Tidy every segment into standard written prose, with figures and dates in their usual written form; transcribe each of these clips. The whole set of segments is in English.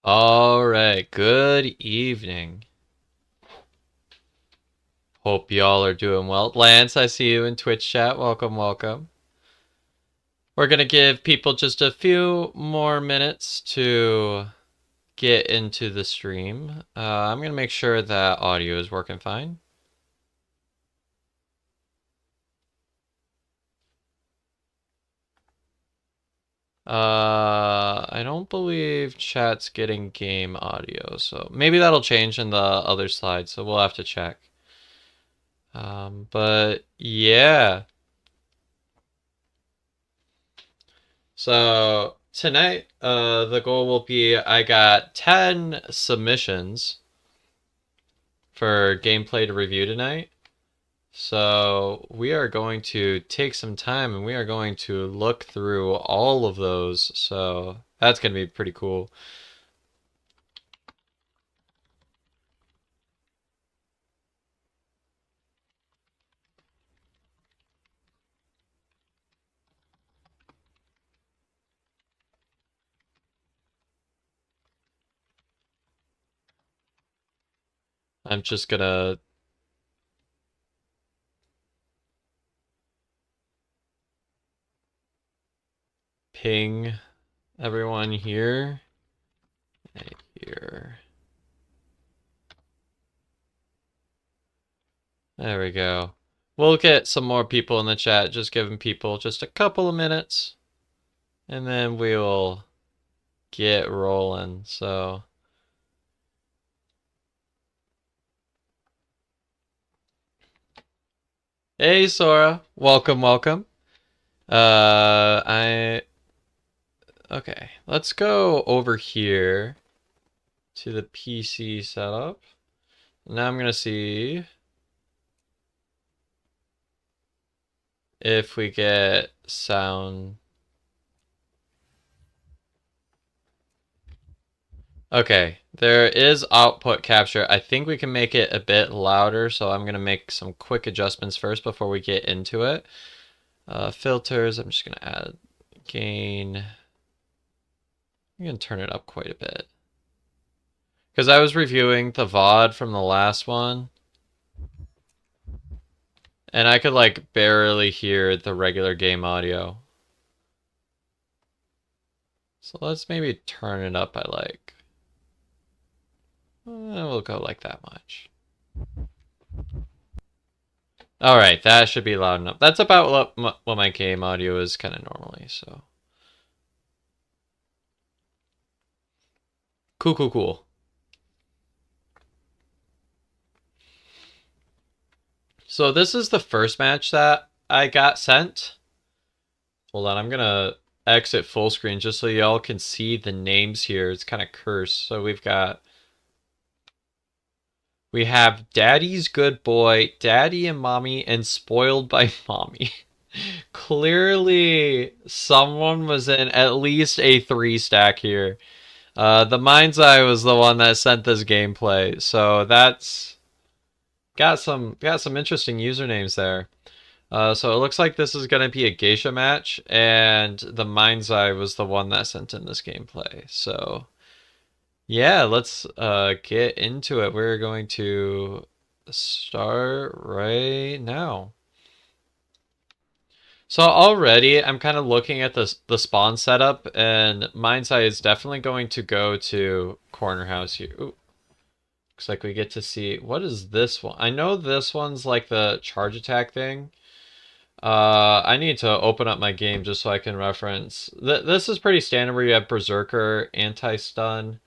All right, good evening. Hope y'all are doing well. Lance, I see you in Twitch chat. Welcome, welcome. We're going to give people just a few more minutes to get into the stream. I'm going to make sure that audio is working fine. I don't believe chat's getting game audio, so maybe that'll change in the other slide, so we'll have to check. But yeah. So tonight, the goal will be I got 10 submissions for gameplay to review tonight. So we are going to take some time and we are going to look through all of those. So that's going to be pretty cool. I'm just going to ping everyone here and here. There we go. We'll get some more people in the chat, just giving people just a couple of minutes, and then we will get rolling. So hey Sora, welcome, welcome. Okay, let's go over here to the PC setup. Now I'm gonna see if we get sound. Okay, there is output capture. I think we can make it a bit louder, so I'm gonna make some quick adjustments first before we get into it. Filters, I'm just gonna add gain. I'm gonna turn it up quite a bit. Because I was reviewing the VOD from the last one, and I could like barely hear the regular game audio. So let's maybe turn it up by like, we'll go like that much. All right, that should be loud enough. That's about what my game audio is kind of normally, so. Cool, cool, cool. So this is the first match that I got sent. Hold on, I'm gonna exit full screen just so y'all can see the names here. It's kind of cursed. So we have Daddy's Good Boy, Daddy and Mommy, and Spoiled by Mommy. Clearly, someone was in at least a 3-stack here. The Mind's Eye was the one that sent this gameplay, so that's got some interesting usernames there. So it looks like this is going to be a geisha match, and the Mind's Eye was the one that sent in this gameplay. So yeah, let's get into it. We're going to start right now. So already I'm kind of looking at the spawn setup, and Mind's Eye is definitely going to go to corner house here. Ooh. Looks like we get to see, what is this one? I know this one's like the charge attack thing. I need to open up my game just so I can reference. This is pretty standard where you have Berserker, anti-stun.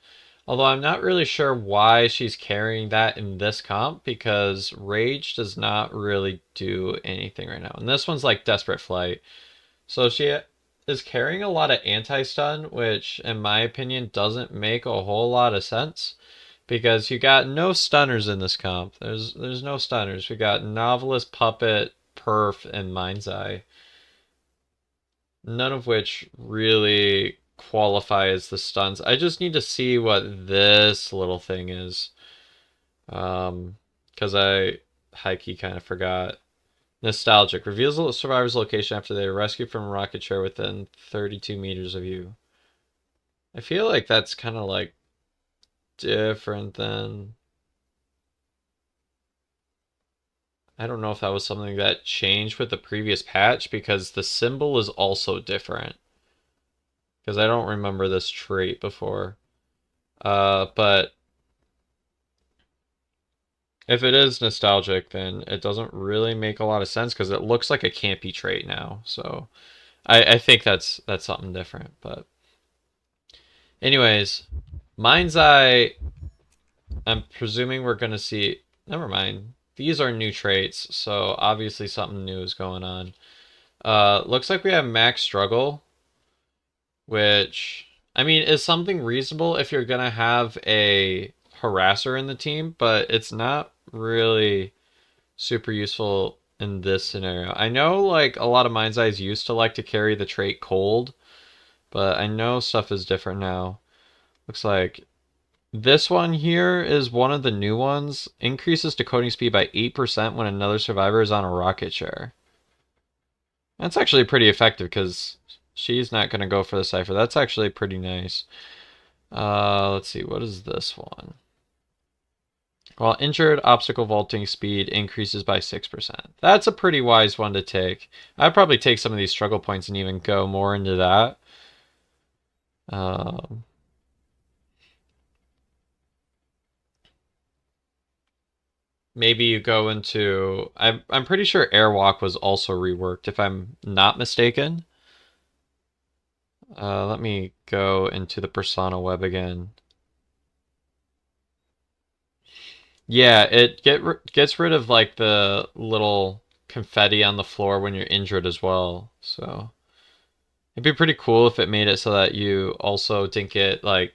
Although I'm not really sure why she's carrying that in this comp, because Rage does not really do anything right now. And this one's like Desperate Flight. So she is carrying a lot of anti-stun, which in my opinion doesn't make a whole lot of sense. Because you got no stunners in this comp. There's no stunners. We got Novelist, Puppet, Perf, and Mind's Eye. None of which really qualify as the stuns. I just need to see what this little thing is. Because I high-key kind of forgot. Nostalgic. Reveals the survivor's location after they are rescued from a rocket chair within 32 meters of you. I feel like that's kind of like different than... I don't know if that was something that changed with the previous patch, because the symbol is also different. Because I don't remember this trait before. But if it is nostalgic, then it doesn't really make a lot of sense, because it looks like a campy trait now. So I think that's something different. But anyways, Mind's Eye, I'm presuming we're going to see... Never mind. These are new traits, so obviously something new is going on. Looks like we have Max Struggle, which, I mean, is something reasonable if you're going to have a harasser in the team, but it's not really super useful in this scenario. I know, like, a lot of Mind's Eyes used to like to carry the trait Cold, but I know stuff is different now. Looks like this one here is one of the new ones. Increases decoding speed by 8% when another survivor is on a rocket share. That's actually pretty effective, because she's not going to go for the cipher. That's actually pretty nice. Let's see, what is this one? While injured, obstacle vaulting speed increases by 6%. That's a pretty wise one to take. I'd probably take some of these struggle points and even go more into that. Maybe you go into... I'm pretty sure Airwalk was also reworked, if I'm not mistaken. Let me go into the Persona web again. Yeah, it gets rid of like the little confetti on the floor when you're injured as well. So it'd be pretty cool if it made it so that you also didn't get like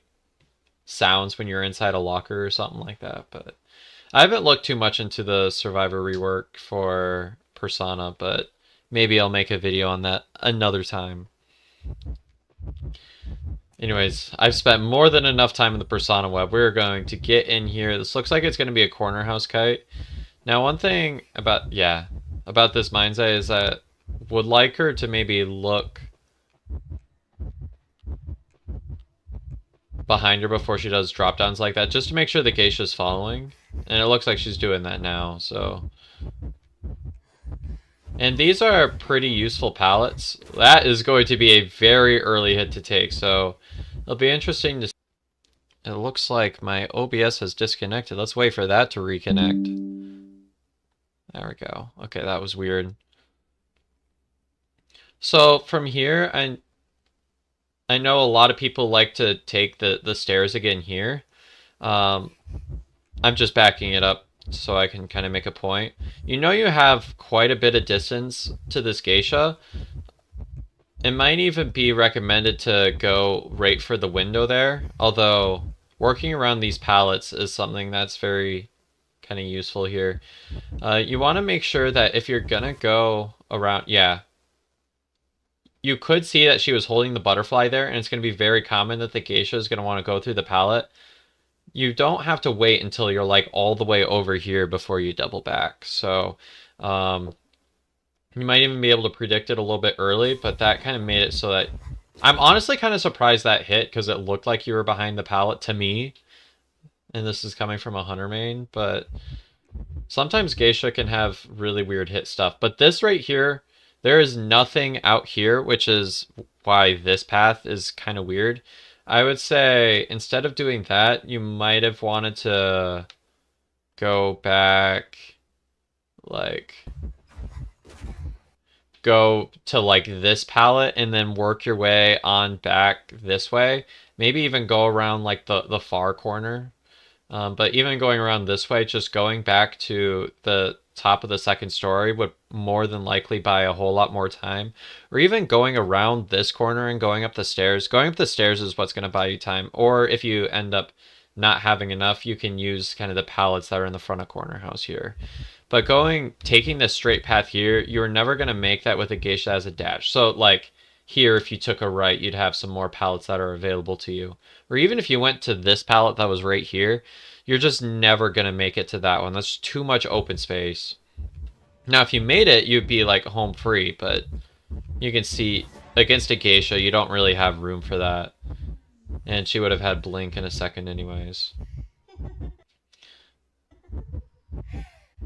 sounds when you're inside a locker or something like that. But I haven't looked too much into the Survivor rework for Persona, but maybe I'll make a video on that another time. Anyways, I've spent more than enough time in the Persona web. We're going to get in here. This looks like it's going to be a corner house kite. Now, one thing about this Mind's Eye is that would like her to maybe look behind her before she does drop downs like that, just to make sure the geisha's following. And it looks like she's doing that now, so... And these are pretty useful pallets. That is going to be a very early hit to take, so it'll be interesting to see. It looks like my OBS has disconnected. Let's wait for that to reconnect. There we go. Okay, that was weird. So from here, I know a lot of people like to take the stairs again here. I'm just backing it up so I can kind of make a point. You know you have quite a bit of distance to this geisha. It might even be recommended to go right for the window there, although working around these pallets is something that's very kind of useful here. You want to make sure that if you're gonna go around, yeah, you could see that she was holding the butterfly there, and it's going to be very common that the geisha is going to want to go through the pallet. You don't have to wait until you're like all the way over here before you double back. So you might even be able to predict it a little bit early, but that kind of made it so that... I'm honestly kind of surprised that hit, because it looked like you were behind the pallet to me. And this is coming from a hunter main, but sometimes geisha can have really weird hit stuff. But this right here, there is nothing out here, which is why this path is kind of weird. I would say instead of doing that, you might have wanted to go back, like, go to like this palette and then work your way on back this way. Maybe even go around like the far corner. But even going around this way, just going back to the top of the second story would more than likely buy a whole lot more time. Or even going around this corner and going up the stairs. Going up the stairs is what's going to buy you time. Or if you end up not having enough, you can use kind of the pallets that are in the front of corner house here. But taking this straight path here, you're never going to make that with a geisha as a dash. So like here, if you took a right, you'd have some more pallets that are available to you. Or even if you went to this pallet that was right here, you're just never going to make it to that one. That's too much open space. Now, if you made it, you'd be like home free, but you can see against a geisha, you don't really have room for that. And she would have had blink in a second anyways.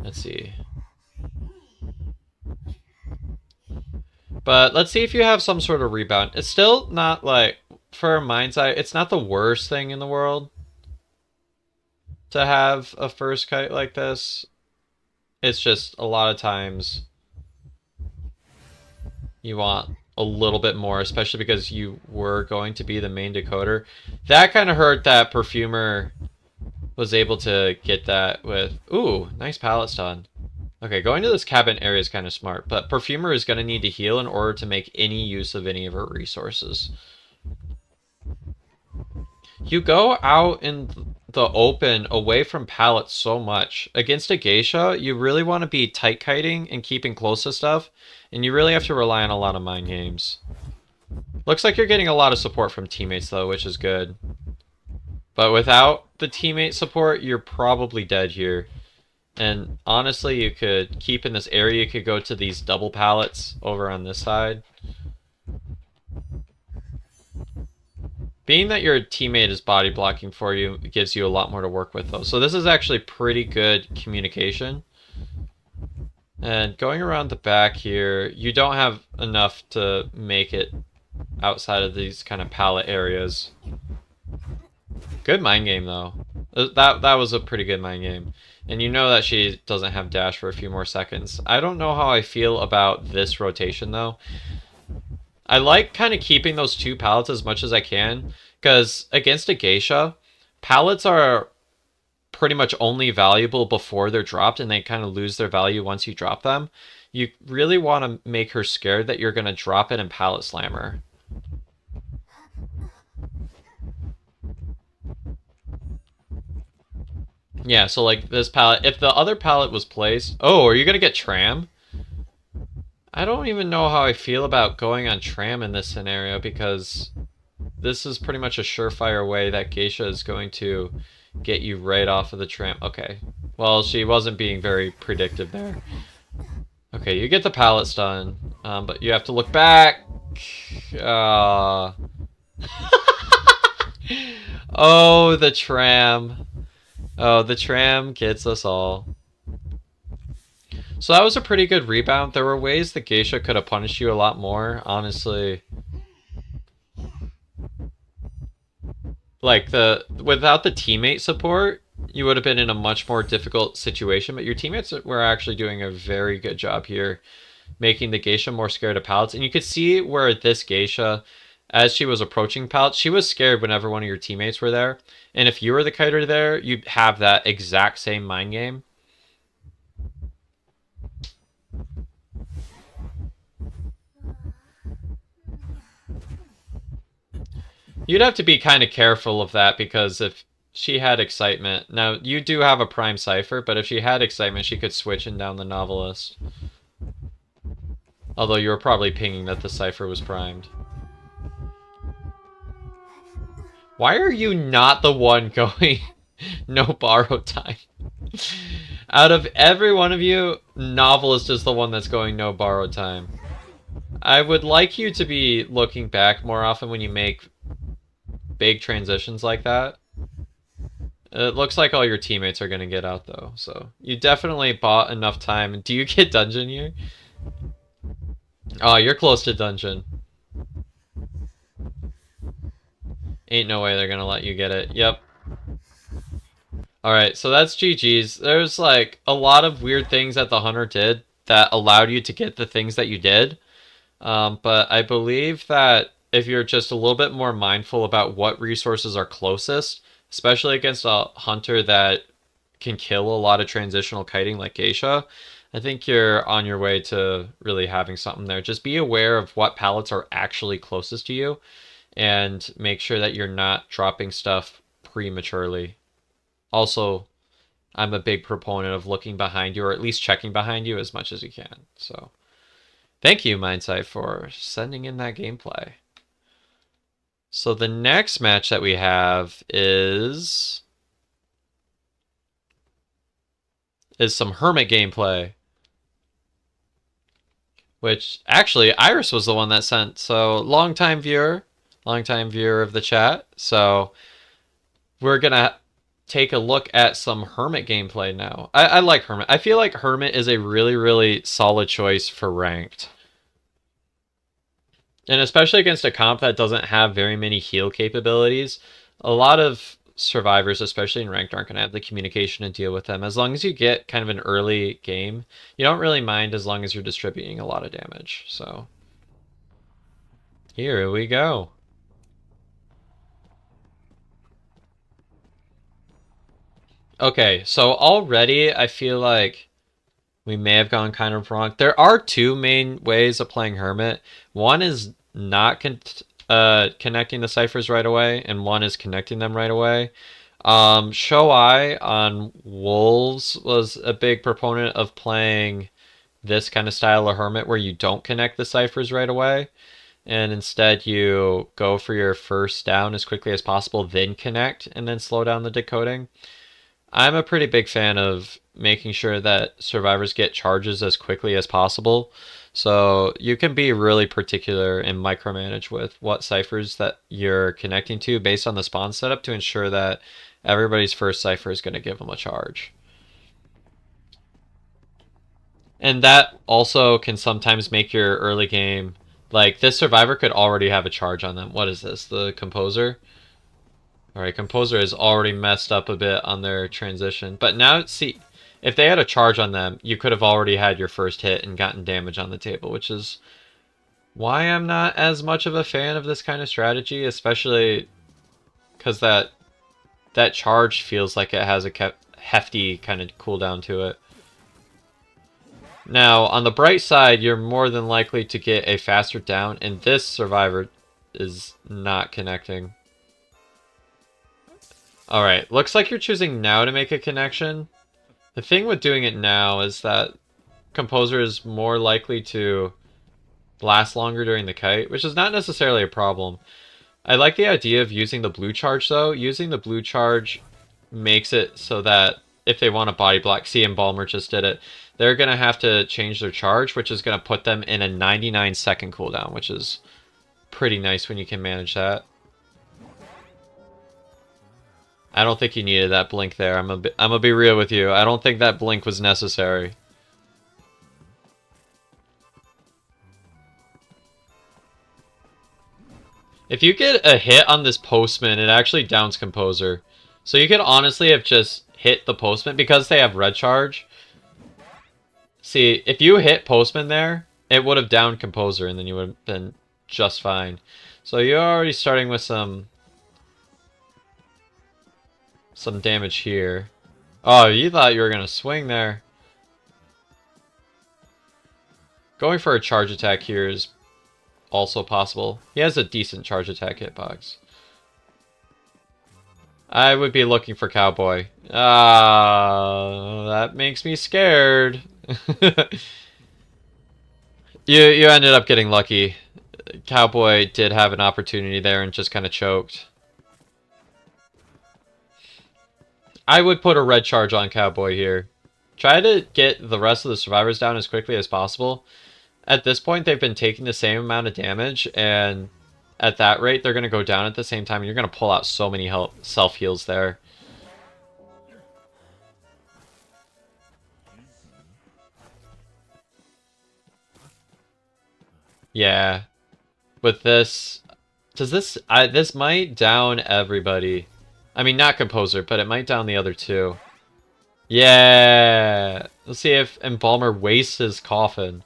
Let's see. But let's see if you have some sort of rebound. It's still not like, for Mind's Eye, it's not the worst thing in the world to have a first kite like this. It's just a lot of times you want a little bit more, especially because you were going to be the main decoder. That kind of hurt that Perfumer was able to get that with... Ooh, nice pallet stun. Okay, going to this cabin area is kind of smart, but Perfumer is going to need to heal in order to make any use of any of her resources. You go out in the open away from pallets so much. Against a geisha, you really want to be tight kiting and keeping close to stuff, and you really have to rely on a lot of mind games. Looks like you're getting a lot of support from teammates though, which is good. But without the teammate support, you're probably dead here. And honestly, you could keep in this area. You could go to these double pallets over on this side. Being that your teammate is body blocking for you, it gives you a lot more to work with though. So this is actually pretty good communication. And going around the back here, you don't have enough to make it outside of these kind of pallet areas. Good mind game though. That was a pretty good mind game. And you know that she doesn't have dash for a few more seconds. I don't know how I feel about this rotation though. I like kind of keeping those two pallets as much as I can, because against a geisha, pallets are pretty much only valuable before they're dropped, and they kind of lose their value once you drop them. You really want to make her scared that you're going to drop it and pallet slam her. Yeah, so like this pallet, if the other pallet was placed... Oh, are you going to get tram? I don't even know how I feel about going on tram in this scenario, because this is pretty much a surefire way that geisha is going to get you right off of the tram. Okay, well, she wasn't being very predictive there. Okay, you get the pallet stun, but you have to look back. Oh, the tram. Oh, the tram gets us all. So that was a pretty good rebound. There were ways the geisha could have punished you a lot more, honestly. Like, without the teammate support, you would have been in a much more difficult situation, but your teammates were actually doing a very good job here, making the geisha more scared of pallets. And you could see where this geisha, as she was approaching pallets, she was scared whenever one of your teammates were there. And if you were the kiter there, you'd have that exact same mind game. You'd have to be kind of careful of that, because if she had excitement... Now, you do have a prime cipher, but if she had excitement, she could switch in down the novelist. Although you were probably pinging that the cipher was primed. Why are you not the one going no borrow time? Out of every one of you, novelist is the one that's going no borrow time. I would like you to be looking back more often when you make big transitions like that. It looks like all your teammates are going to get out though, so you definitely bought enough time. Do you get dungeon here? Oh, you're close to dungeon. Ain't no way they're going to let you get it. Yep. Alright, so that's GG's. There's like a lot of weird things that the hunter did that allowed you to get the things that you did. But I believe that if you're just a little bit more mindful about what resources are closest, especially against a hunter that can kill a lot of transitional kiting like geisha, I think you're on your way to really having something there. Just be aware of what pallets are actually closest to you, and make sure that you're not dropping stuff prematurely. Also, I'm a big proponent of looking behind you, or at least checking behind you as much as you can. So, thank you, Mindsight, for sending in that gameplay. So the next match that we have is some Hermit gameplay. Which, actually, Iris was the one that sent. So, longtime viewer of the chat. So, we're going to take a look at some Hermit gameplay now. I like Hermit. I feel like Hermit is a really, really solid choice for ranked. And especially against a comp that doesn't have very many heal capabilities, a lot of survivors, especially in ranked, aren't going to have the communication to deal with them. As long as you get kind of an early game, you don't really mind as long as you're distributing a lot of damage. So here we go. Okay, so already I feel like we may have gone kind of wrong. There are two main ways of playing Hermit. One is not connecting the ciphers right away, and one is connecting them right away. Shoei on Wolves was a big proponent of playing this kind of style of Hermit where you don't connect the ciphers right away, and instead you go for your first down as quickly as possible, then connect, and then slow down the decoding. I'm a pretty big fan of making sure that survivors get charges as quickly as possible. So you can be really particular and micromanage with what ciphers that you're connecting to based on the spawn setup to ensure that everybody's first cipher is going to give them a charge. And that also can sometimes make your early game, like this survivor could already have a charge on them. What is this? The Composer? Alright, Composer is already messed up a bit on their transition. But now, see, if they had a charge on them, you could have already had your first hit and gotten damage on the table, which is why I'm not as much of a fan of this kind of strategy, especially because that charge feels like it has a hefty kind of cooldown to it. Now, on the bright side, you're more than likely to get a faster down, and this survivor is not connecting. Alright, looks like you're choosing now to make a connection. The thing with doing it now is that Composer is more likely to last longer during the kite, which is not necessarily a problem. I like the idea of using the blue charge though. Using the blue charge makes it so that if they want a body block, see Embalmer just did it, they're going to have to change their charge, which is going to put them in a 99-second cooldown, which is pretty nice when you can manage that. I don't think you needed that blink there. I'm gonna be real with you. I don't think that blink was necessary. If you get a hit on this Postman, it actually downs Composer. So you could honestly have just hit the Postman because they have red charge. See, if you hit Postman there, it would have downed Composer and then you would have been just fine. So you're already starting with some damage here. Oh, you thought you were going to swing there. Going for a charge attack here is also possible. He has a decent charge attack hitbox. I would be looking for Cowboy. That makes me scared. You ended up getting lucky. Cowboy did have an opportunity there and just kind of choked. I would put a red charge on Cowboy here. Try to get the rest of the survivors down as quickly as possible. At this point, they've been taking the same amount of damage, and at that rate, they're going to go down at the same time, and you're going to pull out so many self-heals there. Yeah. With this... this might down everybody. I mean, not Composer, but it might down the other two. Yeah! Let's see if Embalmer wastes his coffin.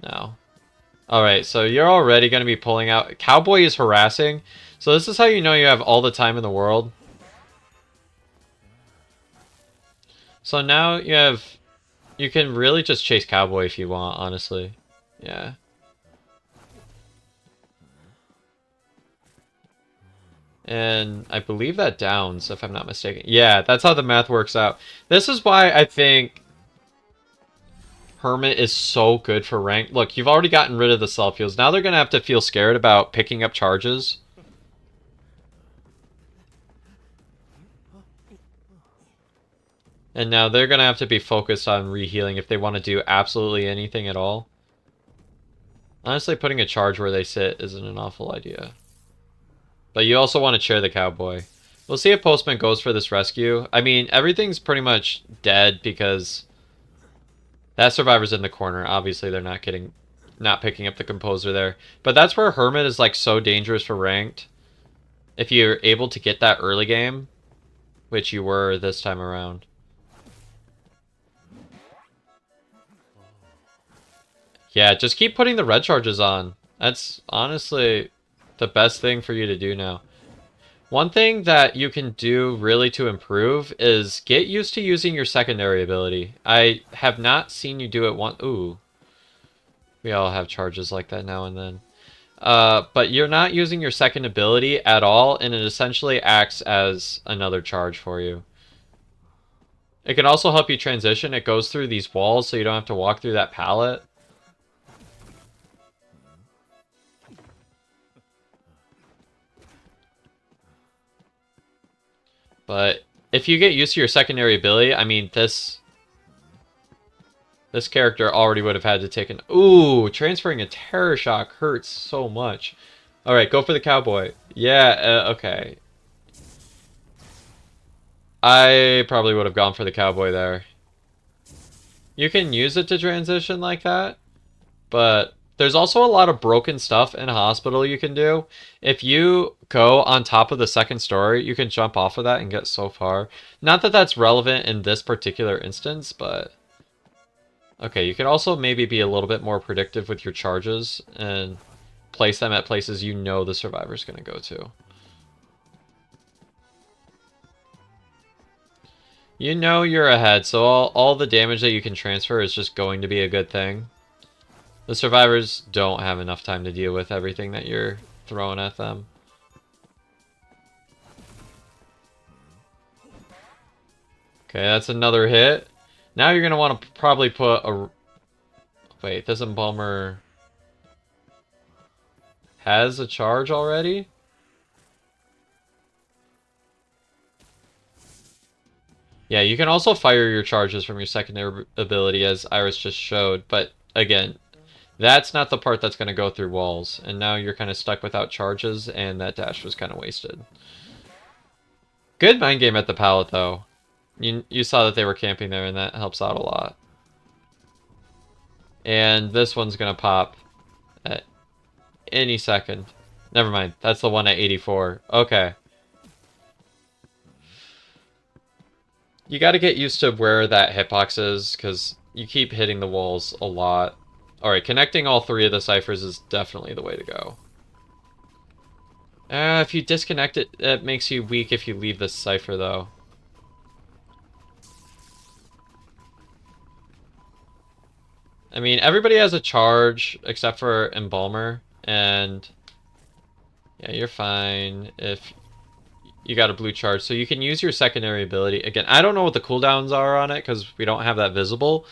No. Alright, so you're already going to be pulling out... Cowboy is harassing. So this is how you know you have all the time in the world. So now you have... You can really just chase Cowboy if you want, honestly. Yeah. And I believe that downs, if I'm not mistaken. Yeah, that's how the math works out. This is why I think Hermit is so good for rank. Look, you've already gotten rid of the self-heals. Now they're going to have to feel scared about picking up charges. And now they're going to have to be focused on rehealing if they want to do absolutely anything at all. Honestly, putting a charge where they sit isn't an awful idea. But you also want to chair the Cowboy. We'll see if Postman goes for this rescue. I mean, everything's pretty much dead because that survivor's in the corner. Obviously, they're not picking up the composer there. But that's where Hermit is like so dangerous for ranked. If you're able to get that early game, which you were this time around. Yeah, just keep putting the red charges on. That's honestly the best thing for you to do now. One thing that you can do really to improve is get used to using your secondary ability. I have not seen you do it once. Ooh. We all have charges like that now and then. But you're not using your second ability at all, and it essentially acts as another charge for you. It can also help you transition. It goes through these walls, so you don't have to walk through that pallet. But if you get used to your secondary ability, I mean, this character already would have had to take an... Ooh, transferring a Terror Shock hurts so much. Alright, go for the cowboy. Yeah, okay. I probably would have gone for the cowboy there. You can use it to transition like that, but there's also a lot of broken stuff in a hospital you can do. If you go on top of the second story, you can jump off of that and get so far. Not that that's relevant in this particular instance, but... Okay, you can also maybe be a little bit more predictive with your charges and place them at places you know the survivor's going to go to. You know you're ahead, so all the damage that you can transfer is just going to be a good thing. The survivors don't have enough time to deal with everything that you're throwing at them. Okay, that's another hit. Now you're going to want to probably put a... Wait, this Embalmer has a charge already? Yeah, you can also fire your charges from your secondary ability, as Iris just showed, but again, that's not the part that's going to go through walls, and now you're kind of stuck without charges, and that dash was kind of wasted. Good mind game at the pallet, though. You saw that they were camping there, and that helps out a lot. And this one's going to pop at any second. Never mind, that's the one at 84. Okay. You got to get used to where that hitbox is, because you keep hitting the walls a lot. Alright, connecting all three of the ciphers is definitely the way to go. If you disconnect it, it makes you weak if you leave this cipher, though. I mean, everybody has a charge, except for Embalmer, and... Yeah, you're fine if... You got a blue charge, so you can use your secondary ability. Again, I don't know what the cooldowns are on it, because we don't have that visible.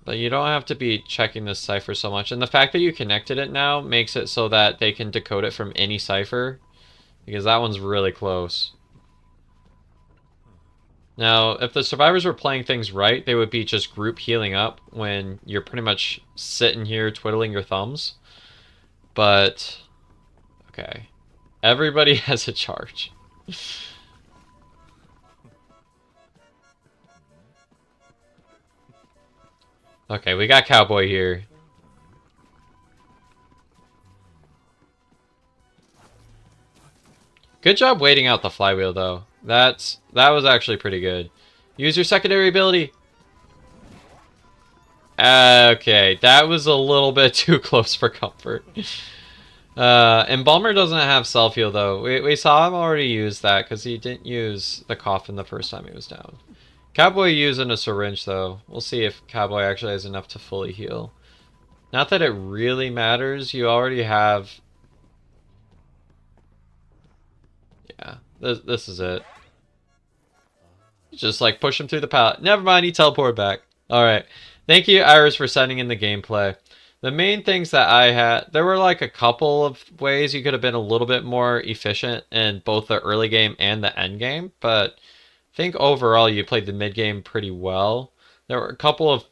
But you don't have to be checking this cipher so much. And the fact that you connected it now makes it so that they can decode it from any cipher. Because that one's really close. Now, if the survivors were playing things right, they would be just group healing up when you're pretty much sitting here twiddling your thumbs. But, okay. Everybody has a charge. Okay, we got Cowboy here. Good job waiting out the flywheel, though. That was actually pretty good. Use your secondary ability. Okay, that was a little bit too close for comfort. Embalmer doesn't have self-heal, though. We saw him already use that, because he didn't use the coffin the first time he was down. Cowboy using a syringe, though. We'll see if Cowboy actually has enough to fully heal. Not that it really matters. You already have... Yeah, this is it. Just, like, push him through the pallet. Never mind, he teleported back. Alright. Thank you, Iris, for sending in the gameplay. The main things that I had, there were like a couple of ways you could have been a little bit more efficient in both the early game and the end game, but I think overall you played the mid game pretty well. There were a couple of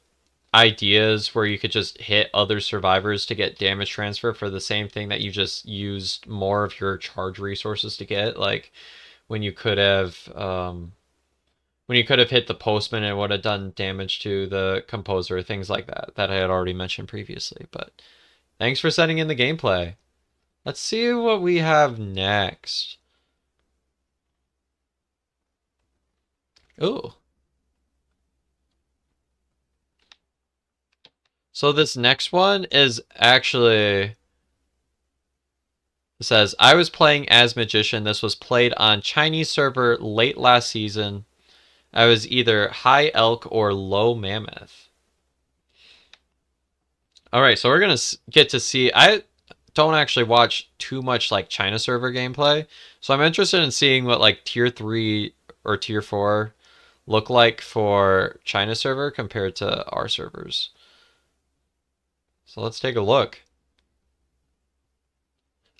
ideas where you could just hit other survivors to get damage transfer for the same thing that you just used more of your charge resources to get. Like when you could have hit the postman and it would have done damage to the composer, things like that that I had already mentioned previously. But thanks for setting in the gameplay. Let's see what we have next. Ooh. So this next one is actually... It says, I was playing as Magician. This was played on Chinese server late last season. I was either High Elk or Low Mammoth. Alright, so we're going to get to see... I don't actually watch too much like China server gameplay. So I'm interested in seeing what like tier 3 or tier 4 look like for China server compared to our servers. So let's take a look.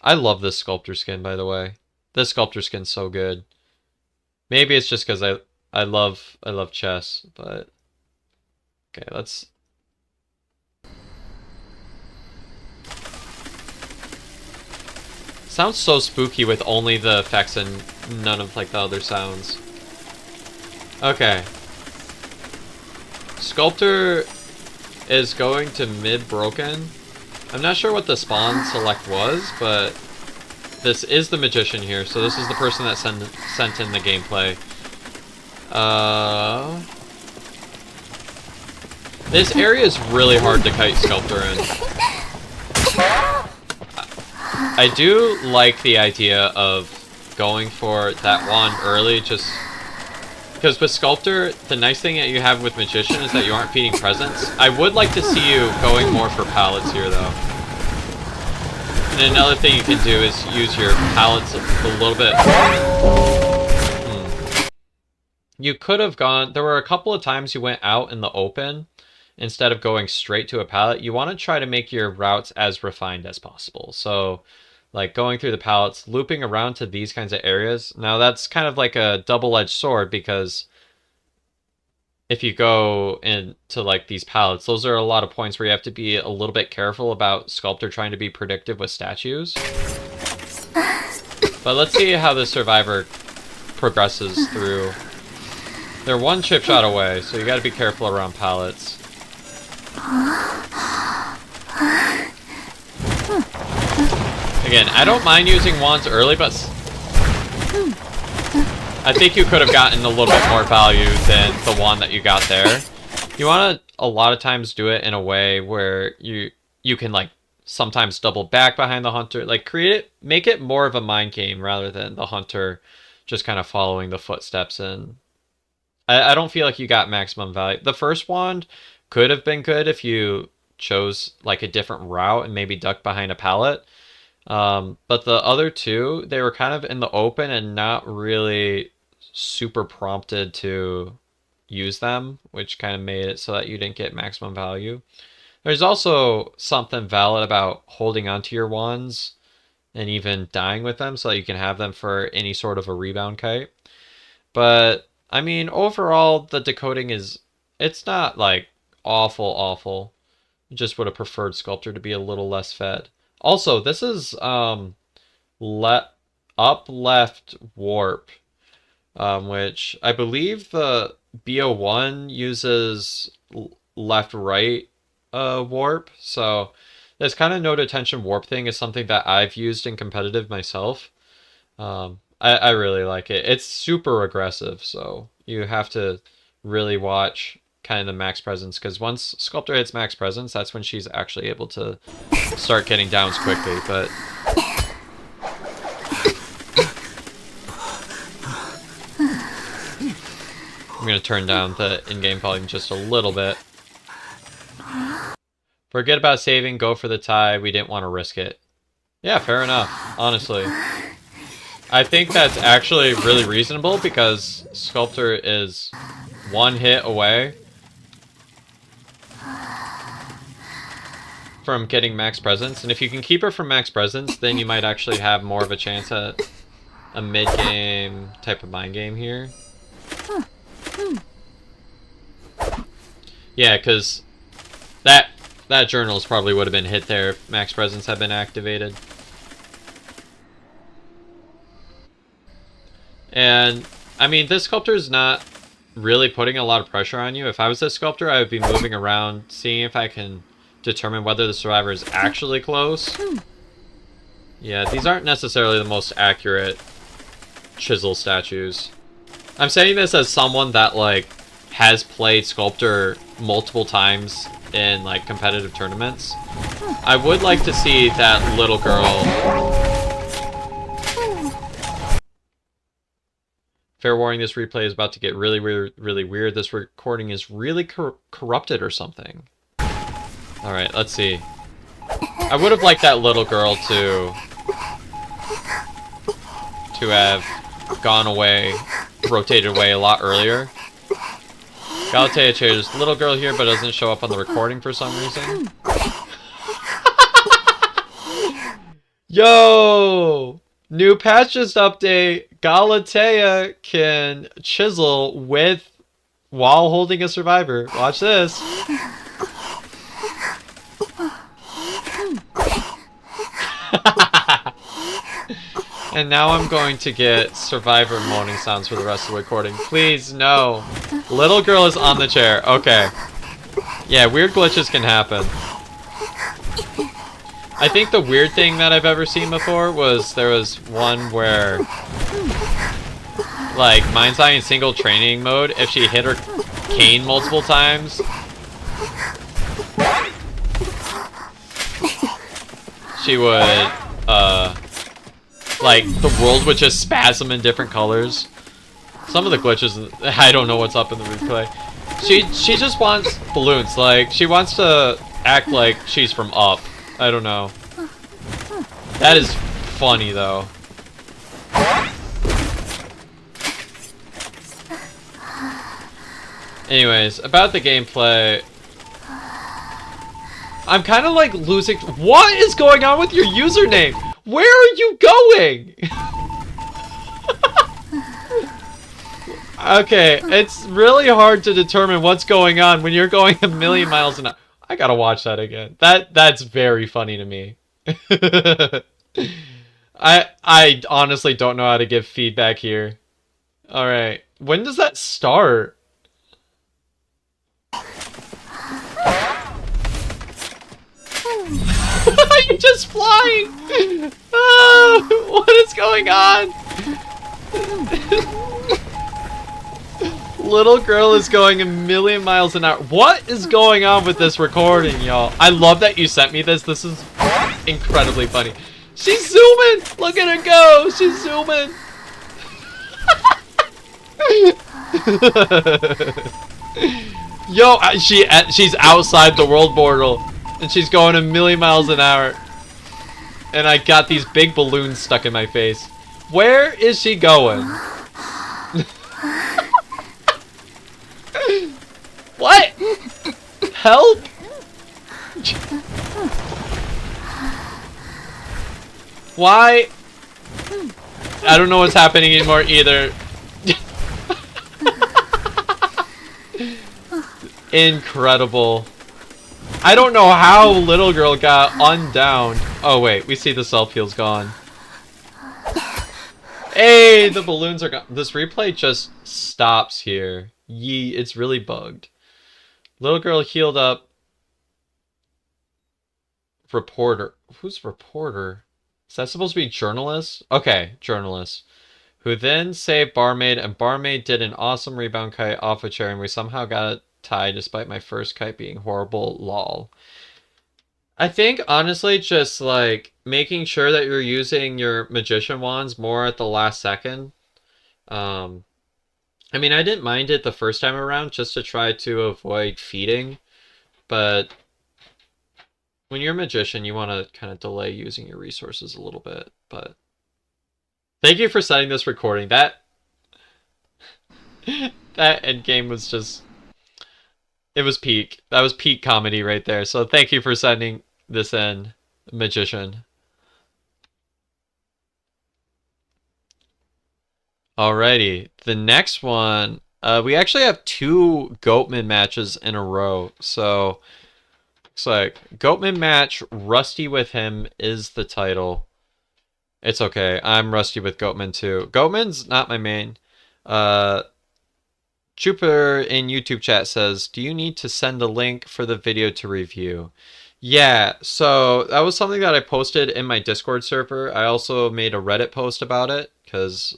I love this sculptor skin, by the way. This sculptor skin's so good. Maybe it's just because I love chess, but okay, let's... Sounds so spooky with only the effects and none of like the other sounds. Okay. Sculptor is going to mid broken. I'm not sure what the spawn select was, but this is the Magician here, so this is the person that sent in the gameplay. This area is really hard to kite Sculptor in. I do like the idea of going for that wand early, just because with Sculptor, the nice thing that you have with Magician is that you aren't feeding presents. I would like to see you going more for pallets here, though. And another thing you can do is use your pallets a little bit. You could have gone... There were a couple of times you went out in the open instead of going straight to a pallet. You want to try to make your routes as refined as possible. So, like, going through the pallets, looping around to these kinds of areas. Now, that's kind of like a double-edged sword, because if you go into, like, these pallets, those are a lot of points where you have to be a little bit careful about Sculptor trying to be predictive with statues. But let's see how the survivor progresses through. They're one chip shot away, so you gotta be careful around pallets. Again, I don't mind using wands early, but I think you could have gotten a little bit more value than the wand that you got there. You want to, a lot of times, do it in a way where you can, like, sometimes double back behind the hunter. Like, make it more of a mind game rather than the hunter just kind of following the footsteps in. I don't feel like you got maximum value. The first wand could have been good if you chose, like, a different route and maybe ducked behind a pallet. But the other two, they were kind of in the open and not really super prompted to use them, which kind of made it so that you didn't get maximum value. There's also something valid about holding onto your wands and even dying with them so that you can have them for any sort of a rebound kite. But, I mean, overall, the decoding it's not, like, awful. Just would have preferred Sculptor to be a little less fed. Also, this is up left warp, which I believe the BO1 uses left right warp. So this kind of no detention warp thing is something that I've used in competitive myself. I really like it. It's super aggressive, so you have to really watch kind of the max presence, because once Sculptor hits max presence, that's when she's actually able to start getting downs quickly. But I'm going to turn down the in-game volume just a little bit. Forget about saving, go for the tie. We didn't want to risk it. Yeah, fair enough, honestly. I think that's actually really reasonable, because Sculptor is one hit away from getting max presence, and if you can keep her from max presence, then you might actually have more of a chance at a mid-game type of mind game here. Yeah, because That journals probably would have been hit there if Max Presence had been activated. And, I mean, this sculptor is not really putting a lot of pressure on you. If I was this sculptor, I would be moving around, seeing if I can determine whether the survivor is actually close. Yeah, these aren't necessarily the most accurate chisel statues. I'm saying this as someone that, like, has played Sculptor multiple times in, like, competitive tournaments. I would like to see that little girl. Fair warning, this replay is about to get really weird, really weird. This recording is really corrupted or something. Alright, let's see. I would have liked that little girl to have gone away, rotated away a lot earlier. Galatea Chair's little girl here, but doesn't show up on the recording for some reason. Yo! New patch just update. Galatea can chisel while holding a survivor. Watch this. And now I'm going to get survivor moaning sounds for the rest of the recording. Please, no. Little girl is on the chair. Okay. Yeah, weird glitches can happen. I think the weird thing that I've ever seen before was there was one where, like, Mind's Eye in single training mode, if she hit her cane multiple times, she would, like, the world would just spasm in different colors. Some of the glitches, I don't know what's up in the replay. She just wants balloons. Like, she wants to act like she's from Up. I don't know. That is funny, though. Anyways, about the gameplay. I'm kind of like losing. What is going on with your username? Where are you going? Okay, it's really hard to determine what's going on when you're going a million miles an hour. I gotta watch that again. That's very funny to me. I honestly don't know how to give feedback here. Alright, when does that start? You're just flying! Oh, what is going on? Little girl is going a million miles an hour. What is going on with this recording, y'all? I love that you sent me this. This is incredibly funny. She's zooming! Look at her go! She's zooming! Yo, she's outside the world portal. And she's going a million miles an hour. And I got these big balloons stuck in my face. Where is she going? What? Help? Why? I don't know what's happening anymore either. Incredible. I don't know how little girl got undowned. Oh wait, we see the self-heal's gone. Hey, the balloons are gone. This replay just stops here. Yee, it's really bugged. Little girl healed up. Reporter. Who's reporter? Is that supposed to be journalist? Okay, journalist. Who then saved Barmaid, and Barmaid did an awesome rebound kite off a chair, and we somehow got it tied despite my first kite being horrible. Lol. I think, honestly, just, like, making sure that you're using your magician wands more at the last second. I mean, I didn't mind it the first time around just to try to avoid feeding, but when you're a magician, you want to kind of delay using your resources a little bit, but thank you for setting this recording. That endgame was just, it was peak. That was peak comedy right there, so thank you for sending this in, magician. Alrighty, the next one, we actually have 2 Goatman matches in a row, so It's like Goatman match, rusty with him is the title. It's okay. I'm rusty with Goatman too. Goatman's not my main. Trooper in YouTube chat says, do you need to send a link for the video to review? Yeah, so that was something that I posted in my Discord server. I also made a Reddit post about it because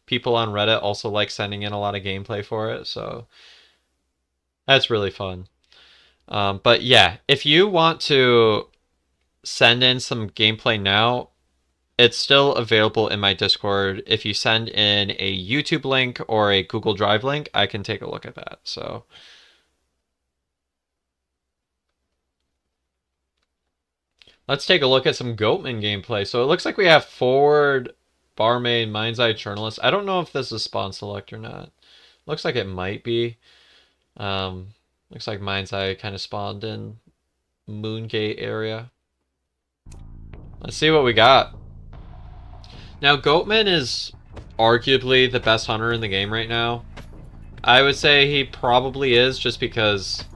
people on Reddit also like sending in a lot of gameplay for it, so that's really fun. But yeah, if you want to send in some gameplay now, it's still available in my Discord. If you send in a YouTube link or a Google Drive link, I can take a look at that. So let's take a look at some Goatman gameplay. So it looks like we have forward, barmaid, mind's eye, journalist. I don't know if this is spawn select or not. Looks like it might be. Looks like mind's eye kind of spawned in Moongate area. Let's see what we got. Now, Goatman is arguably the best hunter in the game right now. I would say he probably is, just because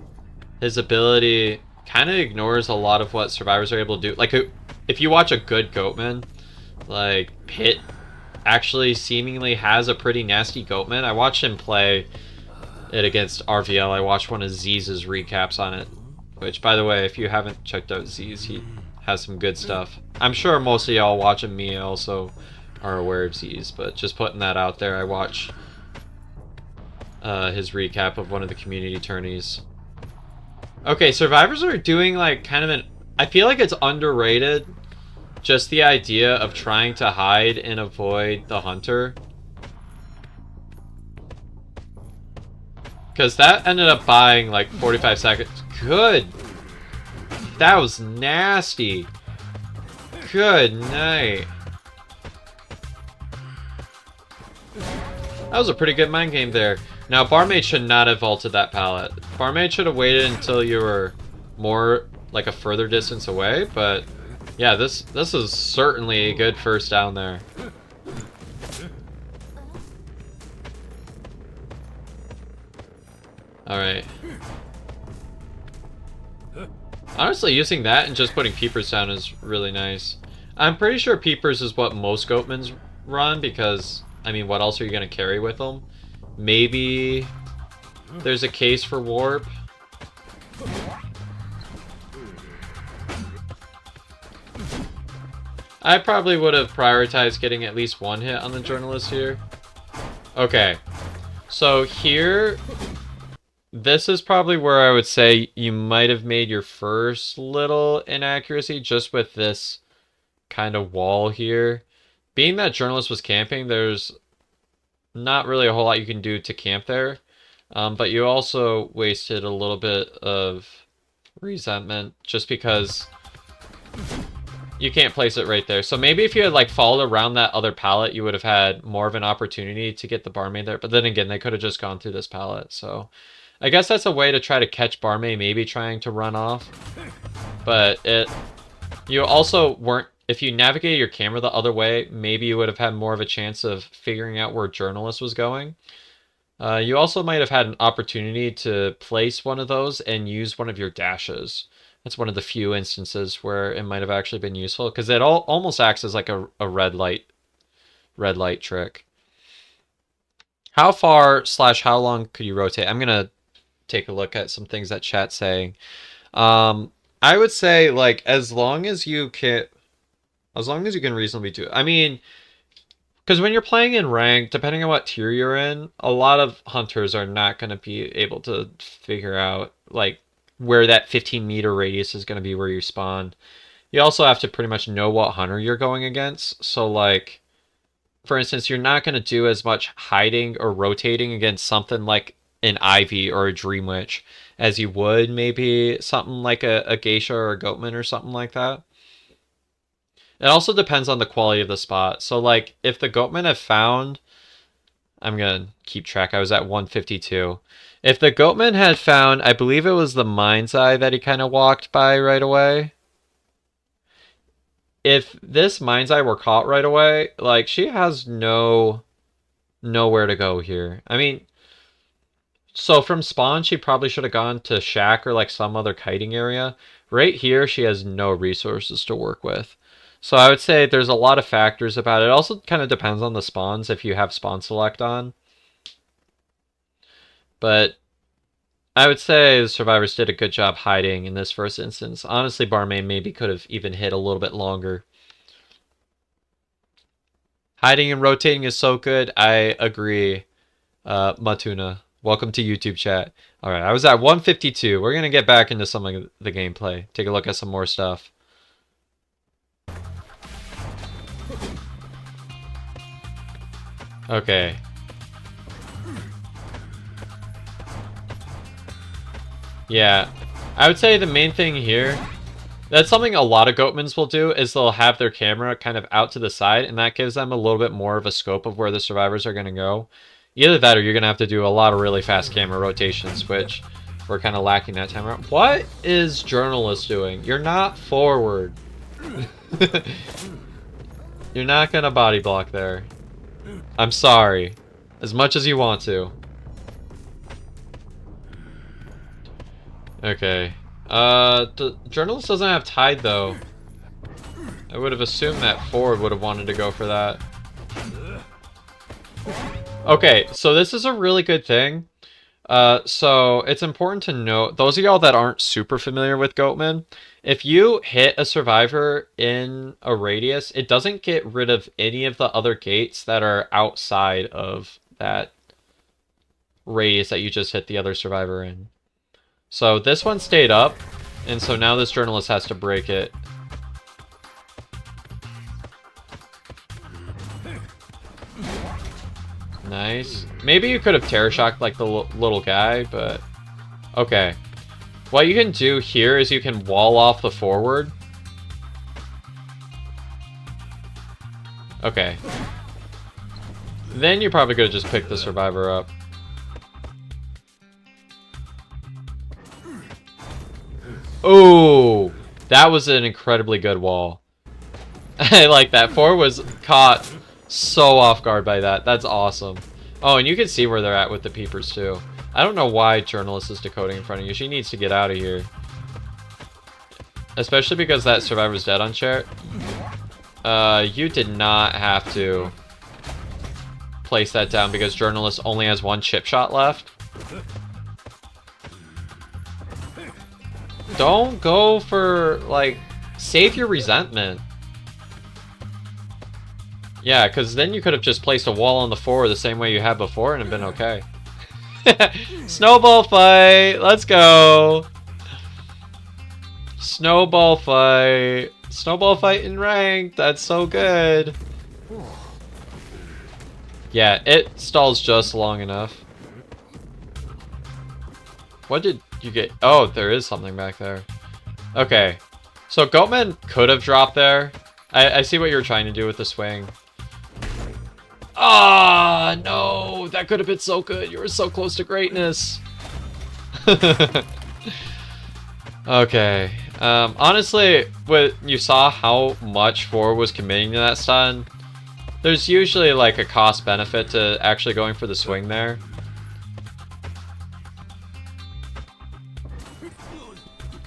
his ability kind of ignores a lot of what survivors are able to do. Like, if you watch a good Goatman, like, Pit actually seemingly has a pretty nasty Goatman. I watched him play it against RVL. I watched one of Z's recaps on it, which, by the way, if you haven't checked out Z's, he has some good stuff. I'm sure most of y'all watching me also are aware of Z's, but just putting that out there. I watched his recap of one of the community tourneys. Okay, survivors are doing like kind of an... I feel like it's underrated, just the idea of trying to hide and avoid the hunter. Because that ended up buying like 45 seconds. Good. That was nasty. Good night. That was a pretty good mind game there. Now, Barmaid should not have vaulted that pallet. Barmaid should have waited until you were more like a further distance away, but yeah, this is certainly a good first down there. Alright. Honestly, using that and just putting peepers down is really nice. I'm pretty sure peepers is what most Goatmans run, because, I mean, what else are you going to carry with them? Maybe there's a case for warp. I probably would have prioritized getting at least one hit on the journalist here. Okay. So here, this is probably where I would say you might have made your first little inaccuracy, just with this kind of wall here. Being that journalist was camping, there's not really a whole lot you can do to camp there. But you also wasted a little bit of resentment just because you can't place it right there. So maybe if you had like followed around that other pallet, you would have had more of an opportunity to get the barmaid there. But then again, they could have just gone through this pallet. So I guess that's a way to try to catch barmaid, maybe trying to run off. But you also weren't... If you navigated your camera the other way, maybe you would have had more of a chance of figuring out where journalist was going. You also might have had an opportunity to place one of those and use one of your dashes. That's one of the few instances where it might have actually been useful, because it almost acts as like a red light trick. How far / how long could you rotate? I'm gonna take a look at some things that chat's saying. I would say like as long as you can reasonably do it. I mean, because when you're playing in ranked, depending on what tier you're in, a lot of hunters are not going to be able to figure out like where that 15-meter radius is going to be where you spawn. You also have to pretty much know what hunter you're going against. So like, for instance, you're not going to do as much hiding or rotating against something like an Ivy or a Dream Witch as you would maybe something like a Geisha or a Goatman or something like that. It also depends on the quality of the spot. So like if the Goatman have found... I'm going to keep track. I was at 152. If the Goatman had found, I believe it was the Mind's Eye that he kind of walked by right away. If this Mind's Eye were caught right away, like she has nowhere to go here. I mean, So from spawn, she probably should have gone to shack or like some other kiting area. Right here, she has no resources to work with. So I would say there's a lot of factors about it. It also kind of depends on the spawns if you have spawn select on. But I would say the survivors did a good job hiding in this first instance. Honestly, Barmaid maybe could have even hit a little bit longer. Hiding and rotating is so good. I agree, Matuna. Welcome to YouTube chat. All right, I was at 152. We're going to get back into some of the gameplay. Take a look at some more stuff. Okay. Yeah, I would say the main thing here, that's something a lot of Goatmans will do, is they'll have their camera kind of out to the side, and that gives them a little bit more of a scope of where the survivors are going to go. Either that or you're going to have to do a lot of really fast camera rotations, which we're kind of lacking that time around. What is Journalist doing? You're not forward. You're not going to body block there. I'm sorry. As much as you want to. Okay. The Journalist doesn't have Tide, though. I would have assumed that Forward would have wanted to go for that. Okay, so this is a really good thing. So it's important to note, those of y'all that aren't super familiar with Goatman, if you hit a survivor in a radius, it doesn't get rid of any of the other gates that are outside of that radius that you just hit the other survivor in. So this one stayed up, and so now this Journalist has to break it. Nice. Maybe you could have Terror Shocked like the little guy, but... Okay. What you can do here is you can wall off the forward. Okay. Then you probably could have just picked the survivor up. Oh, that was an incredibly good wall. I like that. Forward was caught so off guard by that. That's awesome. Oh, and you can see where they're at with the peepers too. I don't know why Journalist is decoding in front of you. She needs to get out of here. Especially because that survivor's dead on Chariot. You did not have to place that down because Journalist only has one chip shot left. Don't go for, like, save your resentment. Yeah, because then you could have just placed a wall on the forward the same way you had before and have been okay. Snowball fight! Let's go! Snowball fight! Snowball fight in rank! That's so good! Yeah, it stalls just long enough. What did you get? Oh, there is something back there. Okay. So Goatman could have dropped there. I see what you were trying to do with the swing. Ah, no! That could have been so good. You were so close to greatness. Okay. Honestly, you saw how much 4 was committing to that stun. There's usually like a cost benefit to actually going for the swing there.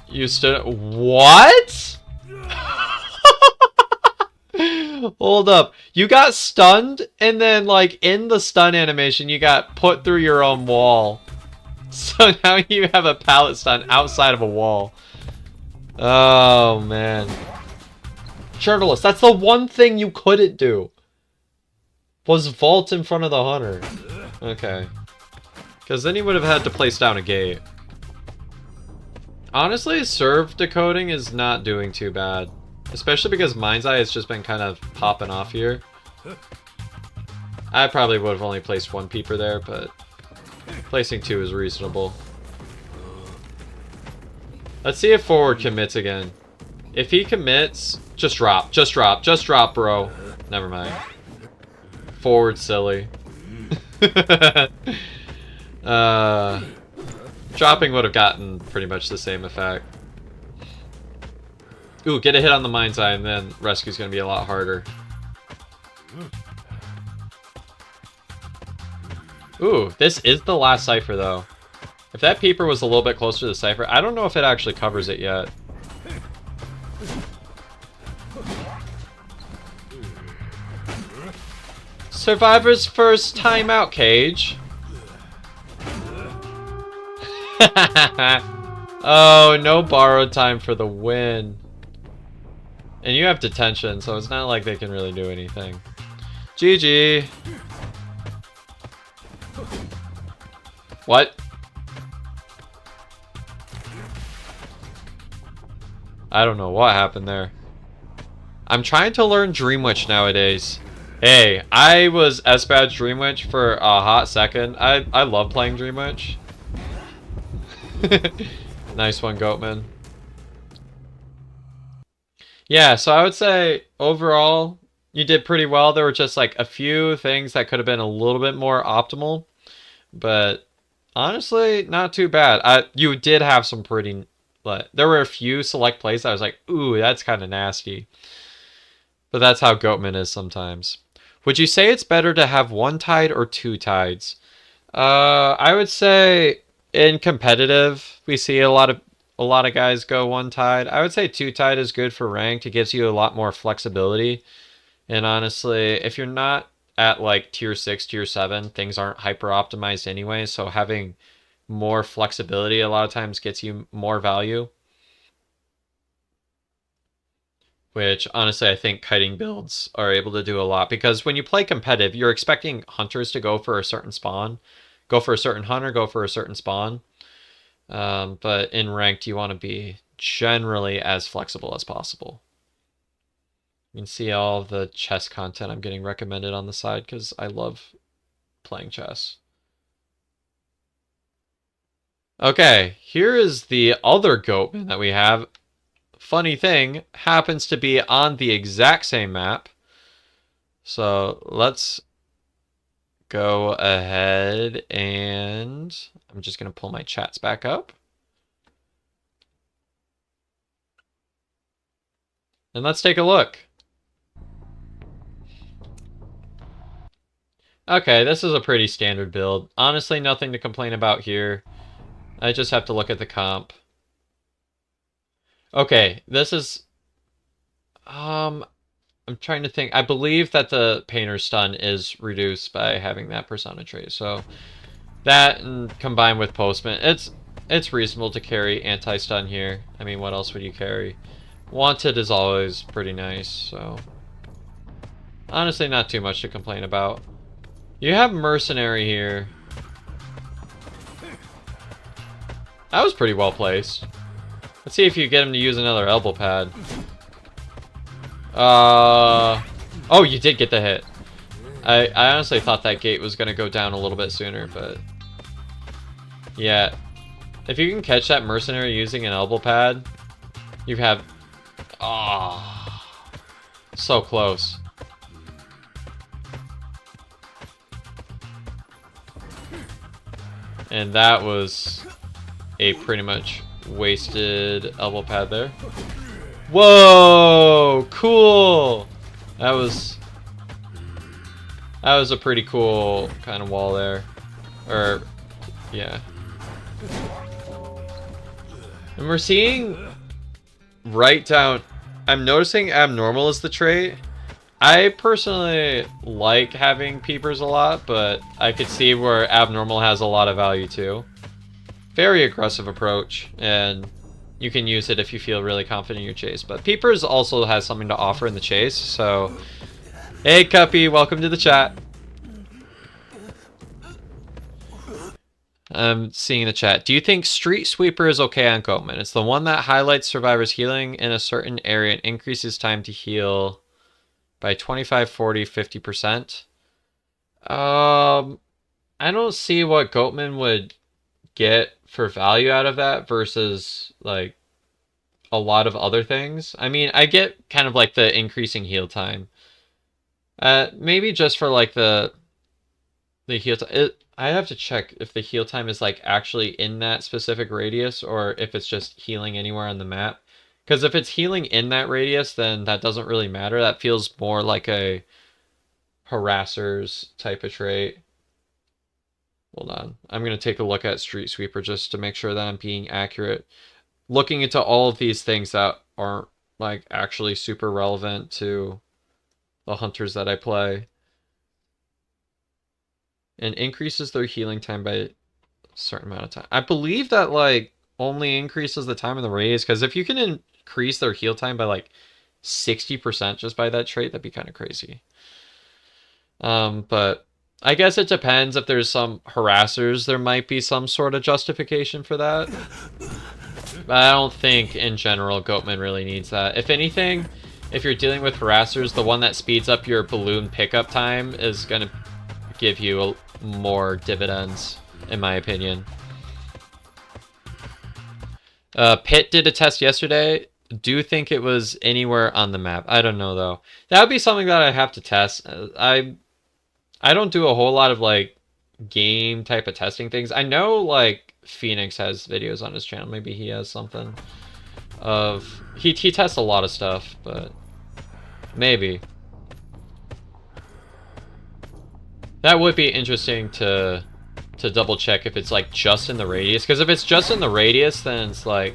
You stood. What? Hold up. You got stunned, and then, like, in the stun animation, you got put through your own wall. So now you have a pallet stun outside of a wall. Oh, man. Journalist, that's the one thing you couldn't do. Was vault in front of the hunter. Okay. Because then he would have had to place down a gate. Honestly, serve decoding is not doing too bad. Especially because Mind's Eye has just been kind of popping off here. I probably would have only placed 1 peeper there, but placing 2 is reasonable. Let's see if Forward commits again. If he commits, just drop. Just drop. Just drop, bro. Never mind. Forward, silly. Dropping would have gotten pretty much the same effect. Ooh, get a hit on the Mind's Eye, and then rescue's gonna be a lot harder. Ooh, this is the last cipher, though. If that peeper was a little bit closer to the cipher, I don't know if it actually covers it yet. Survivor's first time out, Cage. Oh, no borrowed time for the win. And you have detention, so it's not like they can really do anything. GG. What? I don't know what happened there. I'm trying to learn Dream Witch nowadays. Hey, I was S-Badge Dream Witch for a hot second. I love playing Dream Witch. Nice one, Goatman. Yeah, so I would say overall, you did pretty well. There were just like a few things that could have been a little bit more optimal, but honestly, not too bad. You did have some pretty, there were a few select plays that I was like, ooh, that's kind of nasty. But that's how Goatman is sometimes. Would you say it's better to have one tide or two tides? I would say in competitive, we see a lot of guys go one tide. I would say two tide is good for ranked. It gives you a lot more flexibility. And honestly, if you're not at like tier 6, tier 7, things aren't hyper optimized anyway, so having more flexibility a lot of times gets you more value. Which honestly I think kiting builds are able to do a lot, because when you play competitive, you're expecting hunters to go for a certain spawn, go for a certain hunter, go for a certain spawn. But in ranked, you want to be generally as flexible as possible. You can see all of the chess content I'm getting recommended on the side because I love playing chess. Okay, here is the other Goatman that we have. Funny thing, happens to be on the exact same map. So let's go ahead and I'm just going to pull my chats back up. And let's take a look. Okay, this is a pretty standard build. Honestly, nothing to complain about here. I just have to look at the comp. Okay, this is... I'm trying to think. I believe that the painter stun is reduced by having that persona trait. So that and combined with postman, it's reasonable to carry anti-stun here. I mean, what else would you carry? Wanted is always pretty nice, so honestly not too much to complain about. You have mercenary here. That was pretty well placed. Let's see if you get him to use another elbow pad. Oh, you did get the hit. I honestly thought that gate was going to go down a little bit sooner, but... Yeah. If you can catch that mercenary using an elbow pad, you have... Oh, so close. And that was a pretty much wasted elbow pad there. Whoa, cool. That was a pretty cool kind of wall there. Or, yeah. And we're seeing right down... I'm noticing abnormal is the trait. I personally like having peepers a lot, but I could see where abnormal has a lot of value too. Very aggressive approach, and you can use it if you feel really confident in your chase. But peepers also has something to offer in the chase, so... Hey Cuppy, welcome to the chat. I'm seeing the chat. Do you think Street Sweeper is okay on Goatman? It's the one that highlights survivors healing in a certain area and increases time to heal by 25, 40, 50%. I don't see what Goatman would get for value out of that versus like a lot of other things. I mean, I get kind of like the increasing heal time. Maybe just for like the heal time. I have to check if the heal time is like actually in that specific radius or if it's just healing anywhere on the map. Because if it's healing in that radius, then that doesn't really matter. That feels more like a harasser's type of trait. Hold on. I'm going to take a look at Street Sweeper just to make sure that I'm being accurate. Looking into all of these things that aren't like actually super relevant to the hunters that I play. And increases their healing time by a certain amount of time. I believe that like only increases the time in the race, because if you can increase their heal time by like 60% just by that trait, that'd be kind of crazy. But I guess it depends. If there's some harassers, there might be some sort of justification for that. But I don't think, in general, Goatman really needs that. If anything, if you're dealing with harassers, the one that speeds up your balloon pickup time is going to give you more dividends, in my opinion. Pitt did a test yesterday. Do think it was anywhere on the map. I don't know, though. That would be something that I have to test. I don't do a whole lot of like game type of testing things. I know like Phoenix has videos on his channel. Maybe he has something of he tests a lot of stuff, but maybe that would be interesting to double check if it's like just in the radius. Because if it's just in the radius, then it's like,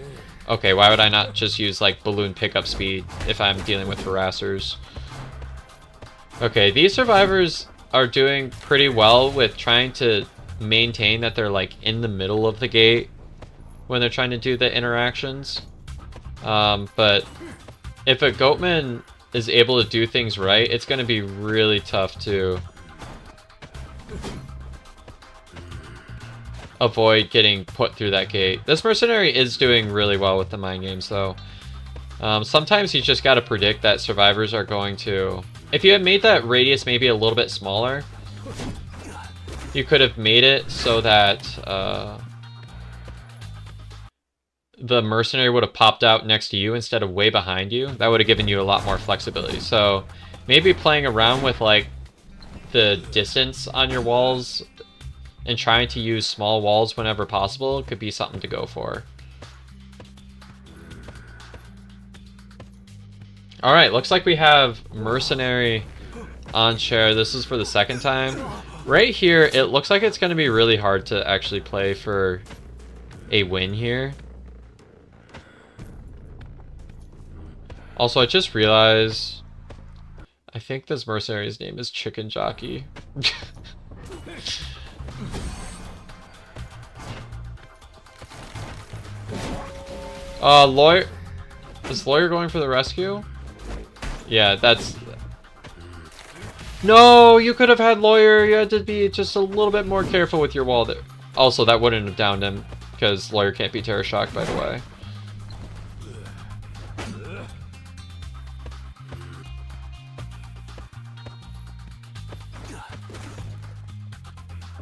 okay, why would I not just use like balloon pickup speed if I'm dealing with harassers? Okay, these survivors are doing pretty well with trying to maintain that they're like in the middle of the gate when they're trying to do the interactions. But if a Goatman is able to do things right, it's going to be really tough to avoid getting put through that gate. This mercenary is doing really well with the mind games, though. Sometimes you just got to predict that survivors are going to... If you had made that radius maybe a little bit smaller, you could have made it so that the mercenary would have popped out next to you instead of way behind you. That would have given you a lot more flexibility. So maybe playing around with like the distance on your walls and trying to use small walls whenever possible could be something to go for. Alright, looks like we have mercenary on chair. This is for the second time. Right here, it looks like it's going to be really hard to actually play for a win here. Also, I just realized, I think this mercenary's name is Chicken Jockey. Lawyer... Is Lawyer going for the rescue? Yeah, that's... No, you could have had Lawyer. You had to be just a little bit more careful with your wall there. Also, that wouldn't have downed him, because Lawyer can't be terror shocked, by the way.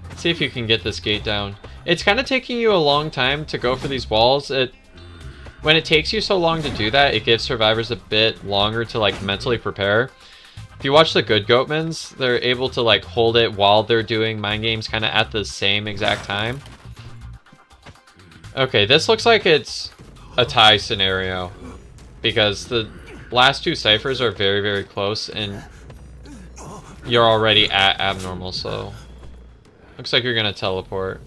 Let's see if you can get this gate down. It's kind of taking you a long time to go for these walls. When it takes you so long to do that, it gives survivors a bit longer to like mentally prepare. If you watch the good Goatmans, they're able to like hold it while they're doing mind games kind of at the same exact time. Okay, this looks like it's a tie scenario because the last two ciphers are very, very close and you're already at abnormal, so looks like you're gonna teleport.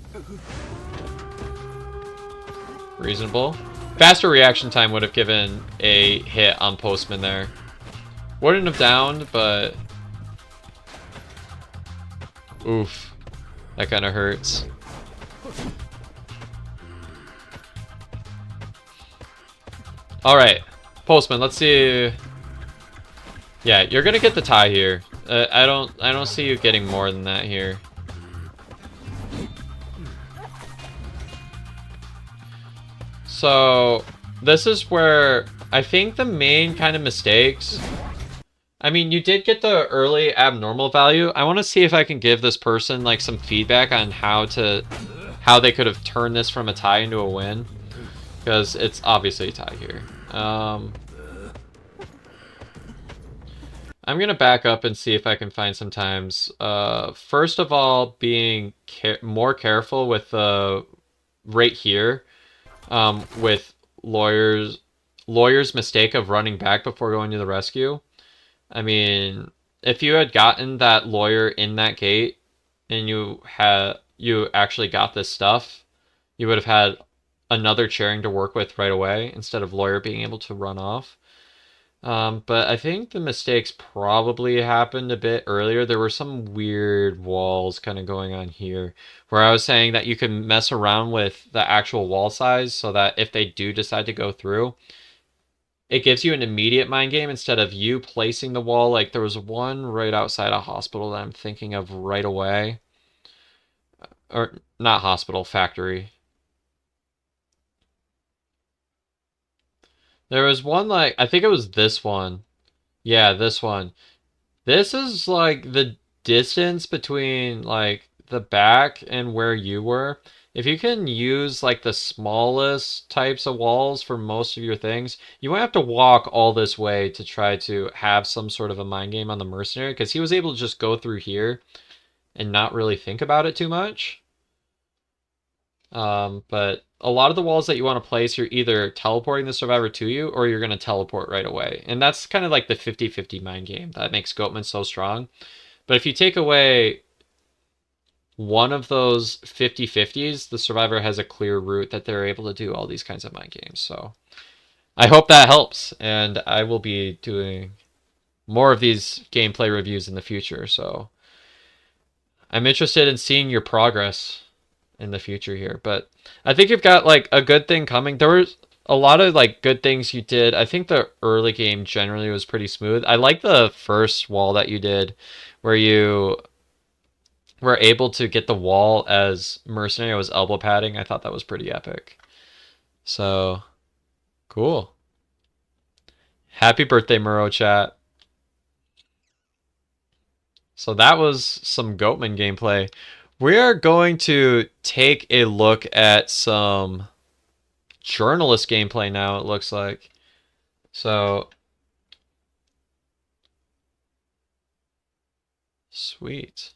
Reasonable. Faster reaction time would have given a hit on Postman there. Wouldn't have downed, but... Oof. That kind of hurts. Alright. Postman, let's see... Yeah, you're gonna get the tie here. I don't see you getting more than that here. So, this is where I think the main kind of mistakes... I mean, you did get the early abnormal value. I want to see if I can give this person like some feedback on how they could have turned this from a tie into a win. Because it's obviously a tie here. I'm going to back up and see if I can find some times. First of all, being more careful with right here. With Lawyer's mistake of running back before going to the rescue. I mean, if you had gotten that Lawyer in that gate and you you actually got this stuff, you would have had another chairing to work with right away instead of Lawyer being able to run off. But I think the mistakes probably happened a bit earlier. There were some weird walls kind of going on here where I was saying that you can mess around with the actual wall size so that if they do decide to go through, it gives you an immediate mind game instead of you placing the wall. Like there was one right outside a hospital that I'm thinking of right away. Or not hospital, factory. There was one like, I think it was this one. Yeah, this one. This is like the distance between like the back and where you were. If you can use like the smallest types of walls for most of your things, you won't have to walk all this way to try to have some sort of a mind game on the mercenary, because he was able to just go through here and not really think about it too much. But a lot of the walls that you want to place, you're either teleporting the survivor to you or you're going to teleport right away. And that's kind of like the 50-50 mind game that makes Goatman so strong. But if you take away one of those 50-50s, the survivor has a clear route that they're able to do all these kinds of mind games. So I hope that helps. And I will be doing more of these gameplay reviews in the future. So I'm interested in seeing your progress in the future here, but I think you've got like a good thing coming. There was a lot of like good things you did. I think the early game generally was pretty smooth. I like the first wall that you did where you were able to get the wall as mercenary was elbow padding. I thought that was pretty epic. So cool. Happy birthday, Muro chat. So that was some Goatman gameplay. We are going to take a look at some journalist gameplay now, it looks like. So, sweet.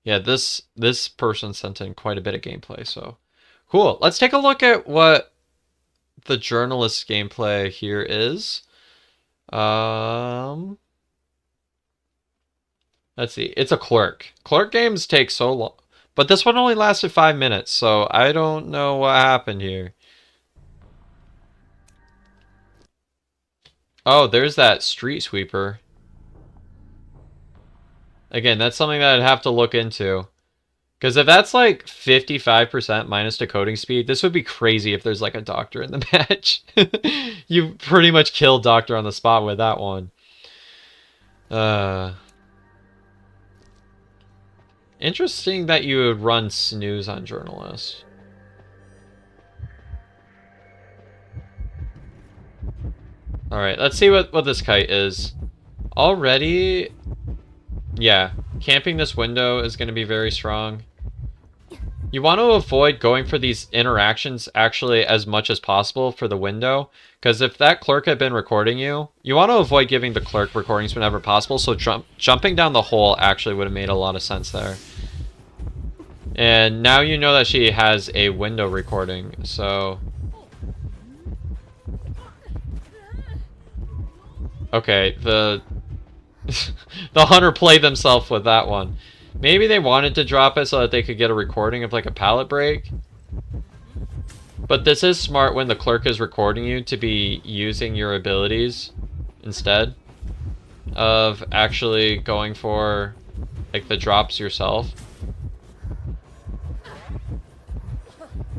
Yeah, this person sent in quite a bit of gameplay, so cool. Let's take a look at what the journalist gameplay here is. Let's see. It's a clerk. Clerk games take so long. But this one only lasted 5 minutes, so I don't know what happened here. Oh, there's that street sweeper. Again, that's something that I'd have to look into. Because if that's like 55% minus decoding speed, this would be crazy if there's like a doctor in the match. You pretty much killed Doctor on the spot with that one. Interesting that you would run snooze on journalists. Alright, let's see what this kite is. Already, yeah, camping this window is going to be very strong. You want to avoid going for these interactions actually as much as possible for the window, because if that clerk had been recording you, you want to avoid giving the clerk recordings whenever possible, so jumping down the hole actually would have made a lot of sense there. And now you know that she has a window recording, so... Okay, the hunter played themselves with that one. Maybe they wanted to drop it so that they could get a recording of like a pallet break. But this is smart when the clerk is recording you to be using your abilities instead of actually going for like the drops yourself.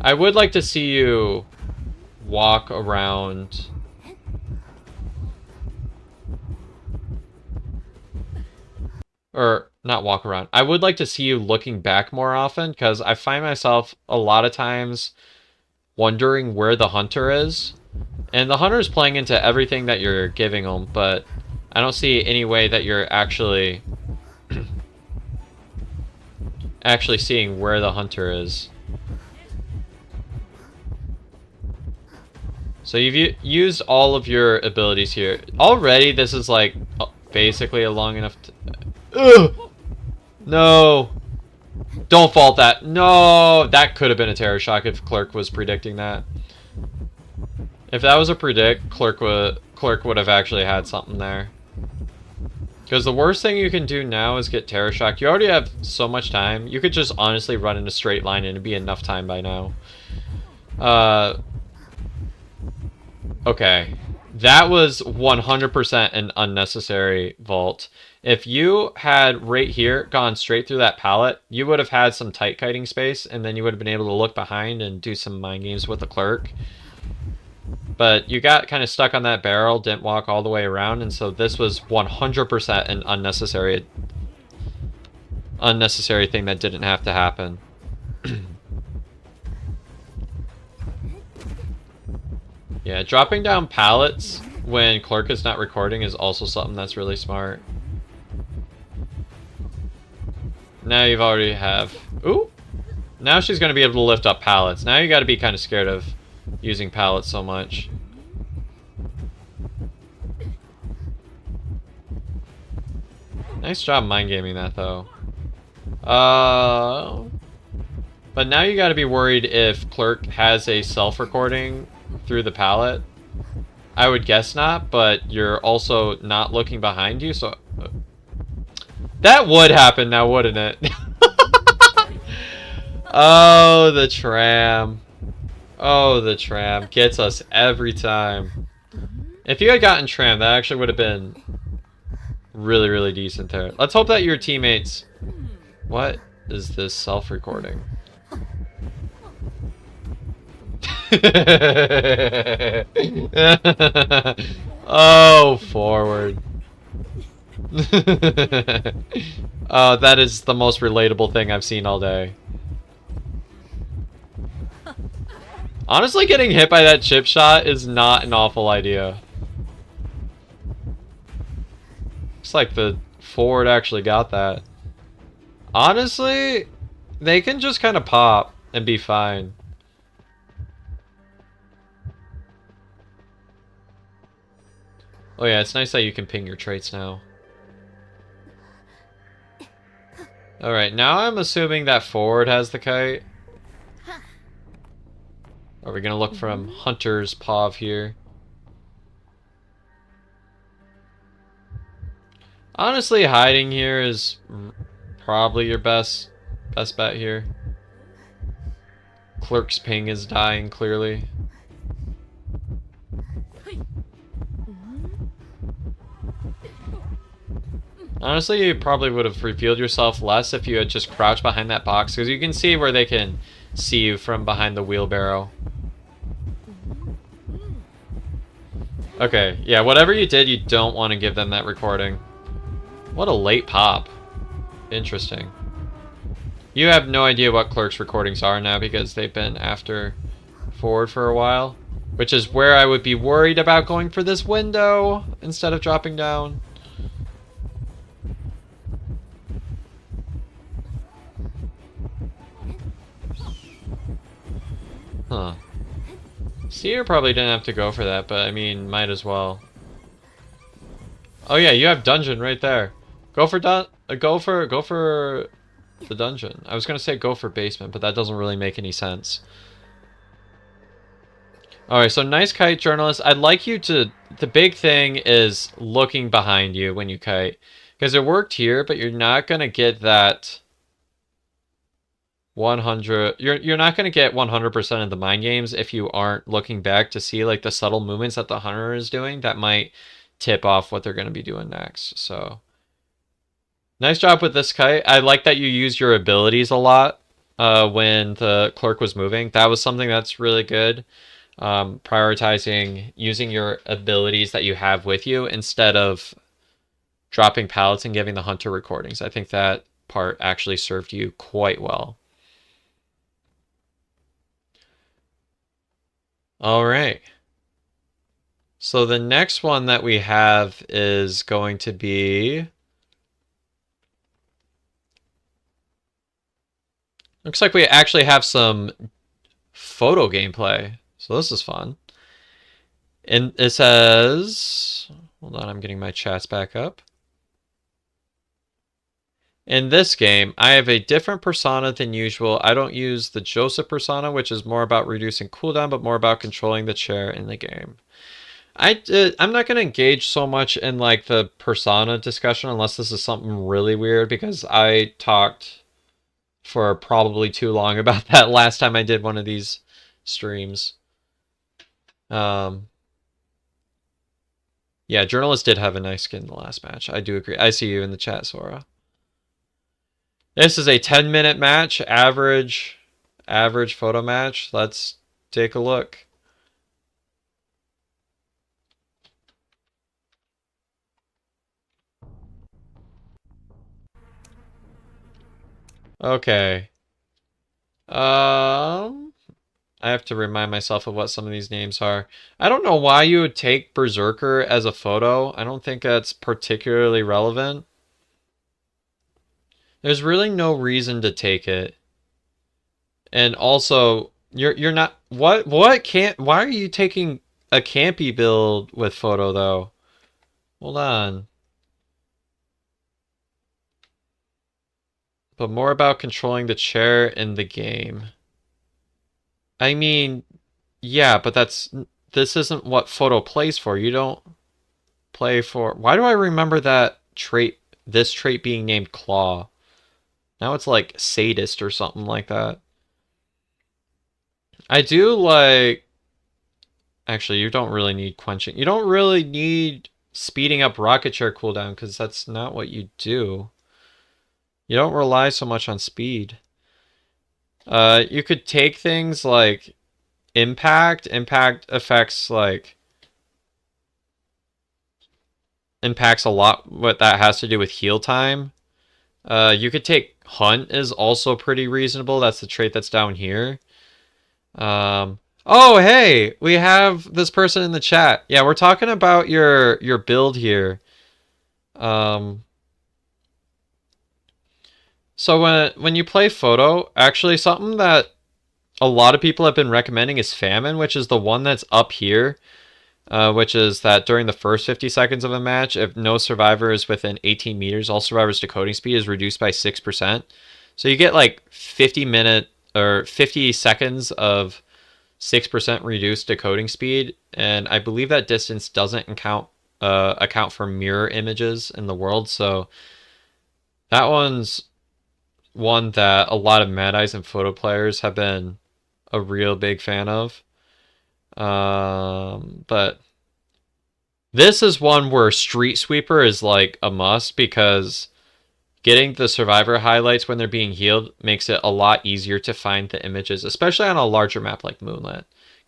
I would like to see you walk around. Or not walk around. I would like to see you looking back more often, because I find myself a lot of times wondering where the hunter is. And the hunter's playing into everything that you're giving him, but I don't see any way that you're actually seeing where the hunter is. So you've used all of your abilities here. Already this is like basically a long enough... Ugh! No! Don't fault that. No! That could have been a terror shock if Clerk was predicting that. If that was a predict, Clerk would have actually had something there. Because the worst thing you can do now is get Terror Shock. You already have so much time. You could just honestly run in a straight line and it'd be enough time by now. Okay. That was 100% an unnecessary vault. If you had right here gone straight through that pallet, you would have had some tight kiting space, and then you would have been able to look behind and do some mind games with the clerk. But you got kind of stuck on that barrel, didn't walk all the way around, and so this was 100% an unnecessary thing that didn't have to happen. Yeah, dropping down pallets when clerk is not recording is also something that's really smart. Now you've already have... Ooh! Now she's going to be able to lift up pallets. Now you got to be kind of scared of using pallets so much. Nice job mind gaming that though. But now you got to be worried if clerk has a self-recording through the pallet. I would guess not, but you're also not looking behind you, so... That would happen now, wouldn't it? Oh, the tram. Oh, the tram gets us every time. If you had gotten tram, that actually would have been really, really decent there. Let's hope that your teammates... What is this self-recording? Oh, forward. Oh, that is the most relatable thing I've seen all day. Honestly, getting hit by that chip shot is not an awful idea. Looks like the forward actually got that. Honestly, they can just kind of pop and be fine. Oh yeah, it's nice that you can ping your traits now. Alright, now I'm assuming that forward has the kite. Are we gonna look from Hunter's POV here? Honestly, hiding here is probably your best bet here. Clerk's ping is dying, clearly. Honestly, you probably would have revealed yourself less if you had just crouched behind that box, because you can see where they can see you from behind the wheelbarrow. Okay, yeah, whatever you did, you don't want to give them that recording. What a late pop. Interesting. You have no idea what Clerk's recordings are now because they've been after forward for a while, which is where I would be worried about going for this window instead of dropping down. Huh. Seer probably didn't have to go for that, but I mean, might as well. Oh yeah, you have dungeon right there. Go for the dungeon. I was gonna say go for basement, but that doesn't really make any sense. Alright, so nice kite, journalist. I'd like you to... The big thing is looking behind you when you kite. Because it worked here, but you're not gonna get that... 100... You're not gonna get 100% of the mind games if you aren't looking back to see like the subtle movements that the hunter is doing. That might tip off what they're gonna be doing next, so... Nice job with this kite. I like that you used your abilities a lot when the clerk was moving. That was something that's really good. Prioritizing using your abilities that you have with you instead of dropping pallets and giving the hunter recordings. I think that part actually served you quite well. All right. So the next one that we have is going to be... Looks like we actually have some photo gameplay. So this is fun. And it says... Hold on, I'm getting my chats back up. In this game, I have a different persona than usual. I don't use the Joseph persona, which is more about reducing cooldown, but more about controlling the chair in the game. I'm not gonna engage so much in like the persona discussion unless this is something really weird, because I talked for probably too long about that last time I did one of these streams. Yeah, Journalist did have a nice skin in the last match. I do agree. I see you in the chat, Sora. This is a 10-minute match, average photo match. Let's take a look. Okay. I have to remind myself of what some of these names are. I don't know why you would take Berserker as a photo. I don't think that's particularly relevant. There's really no reason to take it. And also, you're not what can't why are you taking a campy build with photo though? Hold on. But more about controlling the chair in the game. I mean, yeah, but this isn't what photo plays for. You don't play for. Why do I remember that trait, this trait being named Claw? Now it's like sadist or something like that. I do like. Actually, you don't really need quenching. You don't really need speeding up rocket chair cooldown because that's not what you do. You don't rely so much on speed. You could take things like impact. Impact affects like impacts a lot what that has to do with heal time. You could take Hunt is also pretty reasonable. That's the trait that's down here. Oh, hey, we have this person in the chat. Yeah, we're talking about your build here. So when you play photo, actually something that a lot of people have been recommending is Famine, which is the one that's up here, which is that during the first 50 seconds of a match, if no survivor is within 18 meters, all survivors' decoding speed is reduced by 6%. So you get like 50 seconds of 6% reduced decoding speed, and I believe that distance doesn't account for mirror images in the world, so that one's one that a lot of Mad Eyes and photo players have been a real big fan of. But this is one where Street Sweeper is like a must, because getting the survivor highlights when they're being healed makes it a lot easier to find the images, especially on a larger map like Moonlit.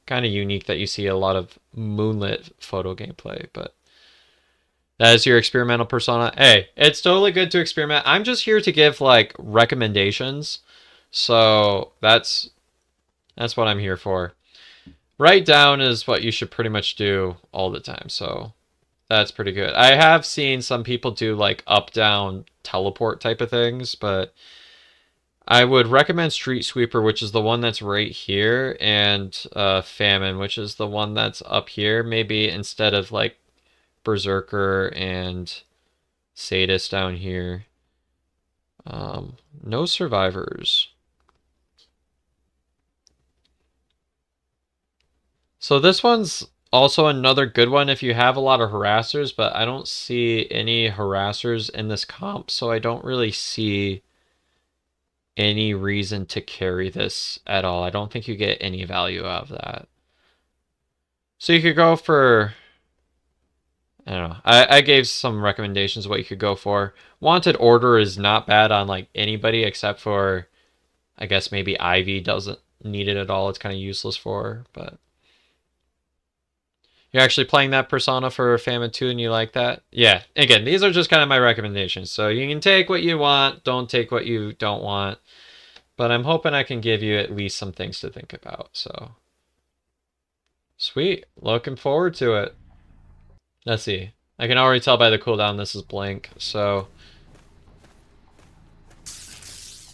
Kind of unique that you see a lot of Moonlit photo gameplay, but that is your experimental persona. Hey, it's totally good to experiment. I'm just here to give like recommendations. So that's what I'm here for. Write down is what you should pretty much do all the time. So that's pretty good. I have seen some people do like up down teleport type of things, but I would recommend Street Sweeper, which is the one that's right here, and Famine, which is the one that's up here. Maybe instead of like Berserker and Sadist down here. No survivors. So this one's also another good one if you have a lot of harassers, but I don't see any harassers in this comp, so I don't really see any reason to carry this at all. I don't think you get any value out of that. So you could go for, I don't know. I gave some recommendations of what you could go for. Wanted Order is not bad on like anybody except for, I guess maybe Ivy doesn't need it at all. It's kind of useless for her, but you're actually playing that persona for Famine 2 and you like that? Yeah, again, these are just kind of my recommendations. So you can take what you want, don't take what you don't want. But I'm hoping I can give you at least some things to think about, so. Sweet, looking forward to it. Let's see. I can already tell by the cooldown this is blank, so.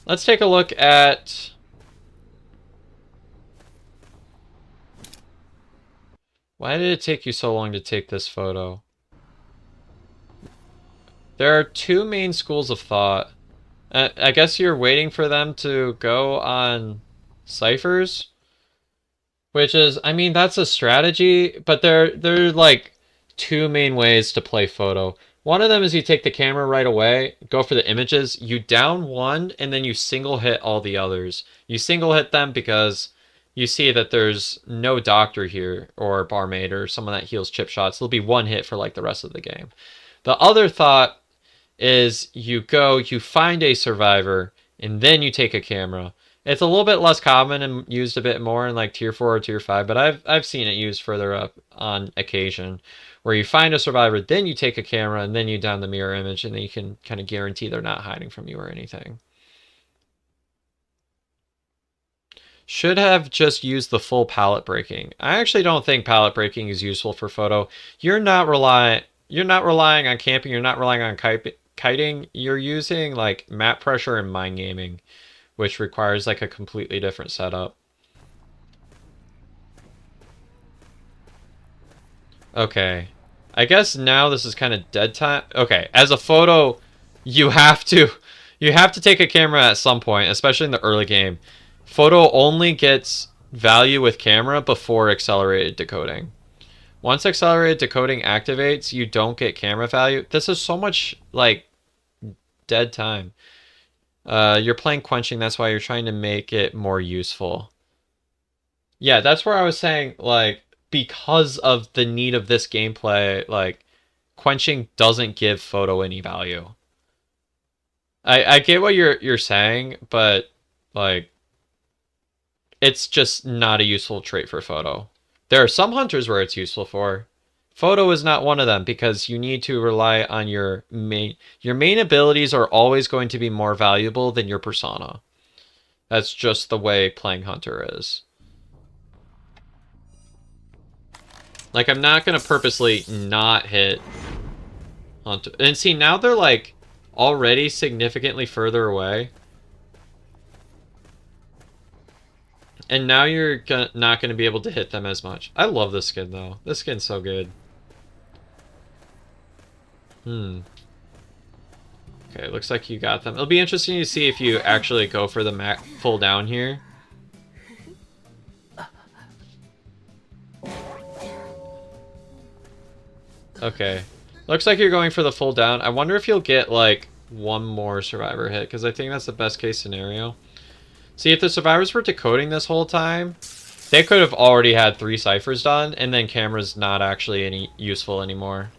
Let's take a look at... Why did it take you so long to take this photo? There are two main schools of thought. I guess you're waiting for them to go on ciphers, which is, I mean, that's a strategy, but they're like two main ways to play photo. One of them is you take the camera right away, go for the images, you down one, and then you single hit all the others. You single hit them because you see that there's no doctor here, or barmaid, or someone that heals chip shots. There'll be one hit for like the rest of the game. The other thought is you go, you find a survivor, and then you take a camera. It's a little bit less common and used a bit more in like tier 4 or tier 5, but I've seen it used further up on occasion, where you find a survivor, then you take a camera, and then you down the mirror image, and then you can kind of guarantee they're not hiding from you or anything. Should have just used the full palette breaking. I actually don't think palette breaking is useful for photo. You're not relying on camping, you're not relying on kiting, you're using like map pressure and mind gaming, which requires like a completely different setup. Okay. I guess now this is kind of dead time. Okay, as a photo, you have to take a camera at some point, especially in the early game. Photo only gets value with camera before accelerated decoding. Once accelerated decoding activates, you don't get camera value. This is so much like dead time. You're playing quenching, that's why you're trying to make it more useful. Yeah, that's where I was saying, like, because of the need of this gameplay, like, quenching doesn't give photo any value. I get what you're saying, but like, it's just not a useful trait for photo. There are some hunters where it's useful for. Photo is not one of them because you need to rely on your main abilities are always going to be more valuable than your persona. That's just the way playing hunter is. Like, I'm not going to purposely not hit hunter. And see, now they're like already significantly further away. And now you're not going to be able to hit them as much. I love this skin, though. This skin's so good. Okay, looks like you got them. It'll be interesting to see if you actually go for the full down here. Okay. Looks like you're going for the full down. I wonder if you'll get, like, one more survivor hit, because I think that's the best case scenario. See, if the survivors were decoding this whole time, they could have already had 3 ciphers done, and then camera's not actually any useful anymore.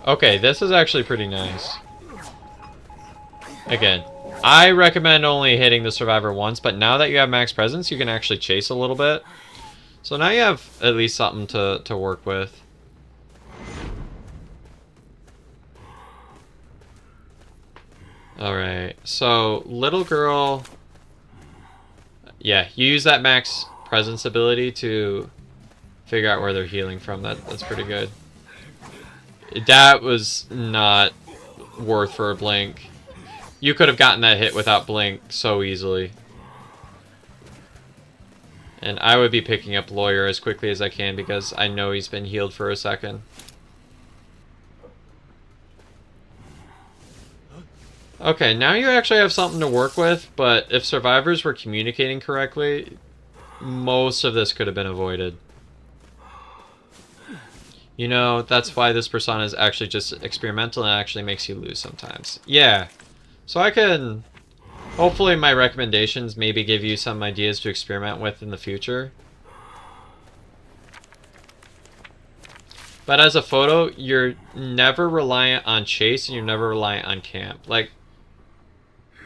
Okay, this is actually pretty nice. Again, I recommend only hitting the survivor once, but now that you have max presence, you can actually chase a little bit. So now you have at least something to work with. Alright, so little girl... Yeah, you use that max presence ability to figure out where they're healing from. That's pretty good. That was not worth for a blink. You could have gotten that hit without blink so easily. And I would be picking up Lawyer as quickly as I can because I know he's been healed for a second. Okay, now you actually have something to work with, but if survivors were communicating correctly, most of this could have been avoided. You know, that's why this persona is actually just experimental and actually makes you lose sometimes. Yeah. So I can... Hopefully my recommendations maybe give you some ideas to experiment with in the future. But as a photo, you're never reliant on chase and you're never reliant on camp. Like,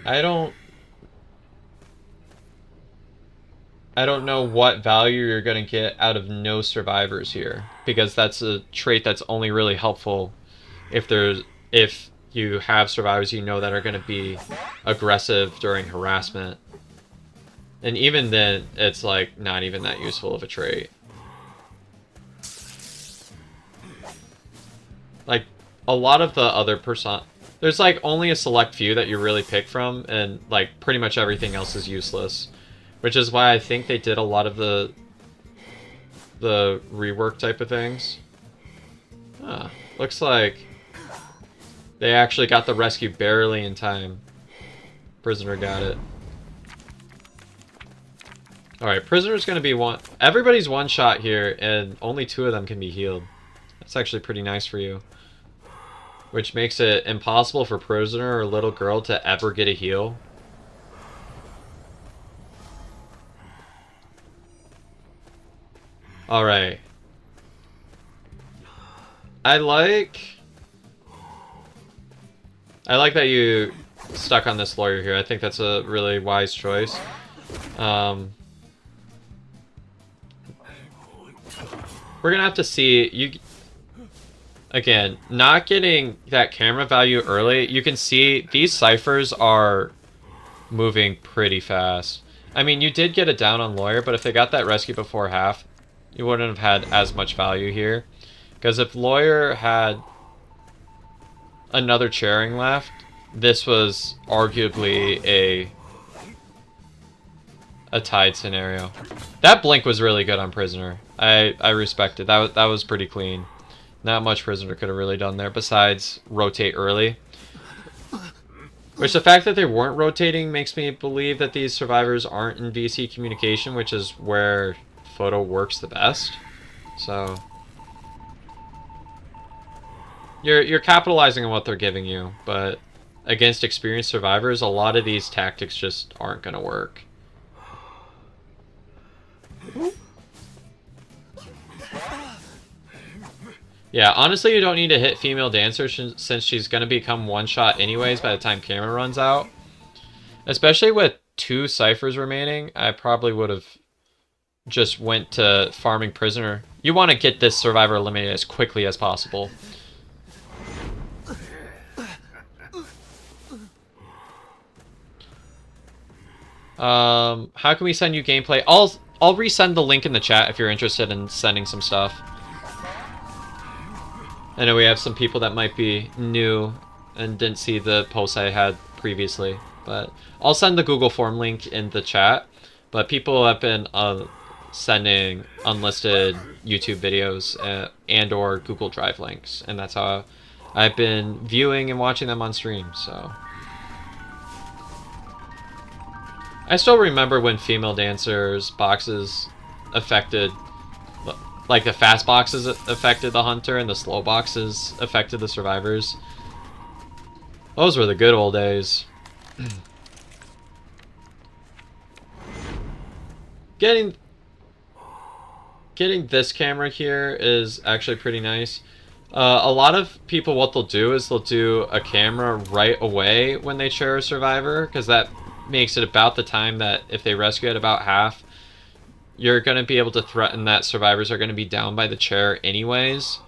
I don't know what value you're going to get out of no survivors here, because that's a trait that's only really helpful if you have survivors you know that are going to be aggressive during harassment. And even then, it's like not even that useful of a trait. Like, a lot of the other there's like only a select few that you really pick from, and like pretty much everything else is useless. Which is why I think they did a lot of the rework type of things. Looks like they actually got the rescue barely in time. Prisoner got it. Alright, Prisoner's gonna be one... Everybody's one shot here, and only 2 of them can be healed. It's actually pretty nice for you. Which makes it impossible for prisoner or little girl to ever get a heal. Alright. I like that you stuck on this lawyer here. I think that's a really wise choice. We're gonna have to see you again. Not getting that camera value early. You can see these ciphers are moving pretty fast. I mean, you did get it down on lawyer, but if they got that rescue before half, you wouldn't have had as much value here. Because if lawyer had another chairing left, this was arguably a tied scenario. That blink was really good on prisoner. I respect it. That was pretty clean. Not much prisoner could have really done there besides rotate early. Which the fact that they weren't rotating makes me believe that these survivors aren't in VC communication, which is where photo works the best. So you're capitalizing on what they're giving you, but against experienced survivors, a lot of these tactics just aren't going to work. Yeah, honestly, you don't need to hit female dancer since she's going to become one-shot anyways by the time camera runs out. Especially with 2 ciphers remaining, I probably would have just went to farming prisoner. You want to get this survivor eliminated as quickly as possible. How can we send you gameplay? I'll resend the link in the chat if you're interested in sending some stuff. I know we have some people that might be new and didn't see the posts I had previously, but I'll send the Google form link in the chat. But people have been sending unlisted YouTube videos and or Google Drive links, and that's how I've been viewing and watching them on stream. So I still remember when female dancers boxes affected, like the fast boxes affected the hunter and the slow boxes affected the survivors. Those were the good old days. Getting this camera here is actually pretty nice. A lot of people, what they'll do is they'll do a camera right away when they chair a survivor, because that makes it about the time that if they rescue at about half, you're going to be able to threaten that survivors are going to be down by the chair anyways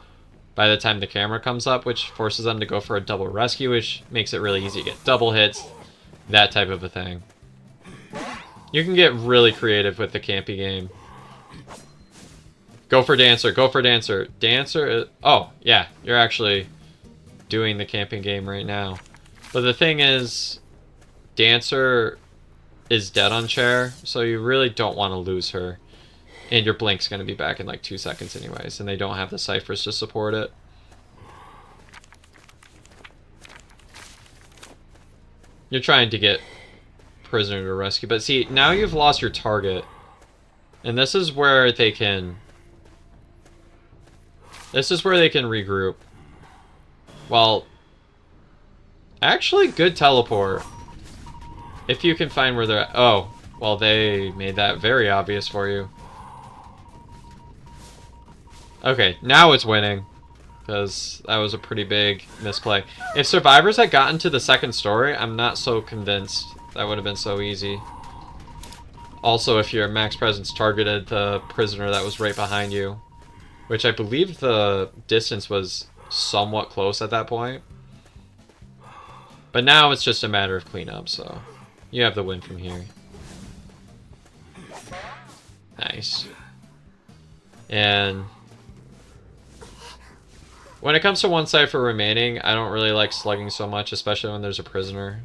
by the time the camera comes up, which forces them to go for a double rescue, which makes it really easy to get double hits, that type of a thing. You can get really creative with the campy game. Go for dancer, go for dancer. Dancer, oh yeah, you're actually doing the camping game right now. But the thing is, dancer is dead on chair, so you really don't want to lose her. And your blink's going to be back in like 2 seconds anyways, and they don't have the ciphers to support it. You're trying to get prisoner to rescue, but see, now you've lost your target. And this is where they can regroup. Well, actually, good teleport. If you can find where they're at. Oh, well, they made that very obvious for you. Okay, now it's winning. Because that was a pretty big misplay. If survivors had gotten to the second story, I'm not so convinced that would have been so easy. Also, if your max presence targeted the prisoner that was right behind you. Which I believe the distance was somewhat close at that point. But now it's just a matter of cleanup, so you have the win from here. Nice. And when it comes to one cipher remaining, I don't really like slugging so much, especially when there's a prisoner.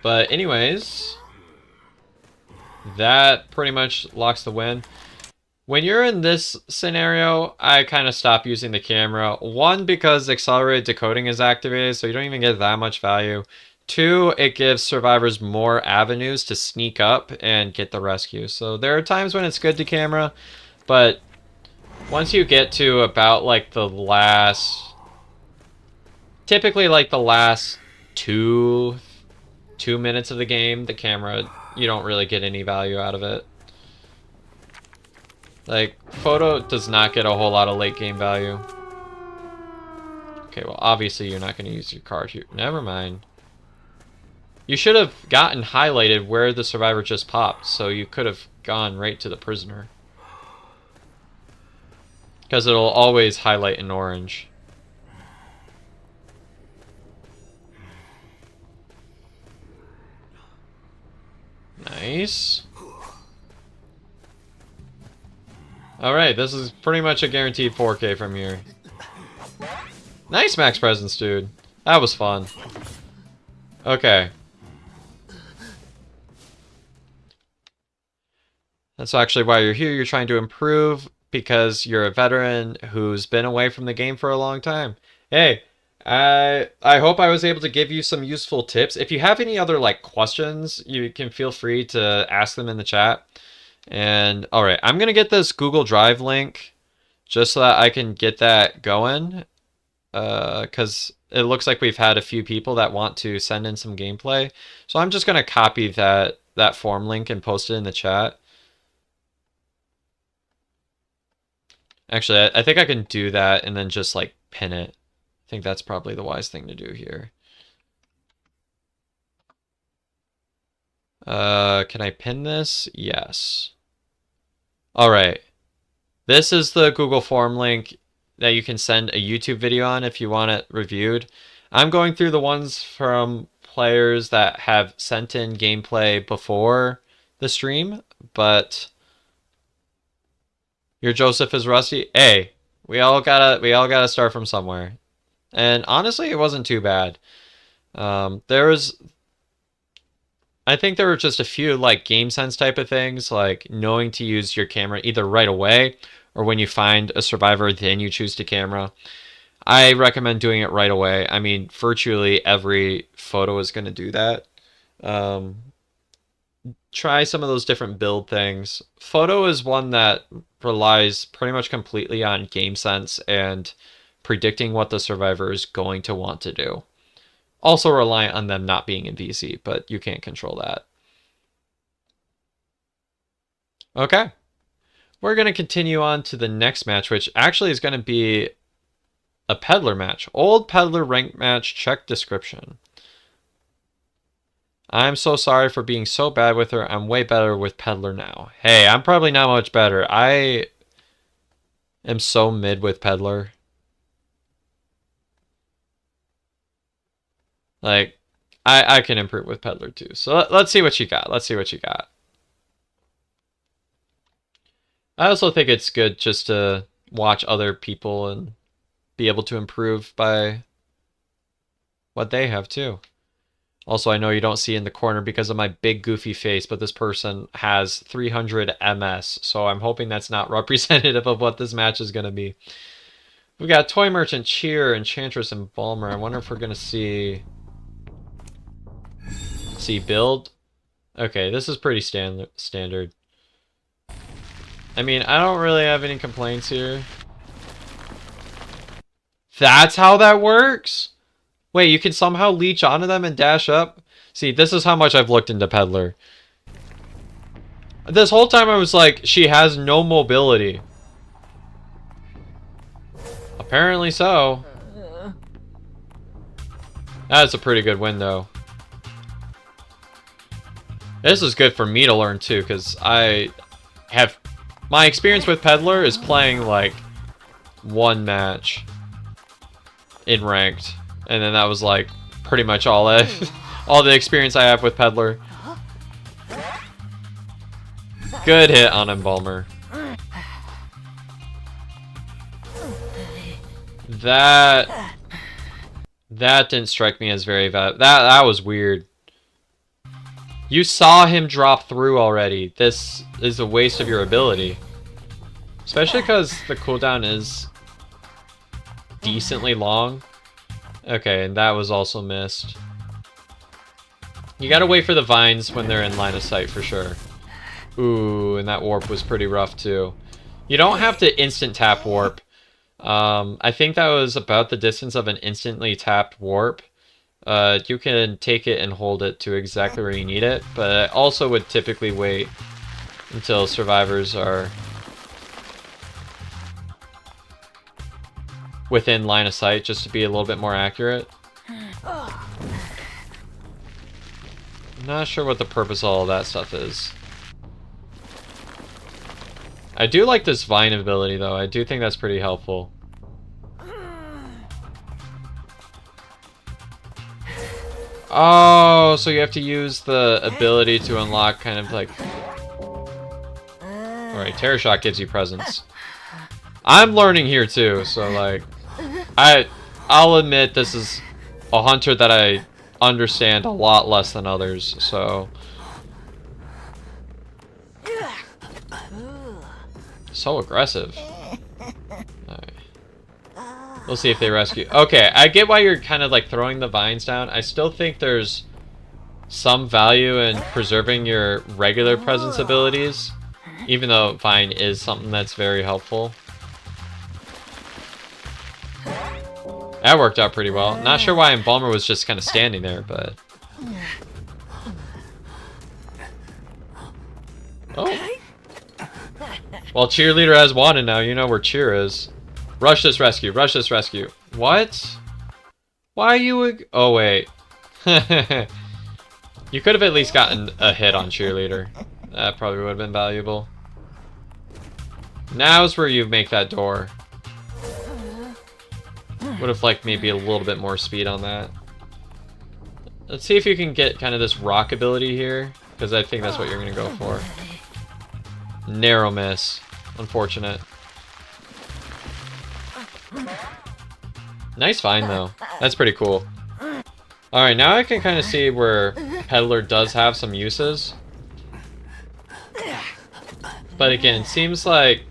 But anyways, that pretty much locks the win. When you're in this scenario, I kind of stop using the camera. One, because accelerated decoding is activated, so you don't even get that much value. 2, it gives survivors more avenues to sneak up and get the rescue. So there are times when it's good to camera, but once you get to about like the last, typically like the last 2 minutes of the game, the camera, you don't really get any value out of it. Like, photo does not get a whole lot of late game value. Okay, well, obviously you're not going to use your card here. Never mind. You should have gotten highlighted where the survivor just popped, so you could have gone right to the prisoner. Because it'll always highlight in orange. Nice. Alright, this is pretty much a guaranteed 4K from here. Nice max presence, dude. That was fun. Okay. That's actually why you're here. You're trying to improve because you're a veteran who's been away from the game for a long time. Hey, I hope I was able to give you some useful tips. If you have any other like questions, you can feel free to ask them in the chat. And all right, I'm gonna get this Google Drive link just so that I can get that going. Because it looks like we've had a few people that want to send in some gameplay. So I'm just gonna copy that form link and post it in the chat. Actually, I think I can do that and then just like pin it. I think that's probably the wise thing to do here. Can I pin this? Yes. All right. This is the Google form link that you can send a YouTube video on if you want it reviewed. I'm going through the ones from players that have sent in gameplay before the stream, but your Joseph is rusty. Hey, we all gotta start from somewhere. And honestly, it wasn't too bad. I think there were just a few like game sense type of things, like knowing to use your camera either right away or when you find a survivor, then you choose to camera. I recommend doing it right away. I mean, virtually every photo is going to do that. Try some of those different build things. Photo is one that relies pretty much completely on game sense and predicting what the survivor is going to want to do. Also reliant on them not being in VC, but you can't control that. Okay. We're going to continue on to the next match, which actually is going to be a peddler match. Old peddler ranked match, check description. I'm so sorry for being so bad with her. I'm way better with peddler now. Hey, I'm probably not much better. I am so mid with peddler. Like, I can improve with peddler too. So let's see what you got. Let's see what you got. I also think it's good just to watch other people and be able to improve by what they have too. Also, I know you don't see in the corner because of my big goofy face, but this person has 300 MS, so I'm hoping that's not representative of what this match is going to be. We've got Toy Merchant, Cheer, Enchantress, and Balmer. I wonder if we're going to see build. Okay, this is pretty standard. I mean, I don't really have any complaints here. That's how that works? Wait, you can somehow leech onto them and dash up? See, this is how much I've looked into Peddler. This whole time I was like, she has no mobility. Apparently so. That's a pretty good win, though. This is good for me to learn, too, because I have... My experience with Peddler is playing, like, one match in ranked. And then that was, like, pretty much all the experience I have with Peddler. Good hit on Embalmer. That didn't strike me as very bad. That was weird. You saw him drop through already. This is a waste of your ability. Especially because the cooldown is decently long. Okay, and that was also missed. You gotta wait for the vines when they're in line of sight for sure. Ooh, and that warp was pretty rough too. You don't have to instant tap warp. I think that was about the distance of an instantly tapped warp. You can take it and hold it to exactly where you need it, but I also would typically wait until survivors are within line of sight just to be a little bit more accurate. I'm not sure what the purpose of all of that stuff is. I do like this vine ability though. I do think that's pretty helpful. Oh, so you have to use the ability to unlock kind of like... Alright, Terror Shock gives you presence. I'm learning here too, so like... I'll admit this is a hunter that I understand a lot less than others, so... So aggressive. Alright. We'll see if they rescue. Okay, I get why you're kind of like throwing the vines down. I still think there's some value in preserving your regular presence abilities, even though vine is something that's very helpful. That worked out pretty well. Not sure why Embalmer was just kind of standing there, but... Oh. Well, Cheerleader has wanted now. You know where Cheer is. Rush this rescue. Rush this rescue. What? Why you... Oh, wait. You could have at least gotten a hit on Cheerleader. That probably would have been valuable. Now's where you make that door. Would have liked maybe a little bit more speed on that. Let's see if you can get kind of this rock ability here, because I think that's what you're going to go for. Narrow miss. Unfortunate. Nice find though. That's pretty cool. Alright, now I can kind of see where Peddler does have some uses. But again, it seems like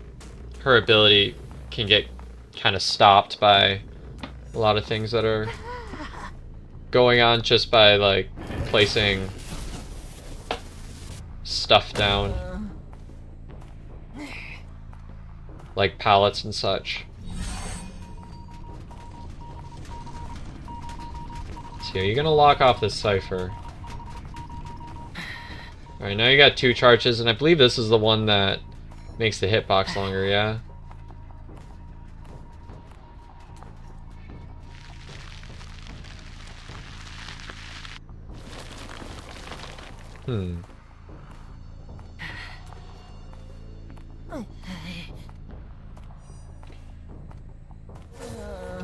her ability can get kind of stopped by a lot of things that are going on just by like placing stuff down. Like pallets and such. So you're gonna lock off this cipher. Alright, now you got 2 charges, and I believe this is the one that makes the hitbox longer, yeah?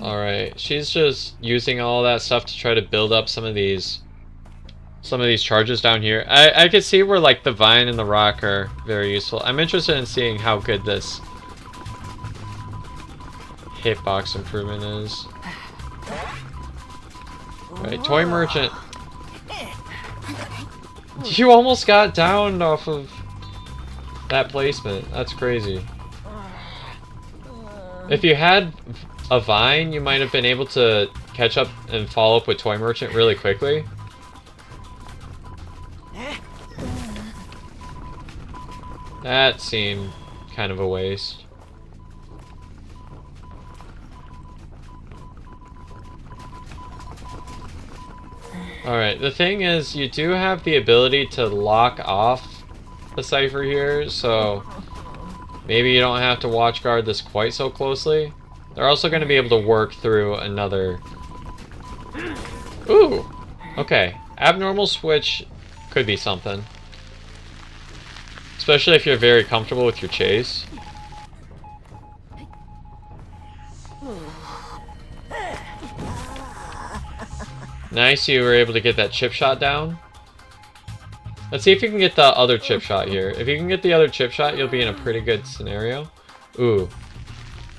Alright, she's just using all that stuff to try to build up some of these charges down here. I could see where like the vine and the rock are very useful. I'm interested in seeing how good this hitbox improvement is. Right, Toy Merchant. You almost got downed off of that placement. That's crazy. If you had a vine, you might have been able to catch up and follow up with Toy Merchant really quickly. That seemed kind of a waste. Alright, the thing is, you do have the ability to lock off the cipher here, so maybe you don't have to watch guard this quite so closely. They're also going to be able to work through another... Ooh! Okay. Abnormal switch could be something. Especially if you're very comfortable with your chase. Nice, you were able to get that chip shot down. Let's see if you can get the other chip shot here. If you can get the other chip shot, you'll be in a pretty good scenario. Ooh.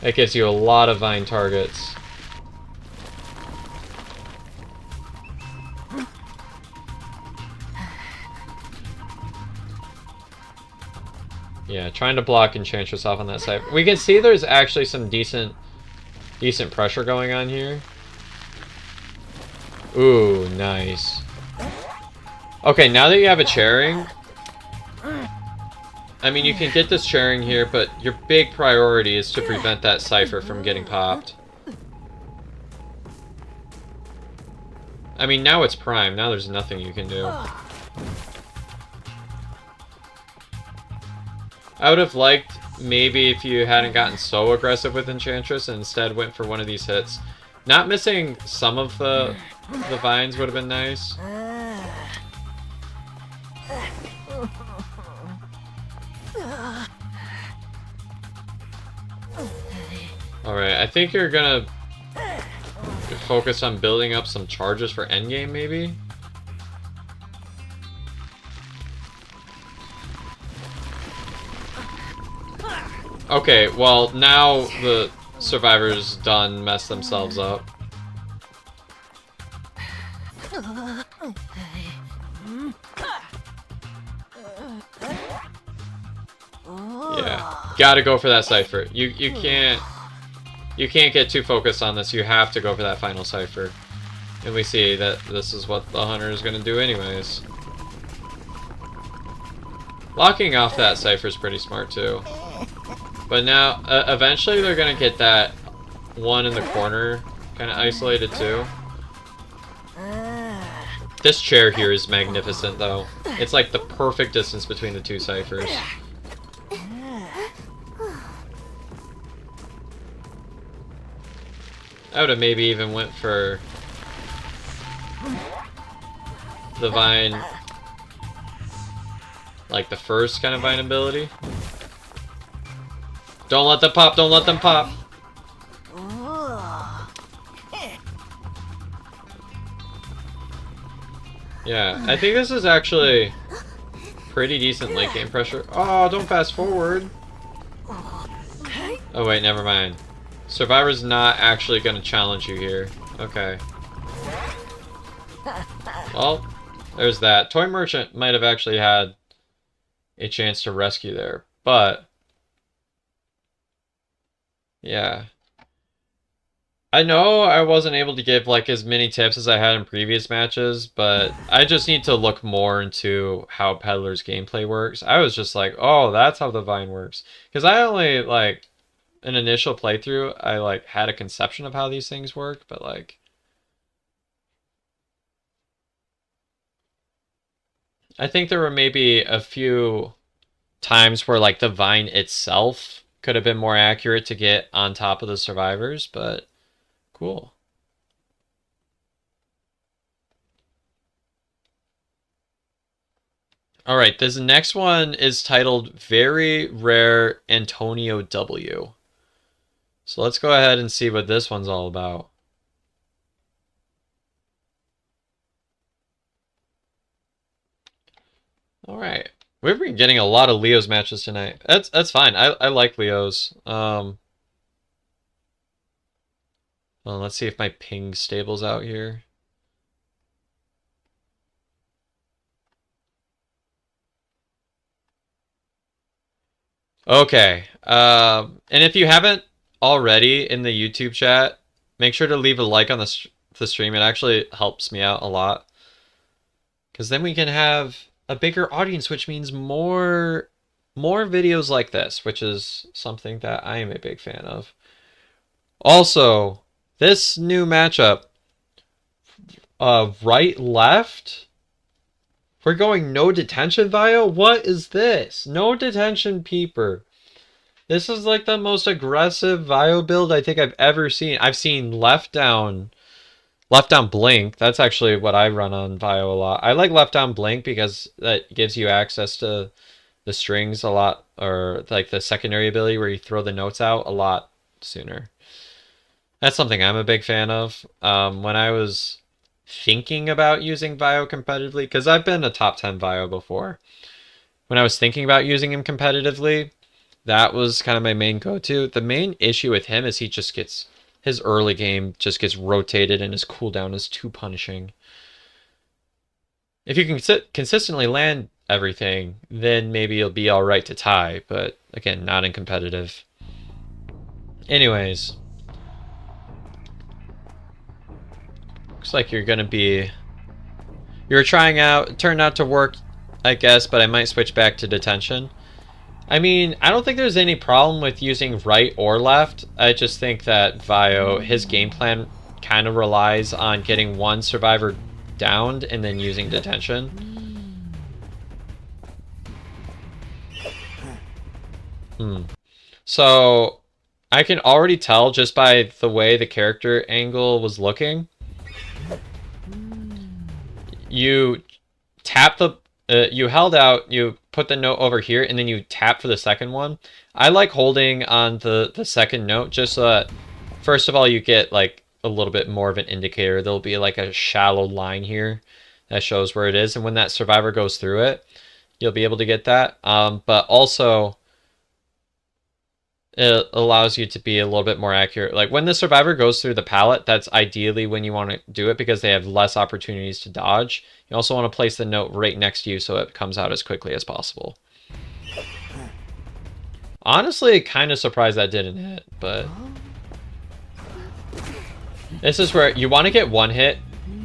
That gives you a lot of vine targets. Yeah, trying to block Enchantress off on that side. We can see there's actually some decent pressure going on here. Ooh, nice. Okay, now that you have a chairing, I mean, you can get this chairing here, but your big priority is to prevent that cipher from getting popped. I mean, now it's prime. Now there's nothing you can do. I would have liked maybe if you hadn't gotten so aggressive with Enchantress and instead went for one of these hits. Not missing some of the vines would have been nice. Alright, I think you're gonna focus on building up some charges for endgame, maybe? Okay, well, now the survivors done messed themselves up. Yeah, gotta go for that cipher. You can't get too focused on this. You have to go for that final cipher. And we see that this is what the hunter is gonna do anyways. Locking off that cipher is pretty smart too. But now, eventually they're gonna get that one in the corner kind of isolated too. This chair here is magnificent though. It's like the perfect distance between the two ciphers. I would have maybe even went for the vine, like the first kind of vine ability. Don't let them pop, don't let them pop. Yeah, I think this is actually pretty decent late game pressure. Oh, don't fast forward. Oh wait, never mind. Survivor's not actually going to challenge you here. Okay. Well, there's that. Toy Merchant might have actually had a chance to rescue there, but yeah. I know I wasn't able to give like as many tips as I had in previous matches, but I just need to look more into how Peddler's gameplay works. I was just like, oh, that's how the vine works. Because I only like an initial playthrough, I like had a conception of how these things work, but like I think there were maybe a few times where like the vine itself could have been more accurate to get on top of the survivors, but cool. All right, this next one is titled Very Rare Antonio W. So let's go ahead and see what this one's all about. All right. We've been getting a lot of Leo's matches tonight. That's fine. I like Leo's. Well, let's see if my ping stables out here. Okay. And if you haven't already in the YouTube chat, make sure to leave a like on the stream. It actually helps me out a lot. Because then we can have a bigger audience, which means more videos like this, which is something that I am a big fan of. Also, this new matchup, right, left, we're going no detention Vio? What is this? No detention Peeper. This is like the most aggressive Vio build I think I've ever seen. I've seen left down blink. That's actually what I run on Vio a lot. I like left down blink because that gives you access to the strings a lot, or like the secondary ability where you throw the notes out a lot sooner. That's something I'm a big fan of. When I was thinking about using Vio competitively, because I've been a top 10 Vio before. When I was thinking about using him competitively, that was kind of my main go-to. The main issue with him is his early game just gets rotated and his cooldown is too punishing. If you can consistently land everything, then maybe you'll be alright to tie, but again, not in competitive. Anyways. Looks like you're going to be You're trying out, it turned out to work, I guess, but I might switch back to detention. I mean, I don't think there's any problem with using right or left. I just think that Vio, his game plan kind of relies on getting one survivor downed and then using detention. So I can already tell just by the way the character angle was looking. You tap the you held out, you put the note over here, and then you tap for the second one. I like holding on the second note just so that, first of all, you get like a little bit more of an indicator. There'll be like a shallow line here that shows where it is, and when that survivor goes through it, you'll be able to get that. But also, it allows you to be a little bit more accurate. Like when the survivor goes through the pallet, that's ideally when you want to do it because they have less opportunities to dodge. You also want to place the note right next to you so it comes out as quickly as possible. Honestly, kind of surprised that didn't hit, but this is where you want to get one hit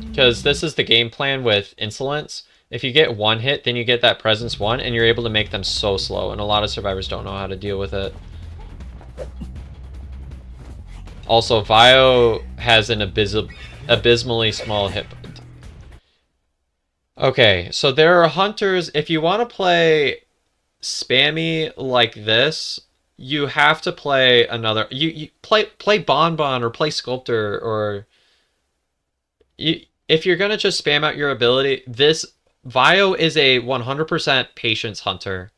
because this is the game plan with insolence. If you get one hit, then you get that presence one and you're able to make them so slow, and a lot of survivors don't know how to deal with it. Also, Vio has an abysmally small hit. Okay, so there are hunters. If you want to play spammy like this, you have to play another. You play Bonbon or play Sculptor, or if you're gonna just spam out your ability. This Vio is a 100% patience hunter.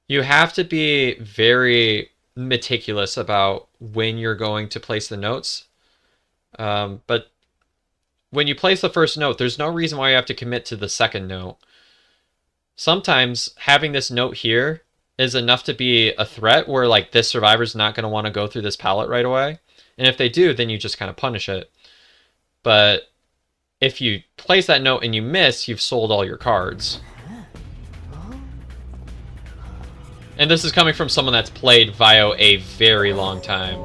You have to be very meticulous about when you're going to place the notes. But when you place the first note, there's no reason why you have to commit to the second note. Sometimes having this note here is enough to be a threat where like this survivor's not going to want to go through this pallet right away. And if they do, then you just kind of punish it. But if you place that note and you miss, you've sold all your cards. And this is coming from someone that's played Vio a very long time.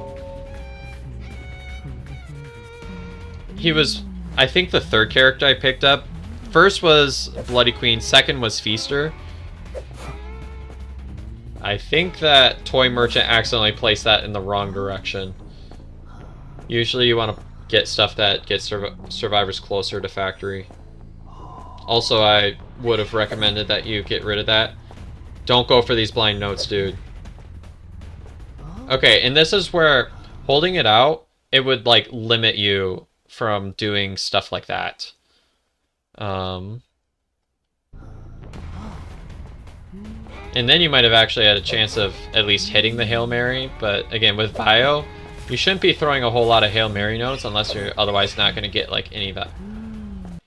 He was, I think, the third character I picked up. First was Bloody Queen, second was Feaster. I think that Toy Merchant accidentally placed that in the wrong direction. Usually you want to get stuff that gets survivors closer to factory. Also, I would have recommended that you get rid of that. Don't go for these blind notes, dude. Okay, and this is where holding it out, it would like limit you from doing stuff like that. And then you might have actually had a chance of at least hitting the Hail Mary, but again, with Vio, you shouldn't be throwing a whole lot of Hail Mary notes unless you're otherwise not going to get like any of that.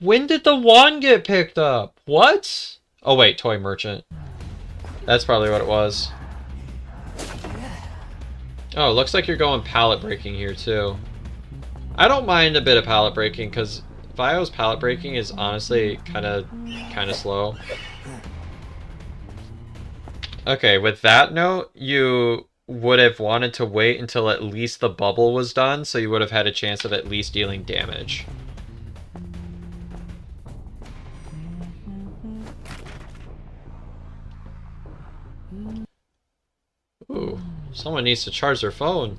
When did the wand get picked up? What? Oh wait, Toy Merchant. That's probably what it was. Oh, looks like you're going pallet breaking here too. I don't mind a bit of pallet breaking because Vio's pallet breaking is honestly kind of slow. Okay, with that note, you would have wanted to wait until at least the bubble was done, so you would have had a chance of at least dealing damage. Ooh, someone needs to charge their phone.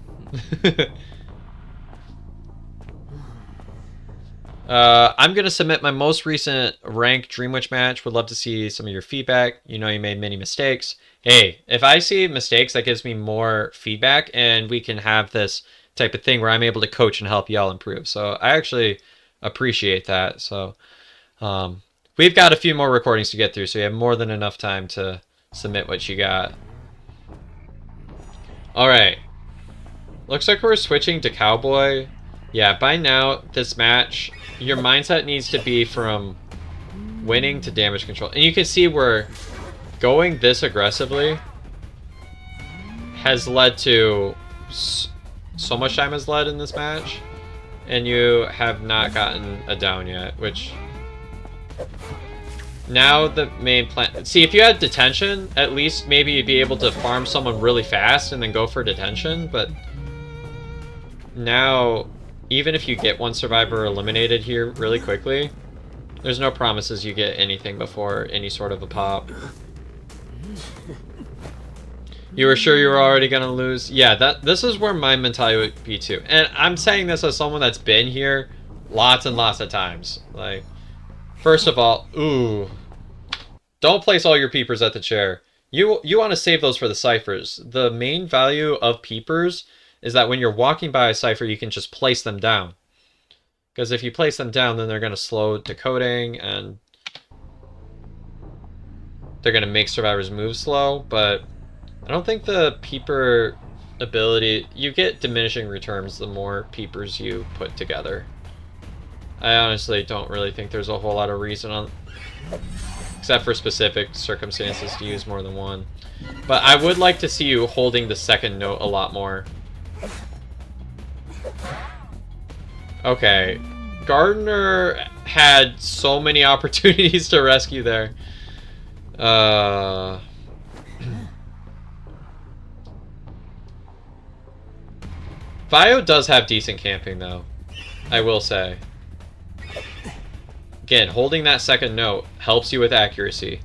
I'm going to submit my most recent rank Dream Witch match. Would love to see some of your feedback. You know you made many mistakes. Hey, if I see mistakes, that gives me more feedback, and we can have this type of thing where I'm able to coach and help y'all improve. So I actually appreciate that. So we've got a few more recordings to get through, so you have more than enough time to submit what you got. Alright. Looks like we're switching to Cowboy. Yeah, by now, this match, your mindset needs to be from winning to damage control. And you can see where going this aggressively has led to so much time has led in this match, and you have not gotten a down yet, which now the main plan. See, if you had detention, at least maybe you'd be able to farm someone really fast and then go for detention, but now even if you get one survivor eliminated here really quickly, There's no promises you get anything before any sort of a pop. You were sure you were already gonna lose? Yeah, this is where my mentality would be too. And I'm saying this as someone that's been here lots and lots of times. Like, first of all, ooh. Don't place all your peepers at the chair. You want to save those for the ciphers. The main value of peepers is that when you're walking by a cipher, you can just place them down. Because if you place them down, then they're going to slow decoding and they're going to make survivors move slow. But I don't think the peeper ability... You get diminishing returns the more peepers you put together. I honestly don't really think there's a whole lot of reason on... Except for specific circumstances to use more than one. But I would like to see you holding the second note a lot more. Okay. Gardner had so many opportunities to rescue there. Vio does have decent camping, though. I will say. Again, holding that second note helps you with accuracy.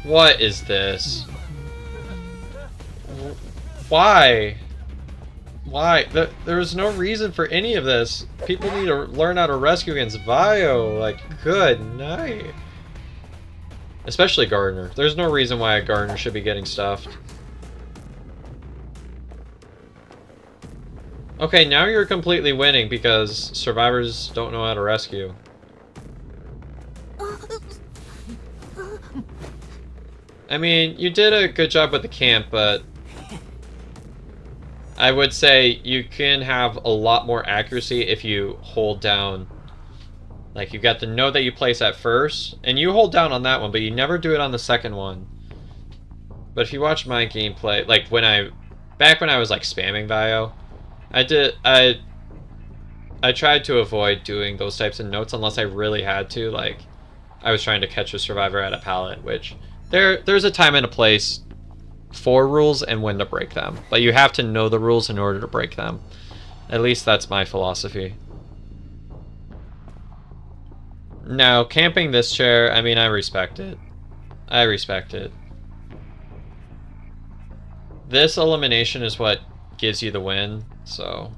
What is this? Why? Why? There's no reason for any of this. People need to learn how to rescue against Vio. Like, good night. Especially Gardner. There's no reason why a Gardner should be getting stuffed. Okay, now you're completely winning because survivors don't know how to rescue. I mean, you did a good job with the camp, but I would say you can have a lot more accuracy if you hold down. Like, you got the note that you place at first, and you hold down on that one, but you never do it on the second one. But if you watch my gameplay, like back when I was like spamming Vio, I tried to avoid doing those types of notes unless I really had to. Like, I was trying to catch a survivor at a pallet, which there's a time and a place for rules and when to break them. But you have to know the rules in order to break them. At least that's my philosophy. Now, camping this chair, I mean, I respect it. I respect it. This elimination is what gives you the win, so...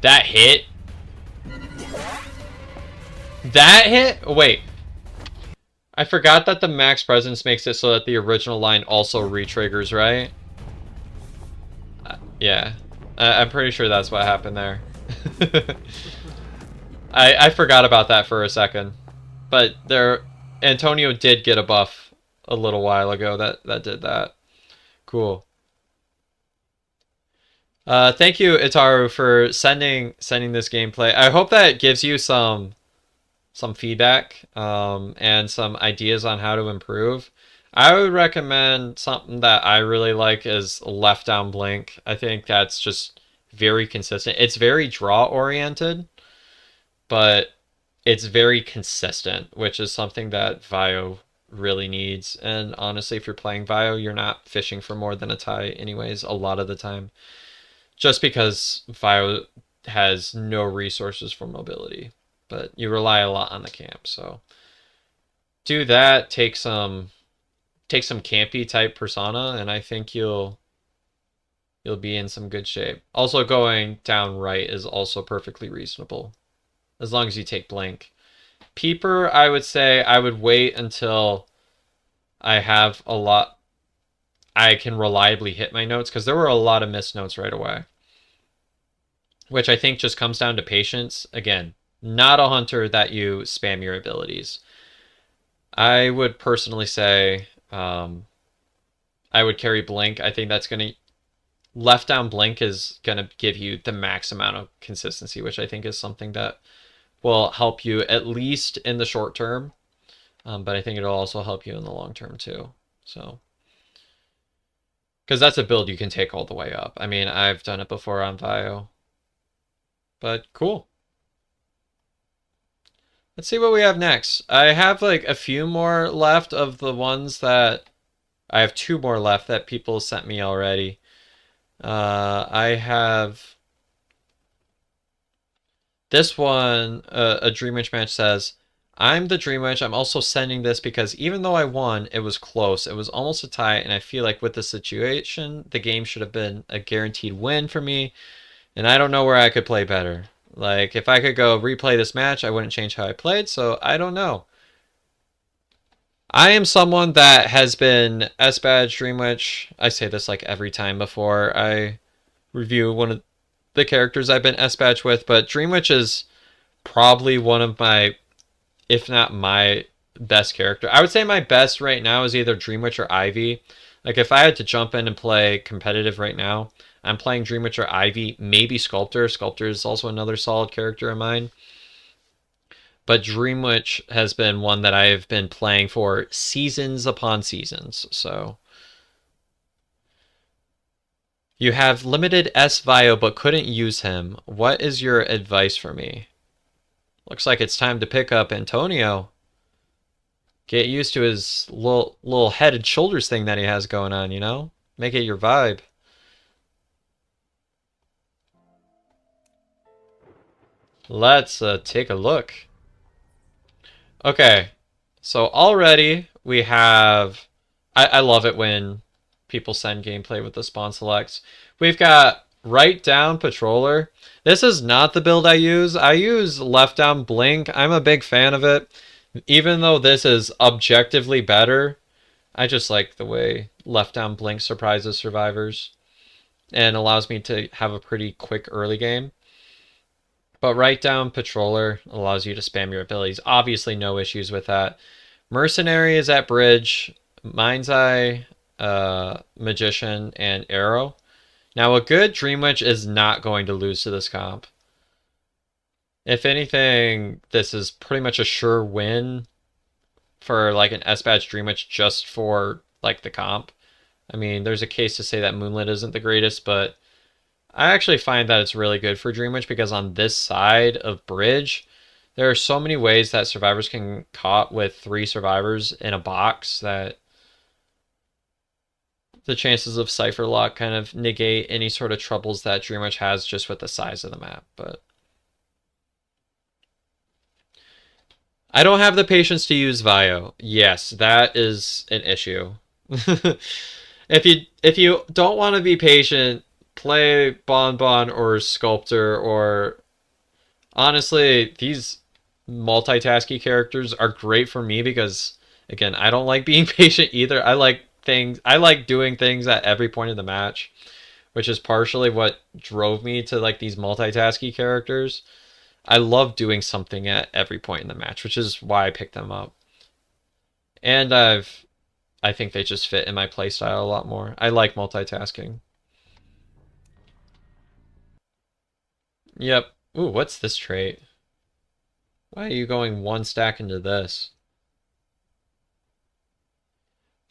That hit? That hit? Oh, wait. I forgot that the max presence makes it so that the original line also re-triggers, right? Yeah. I'm pretty sure that's what happened there. I forgot about that for a second. But Antonio did get a buff a little while ago that did that. Cool. Thank you, Itaru, for sending this gameplay. I hope that gives you some feedback and some ideas on how to improve. I would recommend something that I really like is left down blink. I think that's just very consistent. It's very draw oriented, but it's very consistent, which is something that Vio really needs. And honestly, if you're playing Vio, you're not fishing for more than a tie anyways a lot of the time. Just because Vio has no resources for mobility. But you rely a lot on the camp, so do that, take some campy type persona, and I think you'll be in some good shape. Also, going down right is also perfectly reasonable, as long as you take blink. Peeper, I would say I would wait until I have a lot. I can reliably hit my notes, because there were a lot of missed notes right away, which I think just comes down to patience. Again, not a hunter that you spam your abilities. I would personally say I would carry blink. I think that's going to... Left down blink is going to give you the max amount of consistency, which I think is something that will help you at least in the short term. But I think it'll also help you in the long term too. So, because that's a build you can take all the way up. I mean, I've done it before on Vio. But cool. Let's see what we have next. I have like a few more left of the ones that I have 2 more left that people sent me already. I have this one, a Dream Witch match says, I'm the Dream Witch. I'm also sending this because even though I won, it was close. It was almost a tie, and I feel like with the situation, the game should have been a guaranteed win for me, and I don't know where I could play better. Like, if I could go replay this match, I wouldn't change how I played, so I don't know. I am someone that has been S-Badge Dream Witch. I say this like every time before I review one of the characters I've been S-Badge with, but Dream Witch is probably one of my, if not my best character. I would say my best right now is either Dream Witch or Ivy. Like if I had to jump in and play competitive right now, I'm playing Dream Witch or Ivy, maybe Sculptor. Sculptor is also another solid character of mine. But Dream Witch has been one that I have been playing for seasons upon seasons. So you have limited S-Vio but couldn't use him. What is your advice for me? Looks like it's time to pick up Antonio. Get used to his little head and shoulders thing that he has going on, you know? Make it your vibe. Let's take a look. Okay, so already we have... I love it when people send gameplay with the spawn selects. We've got right down patroller. This is not the build I use. I use left down blink. I'm a big fan of it. Even though this is objectively better, I just like the way left down blink surprises survivors and allows me to have a pretty quick early game. But right down patroller allows you to spam your abilities. Obviously no issues with that. Mercenary is at bridge. Mind's Eye, Magician, and Arrow. Now a good Dream Witch is not going to lose to this comp. If anything, this is pretty much a sure win for like an S-Badge Dream Witch just for like the comp. I mean, there's a case to say that Moonlit isn't the greatest, but I actually find that it's really good for Dream Witch because on this side of bridge, there are so many ways that survivors can caught with 3 survivors in a box that the chances of Cypher Lock kind of negate any sort of troubles that Dream Witch has just with the size of the map. But I don't have the patience to use Vio. Yes, that is an issue. If you don't want to be patient, play Bonbon or Sculptor, or honestly, these multitasky characters are great for me because again, I don't like being patient either. I like doing things at every point of the match, which is partially what drove me to like these multitasky characters. I love doing something at every point in the match, which is why I picked them up. And I think they just fit in my playstyle a lot more. I like multitasking. Yep. Ooh, what's this trait? Why are you going 1 stack into this?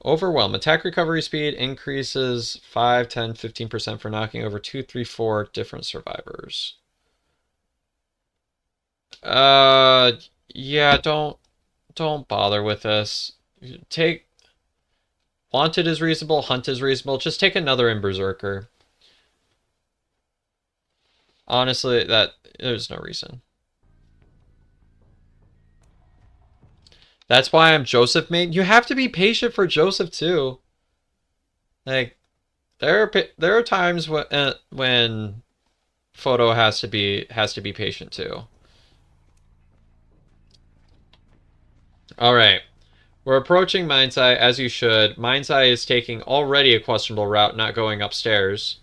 Overwhelm. Attack recovery speed increases 5, 10, 15% for knocking over 2, 3, 4 different survivors. Yeah, don't bother with this. Take Wanted is reasonable, Hunt is reasonable. Just take another in Berserker. Honestly, there's no reason. That's why I'm Joseph main. You have to be patient for Joseph too. Like there are times when Photo has to be patient too. All right. We're approaching Mind's Eye, as you should. Mind's Eye is taking already a questionable route, not going upstairs.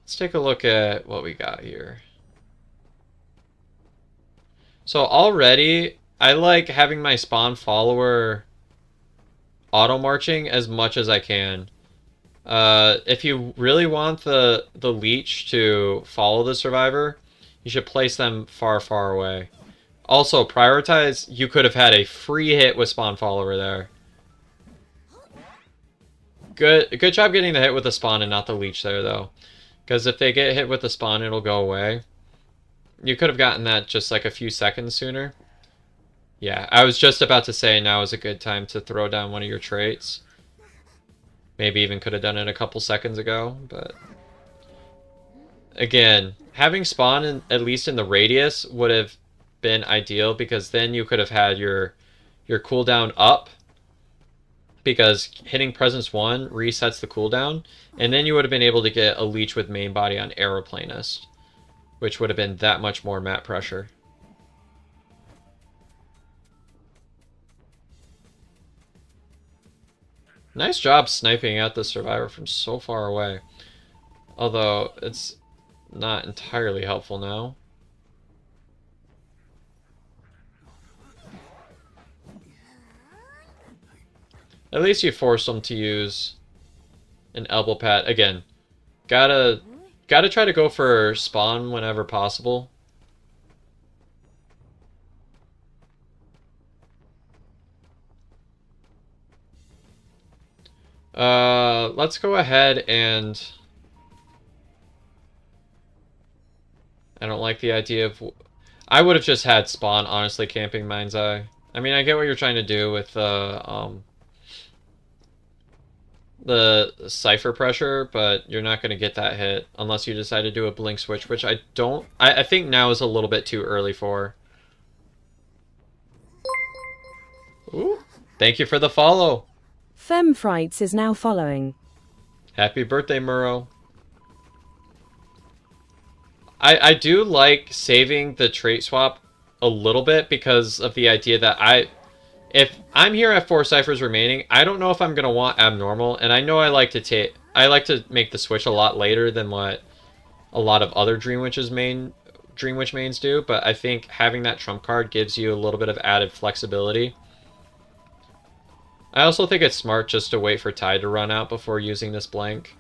Let's take a look at what we got here. So already, I like having my spawn follower auto-marching as much as I can. If you really want the leech to follow the survivor, you should place them far, far away. Also, prioritize. You could have had a free hit with spawn follower there. Good job getting the hit with the spawn and not the leech there, though. Because if they get hit with the spawn, it'll go away. You could have gotten that just like a few seconds sooner. Yeah, I was just about to say now is a good time to throw down one of your traits. Maybe even could have done it a couple seconds ago, but... Again, having spawn at least in the radius would have been ideal, because then you could have had your cooldown up, because hitting presence 1 resets the cooldown, and then you would have been able to get a leech with main body on Aeroplanist, which would have been that much more map pressure. Nice job sniping out the survivor from so far away. Although, it's not entirely helpful now. At least you force them to use an elbow pad. Again, gotta try to go for spawn whenever possible. Let's go ahead and... I don't like the idea of... I would have just had spawn, honestly, camping Mind's Eye. I mean, I get what you're trying to do with the cipher pressure, but you're not going to get that hit unless you decide to do a blink switch, which I don't... I think now is a little bit too early for. Ooh, thank you for the follow. Femfrights is now following. Happy birthday, Murrow. I do like saving the trait swap a little bit because of the idea that if I'm here at 4 ciphers remaining, I don't know if I'm gonna want abnormal, and I know I like to make the switch a lot later than what a lot of other Dream Witch mains do, but I think having that trump card gives you a little bit of added flexibility. I also think it's smart just to wait for Tide to run out before using this blank.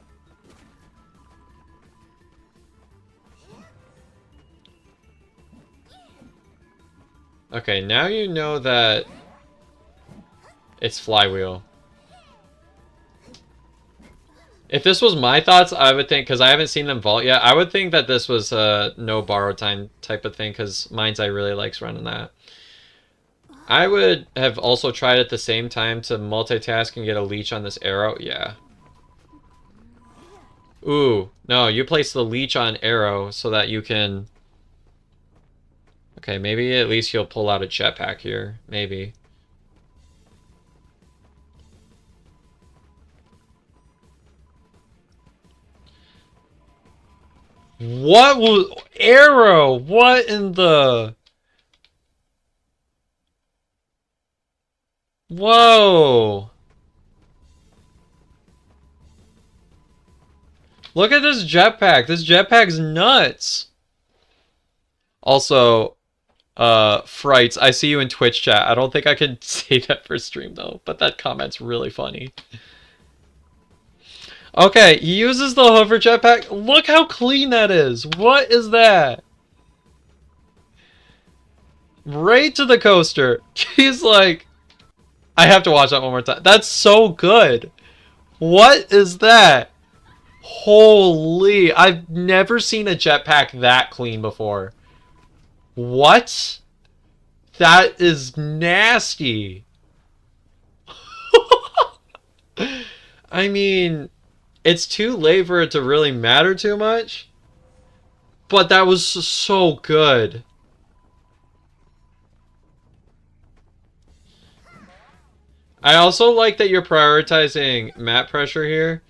Okay, now you know that it's Flywheel. If this was my thoughts, I would think, because I haven't seen them vault yet, I would think that this was a no borrow time type of thing, because Mind's Eye really likes running that. I would have also tried at the same time to multitask and get a leech on this arrow. Yeah. Ooh, no, you place the leech on arrow so that you can... Okay, maybe at least you'll pull out a jetpack here. Maybe. What was... Arrow! What in the... Whoa! Look at this jetpack. This jetpack's nuts. Also, Frights, I see you in Twitch chat. I don't think I can say that for stream though, but that comment's really funny. Okay, he uses the hover jetpack. Look how clean that is. What is that? Right to the coaster. He's like... I have to watch that one more time. That's so good. What is that? Holy, I've never seen a jetpack that clean before. What? That is nasty. I mean, it's too late for it to really matter too much. But that was so good. I also like that you're prioritizing map pressure here.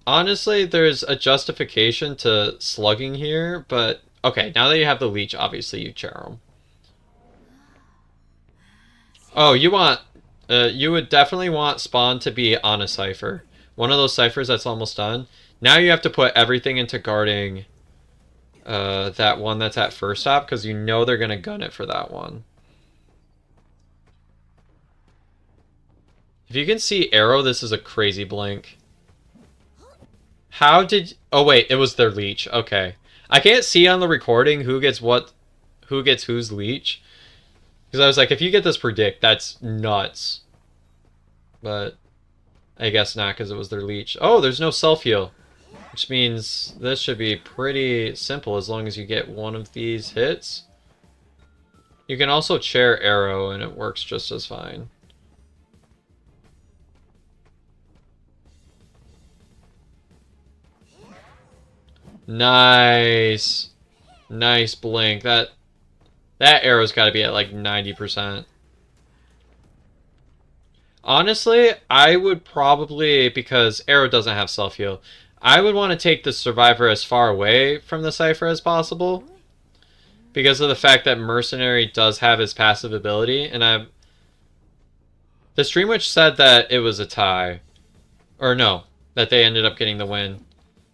Honestly, there's a justification to slugging here, but... Okay, now that you have the leech, obviously you chair him. Oh, you want... you would definitely want spawn to be on a cipher. One of those ciphers that's almost done. Now you have to put everything into guarding that one that's at first stop, because you know they're going to gun it for that one. If you can see arrow, this is a crazy blink. How did... Oh wait, it was their leech. Okay. I can't see on the recording who gets what... Who gets whose leech. Because I was like, if you get this predict, that's nuts. But... I guess not, because it was their leech. Oh, there's no self-heal. Which means this should be pretty simple as long as you get one of these hits. You can also chair arrow and it works just as fine. Nice. Nice blink. That arrow's got to be at like 90%. Honestly, I would probably, because arrow doesn't have self-heal, I would want to take the survivor as far away from the Cypher as possible. Because of the fact that Mercenary does have his passive ability, and the Stream Witch said that it was a tie. Or no, that they ended up getting the win.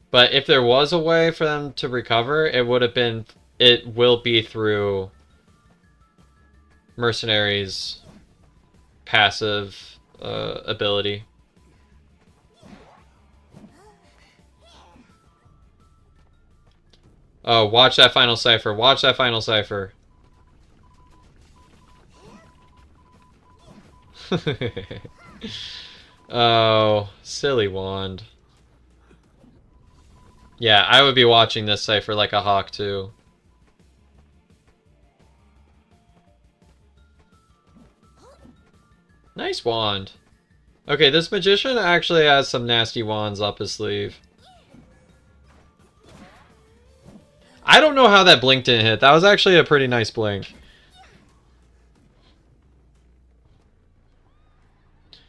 But if there was a way for them to recover, it will be through Mercenary's passive ability. Oh, watch that final cipher. Watch that final cipher. Oh, silly wand. Yeah, I would be watching this cipher like a hawk too. Nice wand. Okay, this magician actually has some nasty wands up his sleeve. I don't know how that blink didn't hit. That was actually a pretty nice blink.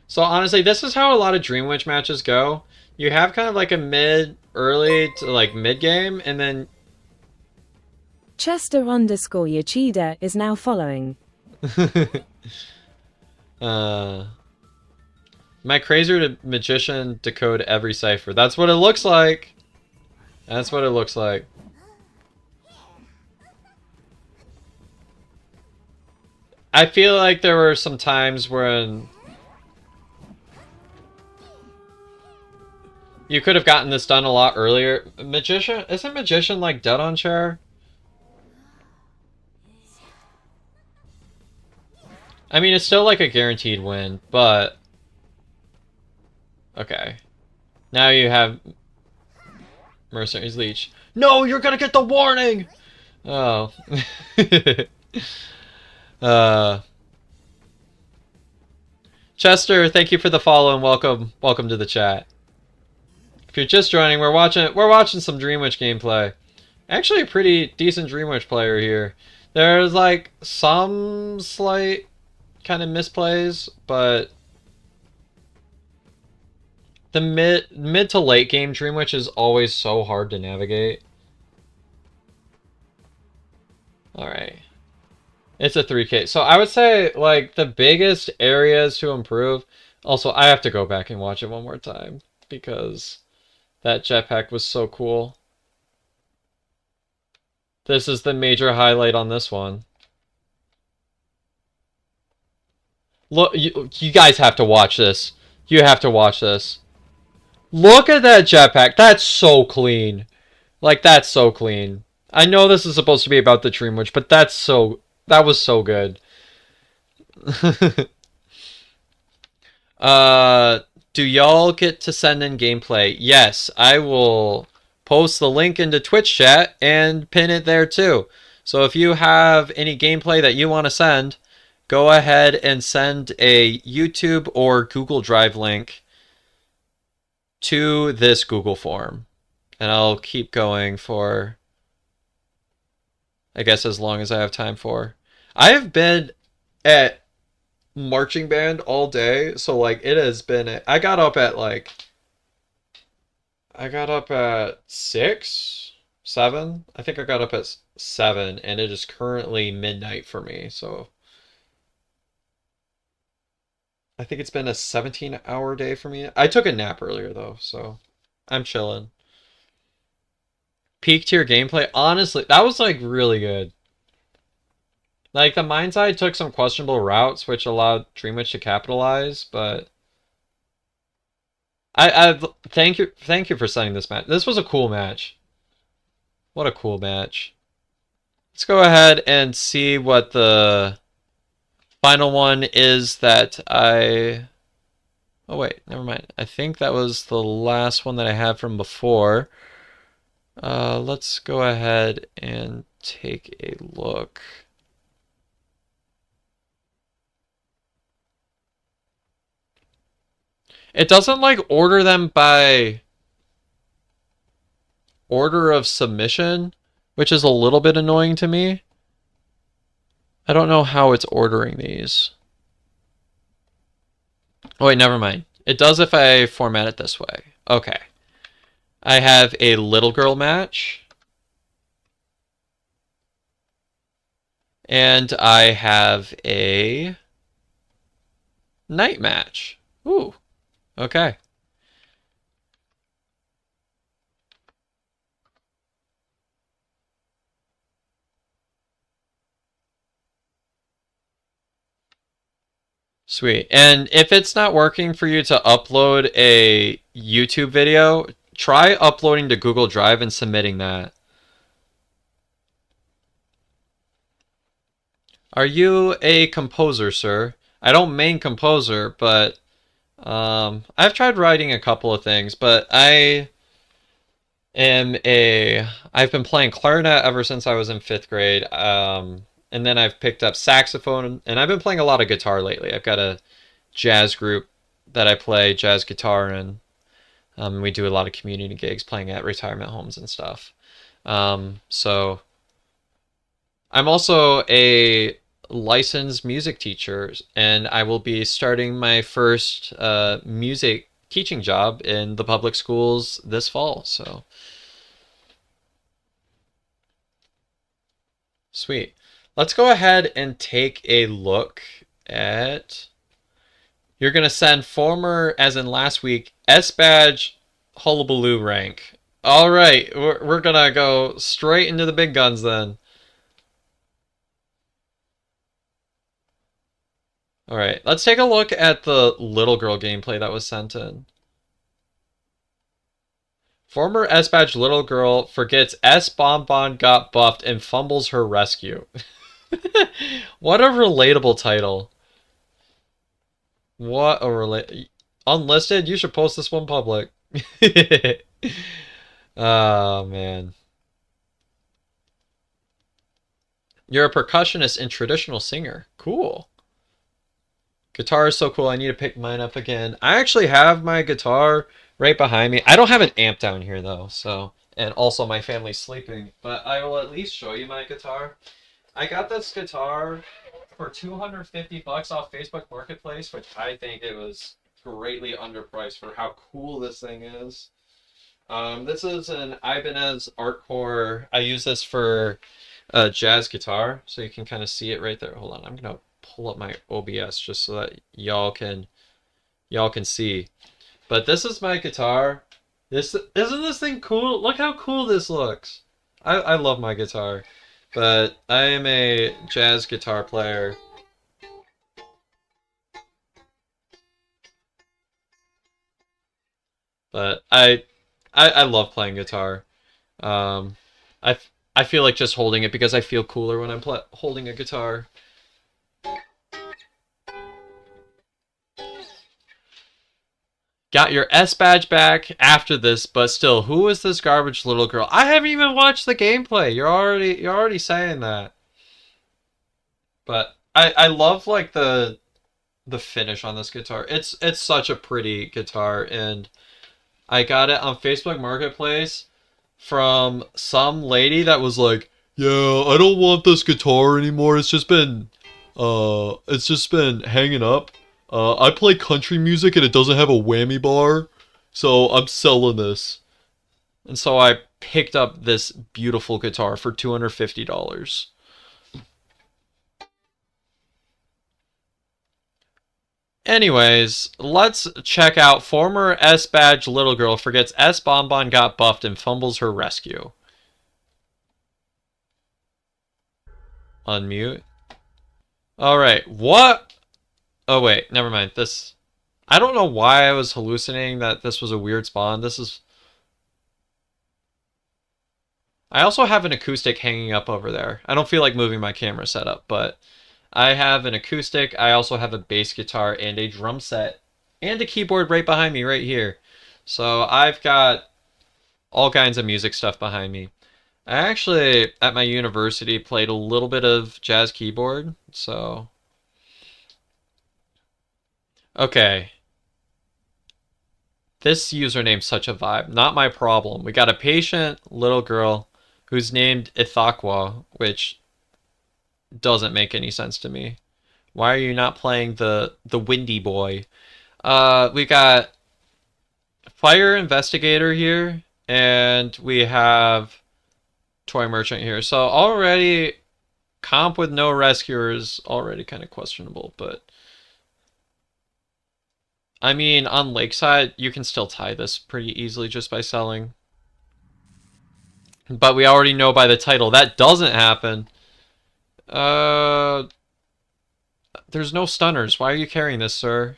So honestly, this is how a lot of Dream Witch matches go. You have kind of like a early to like mid game, and then Chester_Yoshida is now following. My crazier magician decode every cipher. That's what it looks like. That's what it looks like. I feel like there were some times when you could have gotten this done a lot earlier. Isn't Magician like dead on chair? I mean, it's still like a guaranteed win, but okay. Now you have Mercenary's Leech. No, you're gonna get the warning! Oh. Chester, thank you for the follow and welcome to the chat. If you're just joining, we're watching some Dream Witch gameplay. Actually a pretty decent Dream Witch player here. There's like some slight kind of misplays, but the mid to late game Dream Witch is always so hard to navigate. Alright. It's a 3K. So I would say like the biggest areas to improve. Also, I have to go back and watch it one more time because that jetpack was so cool. This is the major highlight on this one. Look, you guys have to watch this. You have to watch this. Look at that jetpack. That's so clean. Like, that's so clean. I know this is supposed to be about the Dream Witch, but that was so good. Do y'all get to send in gameplay? Yes, I will post the link into Twitch chat and pin it there too. So if you have any gameplay that you want to send, go ahead and send a YouTube or Google Drive link to this Google form. And I'll keep going for, I guess, as long as I have time for. I have been at marching band all day, so like it has been, I got up at 6, 7. I think I got up at 7, and it is currently midnight for me, so I think it's been a 17-hour day for me. I took a nap earlier though, so I'm chilling. Peak tier gameplay, honestly, that was like really good. Like the Mind's Eye took some questionable routes, which allowed Dream Witch to capitalize, but I thank you for sending this match. This was a cool match. What a cool match. Let's go ahead and see what the final one is that I... Oh wait, never mind. I think that was the last one that I had from before. Let's go ahead and take a look. It doesn't like order them by order of submission, which is a little bit annoying to me. I don't know how it's ordering these. Oh wait, never mind. It does if I format it this way. Okay. I have a little girl match. And I have a night match. Ooh. Okay. Sweet. And if it's not working for you to upload a YouTube video, try uploading to Google Drive and submitting that. Are you a composer, sir? I don't main composer, but I've tried writing a couple of things, but I've been playing clarinet ever since I was in 5th grade. And then I've picked up saxophone, and I've been playing a lot of guitar lately. I've got a jazz group that I play jazz guitar in. We do a lot of community gigs playing at retirement homes and stuff. So I'm also a licensed music teacher, and I will be starting my first music teaching job in the public schools this fall. So sweet. Let's go ahead and take a look at. You're going to send former, as in last week, S badge hullabaloo rank. All right, we're going to go straight into the big guns then. All right, let's take a look at the little girl gameplay that was sent in. Former S badge little girl forgets S bonbon got buffed and fumbles her rescue. What a relatable title. What a unlisted? You should post this one public. Oh man. You're a percussionist and traditional singer. Cool. Guitar is so cool. I need to pick mine up again. I actually have my guitar right behind me. I don't have an amp down here though, so and also my family's sleeping, but I will at least show you my guitar. I got this guitar for 250 bucks off Facebook Marketplace, which I think it was greatly underpriced for how cool this thing is. This is an Ibanez Artcore. I use this for jazz guitar, so you can kind of see it right there. Hold on, I'm gonna pull up my OBS just so that y'all can see. But this is my guitar. Isn't this thing cool? Look how cool this looks. I love my guitar. But I am a jazz guitar player. But I love playing guitar. Um, I feel like just holding it because I feel cooler when I'm holding a guitar. Got your S badge back after this, but still, who is this garbage little girl? I haven't even watched the gameplay. You're already saying that. But I love like the finish on this guitar. It's such a pretty guitar, and I got it on Facebook Marketplace from some lady that was like, "Yeah, I don't want this guitar anymore. It's just been hanging up. I play country music and it doesn't have a whammy bar, so I'm selling this." And so I picked up this beautiful guitar for $250. Anyways, let's check out former S badge little girl forgets S bonbon got buffed and fumbles her rescue. Unmute. Alright, what? Oh wait, never mind. I don't know why I was hallucinating that this was a weird spawn. I also have an acoustic hanging up over there. I don't feel like moving my camera setup, but I have an acoustic. I also have a bass guitar and a drum set and a keyboard right behind me right here. So I've got all kinds of music stuff behind me. I actually, at my university, played a little bit of jazz keyboard, so... Okay. This username's such a vibe. Not my problem. We got a patient little girl who's named Ithaqua, which doesn't make any sense to me. Why are you not playing the windy boy? We got fire investigator here, and we have toy merchant here. So already comp with no rescuers already kind of questionable, but I mean on Lakeside you can still tie this pretty easily just by selling. But we already know by the title that doesn't happen. There's no stunners. Why are you carrying this, sir?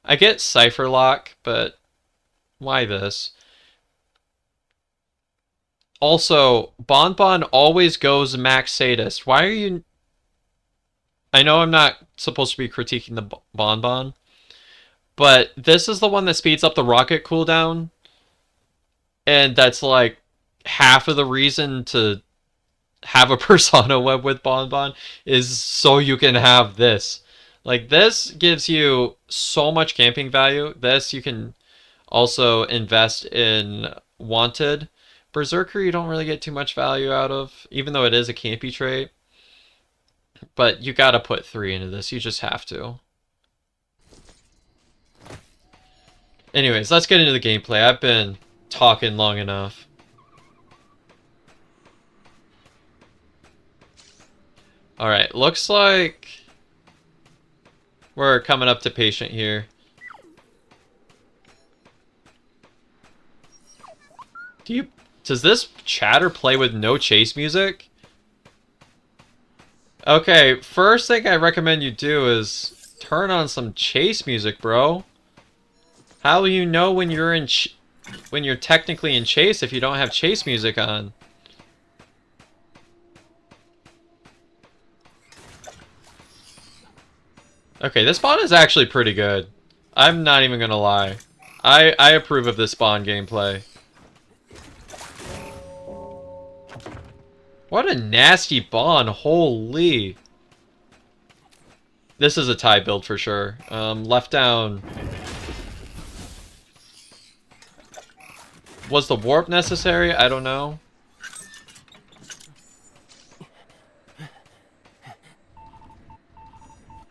I get Cipher Lock, but why this? Also, Bonbon always goes max sadist. Why are you... I know I'm not supposed to be critiquing the Bonbon, but this is the one that speeds up the rocket cooldown, and that's like half of the reason to have a Persona web with Bonbon is so you can have this. Like, this gives you so much camping value. This you can also invest in Wanted. Berserker you don't really get too much value out of, even though it is a campy trait. But you gotta put 3 into this. You just have to. Anyways, let's get into the gameplay. I've been talking long enough. Alright, looks like we're coming up to patient here. Does this chatter play with no chase music? Okay, first thing I recommend you do is turn on some chase music, bro. How will you know when you're when you're technically in chase if you don't have chase music on? Okay, this spawn is actually pretty good. I'm not even gonna lie. I approve of this spawn gameplay. What a nasty Bond, holy. This is a tie build for sure. Left down. Was the warp necessary? I don't know.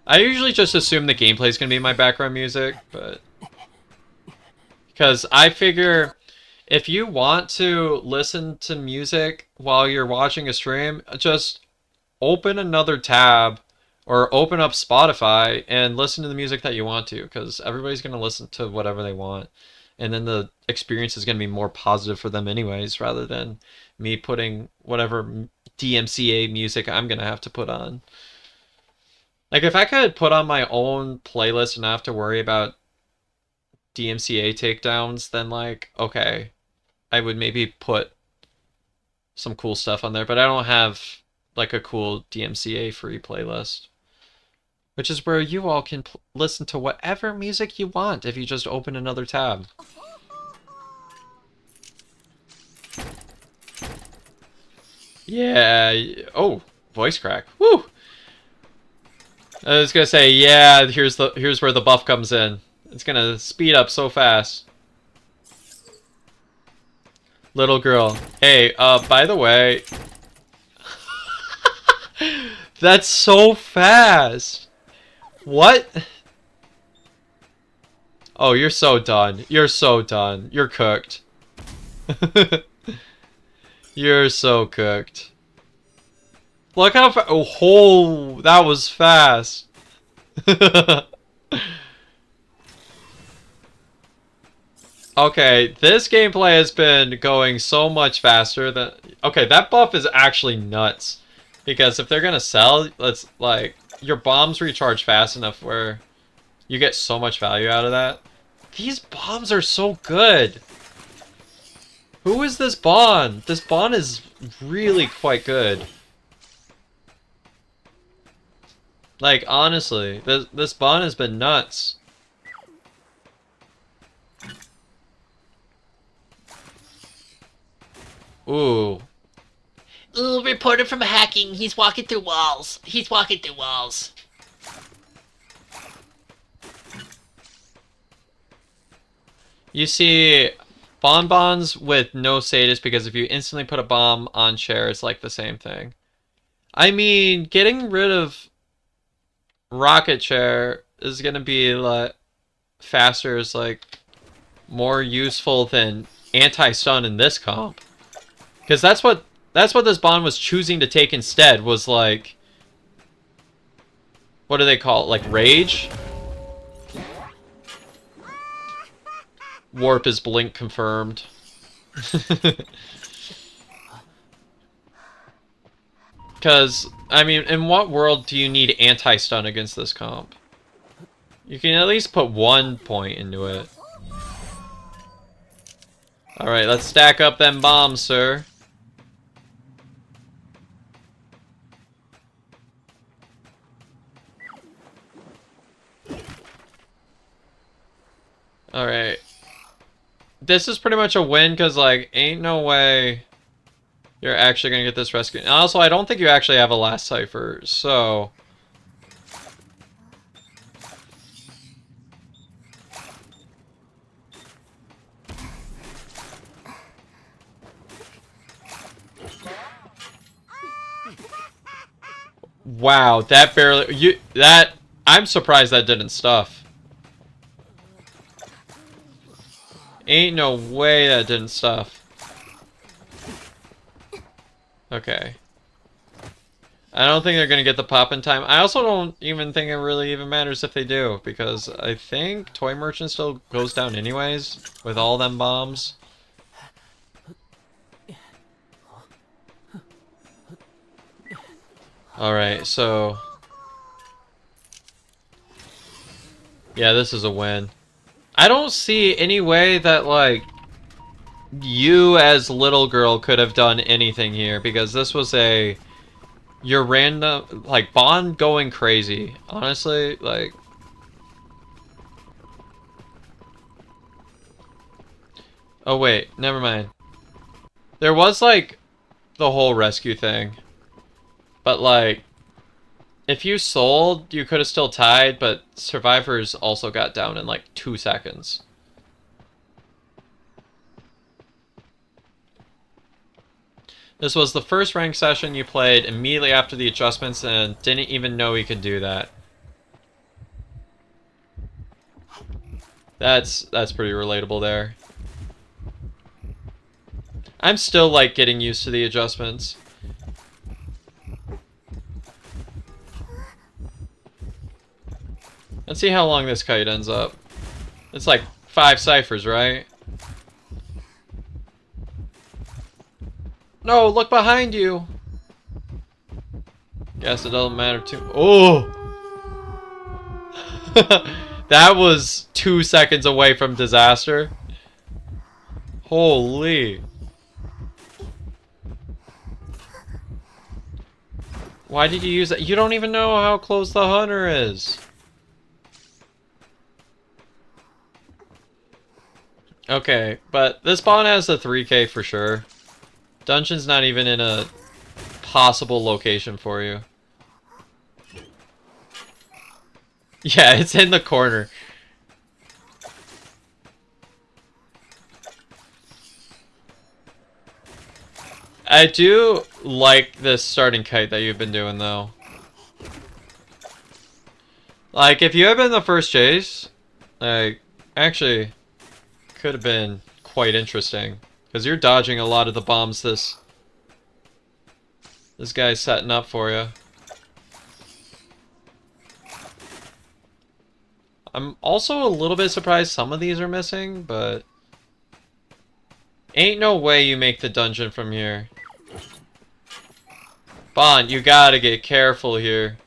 I usually just assume the gameplay is going to be my background music, but... Because I figure... If you want to listen to music while you're watching a stream, just open another tab or open up Spotify and listen to the music that you want to, because everybody's going to listen to whatever they want. And then the experience is going to be more positive for them anyways, rather than me putting whatever DMCA music I'm going to have to put on. Like, if I could put on my own playlist and not have to worry about DMCA takedowns, then, like, okay, I would maybe put some cool stuff on there, but I don't have like a cool DMCA free playlist, which is where you all can listen to whatever music you want if you just open another tab. Yeah. Oh, voice crack. Woo. I was gonna say, yeah. Here's where the buff comes in. It's gonna speed up so fast. Little girl. Hey, by the way... That's so fast! What? Oh, you're so done. You're so done. You're cooked. You're so cooked. Look how fast... Oh, that was fast. Okay, this gameplay has been going so much faster than... Okay, that buff is actually nuts. Because if they're gonna sell, let's, like, your bombs recharge fast enough where you get so much value out of that. These bombs are so good. Who is this Bond? This Bond is really quite good. Like, honestly, this Bond has been nuts. Ooh. Ooh, reporter from hacking. He's walking through walls. He's walking through walls. You see bonbons with no status because if you instantly put a bomb on Cher, it's like the same thing. I mean, getting rid of Rocket Chair is gonna be like faster, is like more useful than anti-stun in this comp. Because that's what this Bond was choosing to take instead, was like, what do they call it? Like rage? Warp is blink confirmed. Because, I mean, in what world do you need anti-stun against this comp? You can at least put 1 point into it. Alright, let's stack up them bombs, sir. Alright. This is pretty much a win, because, like, ain't no way you're actually gonna get this rescue. And also, I don't think you actually have a last cipher, so... Wow, that barely... I'm surprised that didn't stuff. Ain't no way that didn't stuff. Okay. I don't think they're gonna get the pop in time. I also don't even think it really even matters if they do, because I think Toy Merchant still goes down anyways, with all them bombs. Alright, so... yeah, this is a win. I don't see any way that, like, you as little girl could have done anything here, because this was a... your random... like, Bond going crazy. Honestly, like... oh, wait. Never mind. There was, like, the whole rescue thing. But, like... if you sold, you could have still tied, but survivors also got down in, like, 2 seconds. This was the first ranked session you played immediately after the adjustments and didn't even know you could do that. That's pretty relatable there. I'm still, like, getting used to the adjustments. Let's see how long this kite ends up. It's like 5 ciphers, right? No, look behind you! Guess it doesn't matter too. Oh! That was 2 seconds away from disaster. Holy. Why did you use that? You don't even know how close the hunter is. Okay, but this Bond has a 3K for sure. Dungeon's not even in a possible location for you. Yeah, it's in the corner. I do like this starting kite that you've been doing, though. Like, if you had been the first chase, like, actually, could have been quite interesting. Because you're dodging a lot of the bombs this guy's setting up for you. I'm also a little bit surprised some of these are missing, but... ain't no way you make the dungeon from here. Bond, you gotta get careful here.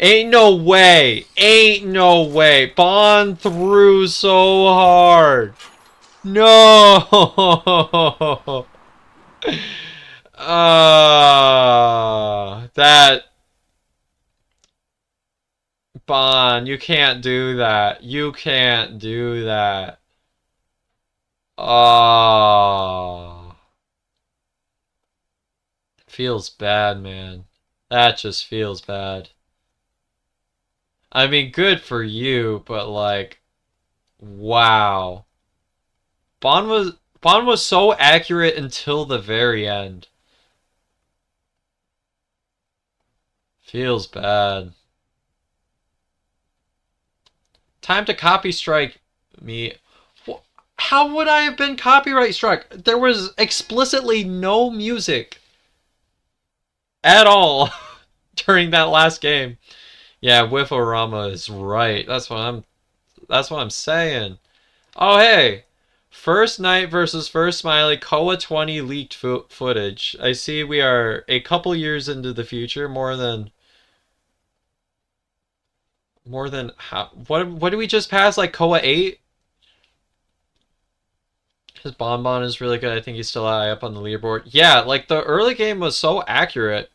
Ain't no way! Ain't no way! Bond threw so hard! No! That... Bond, you can't do that. You can't do that. Feels bad, man. That just feels bad. I mean, good for you, but like, wow. Bond was so accurate until the very end. Feels bad. Time to copy strike me. How would I have been copyright struck? There was explicitly no music at all during that last game. Yeah, Whifforama is right. That's what I'm saying. Oh hey. First night versus first smiley Koa 20 leaked footage. I see we are a couple years into the future, more than how what did we just pass, like Koa 8? His Bonbon is really good. I think he's still high up on the leaderboard. Yeah, like the early game was so accurate.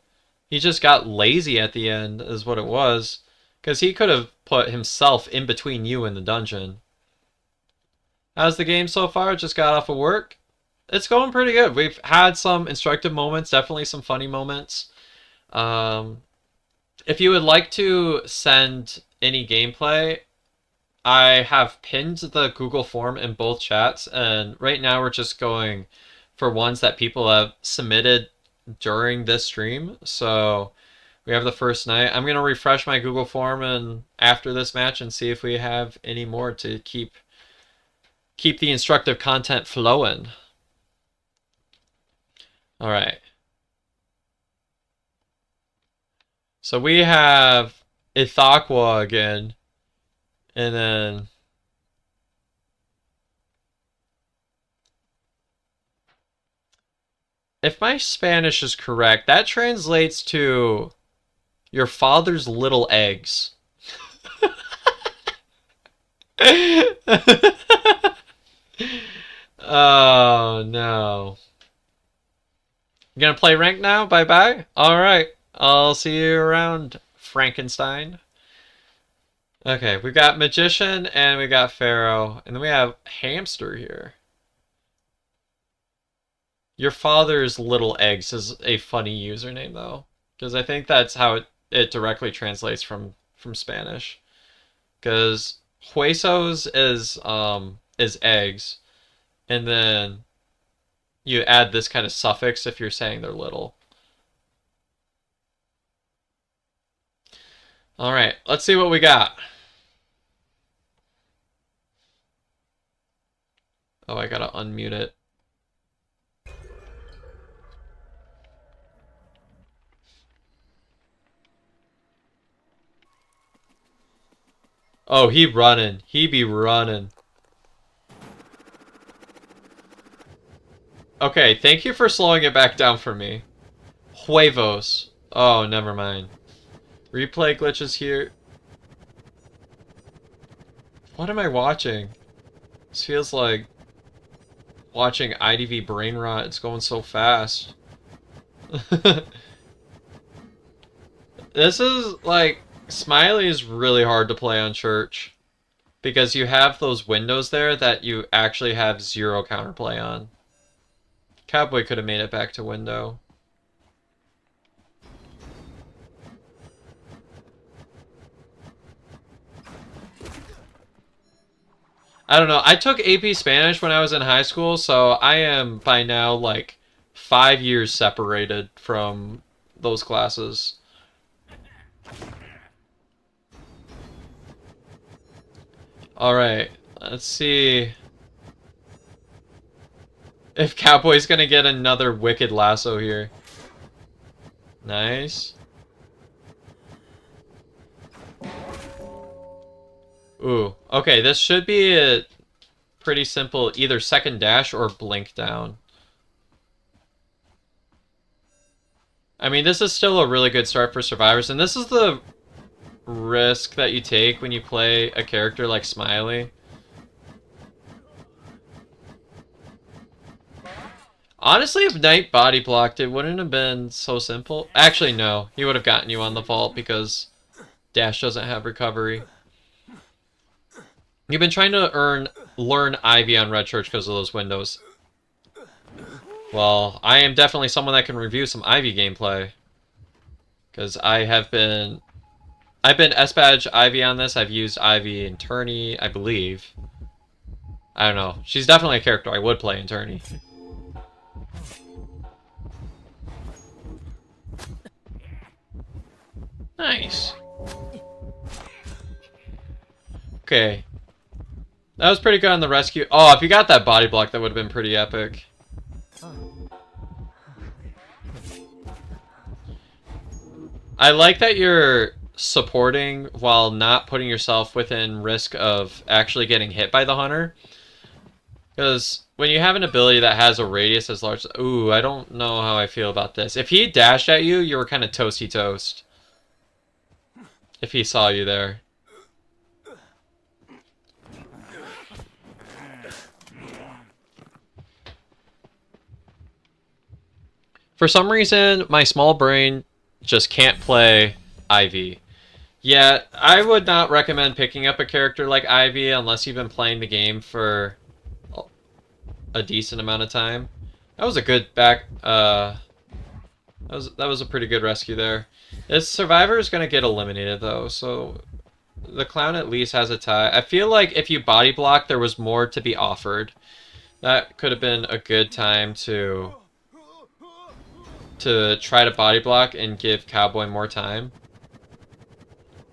He just got lazy at the end, is what it was. Because he could have put himself in between you and the dungeon. How's the game so far? Just got off of work. It's going pretty good. We've had some instructive moments, definitely some funny moments. If you would like to send any gameplay, I have pinned the Google form in both chats, and right now we're just going for ones that people have submitted during this stream. So we have the first night. I'm going to refresh my Google form and after this match and see if we have any more to keep the instructive content flowing. All right. So we have Ithaqua again. And then if my Spanish is correct, that translates to your father's little eggs. Oh no. You gonna play rank now? Bye bye. Alright. I'll see you around, Frankenstein. Okay, we got Magician and we got Pharaoh. And then we have Hamster here. Your father's little eggs is a funny username though. Because I think that's how it directly translates from Spanish. Because huesos is eggs. And then you add this kind of suffix if you're saying they're little. All right, let's see what we got. Oh, I gotta unmute it. Oh, he running. He be running. Okay, thank you for slowing it back down for me. Huevos. Oh, never mind. Replay glitches here. What am I watching? This feels like watching IDV brain rot. It's going so fast. This is like, Smiley is really hard to play on Church. Because you have those windows there that you actually have zero counterplay on. Cowboy could have made it back to window. I don't know. I took AP Spanish when I was in high school, so I am by now like 5 years separated from those classes. Alright, let's see if Cowboy's gonna get another wicked lasso here. Nice. Ooh, okay, this should be a pretty simple either second dash or blink down. I mean, this is still a really good start for survivors, and this is the risk that you take when you play a character like Smiley. Honestly, if Knight body blocked, it wouldn't have been so simple. Actually, no. He would have gotten you on the vault because Dash doesn't have recovery. You've been trying to learn Ivy on Red Church because of those windows. Well, I am definitely someone that can review some Ivy gameplay. Because I've been S-Badge Ivy on this. I've used Ivy in Tourney, I believe. I don't know. She's definitely a character I would play in Tourney. Nice. Okay. That was pretty good on the rescue. Oh, if you got that body block, that would have been pretty epic. I like that you're supporting while not putting yourself within risk of actually getting hit by the hunter. Because when you have an ability that has a radius as large... Ooh, I don't know how I feel about this. If he dashed at you, you were kind of toasty toast. If he saw you there. For some reason, my small brain just can't play Ivy. Yeah, I would not recommend picking up a character like Ivy unless you've been playing the game for a decent amount of time. That was a good back. That was a pretty good rescue there. This survivor is gonna get eliminated though, so the clown at least has a tie. I feel like if you body block, there was more to be offered. That could have been a good time to try to body block and give Cowboy more time.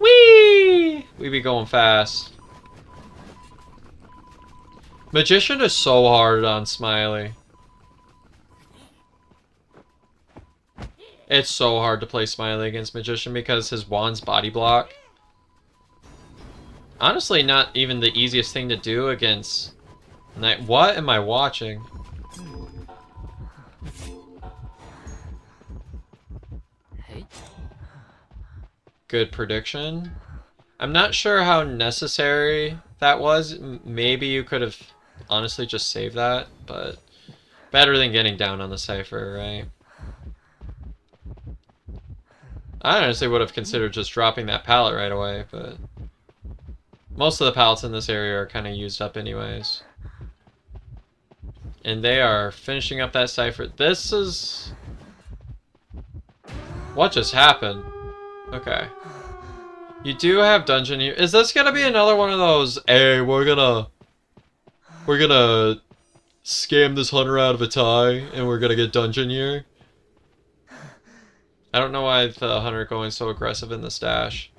Whee! We be going fast. Magician is so hard on Smiley. It's so hard to play Smiley against Magician because his wand's body block. Honestly, not even the easiest thing to do against... What am I watching? Good prediction. I'm not sure how necessary that was. Maybe you could have honestly just saved that, but better than getting down on the cipher, right? I honestly would have considered just dropping that pallet right away, but most of the pallets in this area are kind of used up anyways. And they are finishing up that cipher. This is... What just happened? Okay. You do have dungeon here. Is this gonna be another one of those, hey, we're gonna scam this hunter out of a tie and we're gonna get dungeon here? I don't know why the hunter going so aggressive in the stash.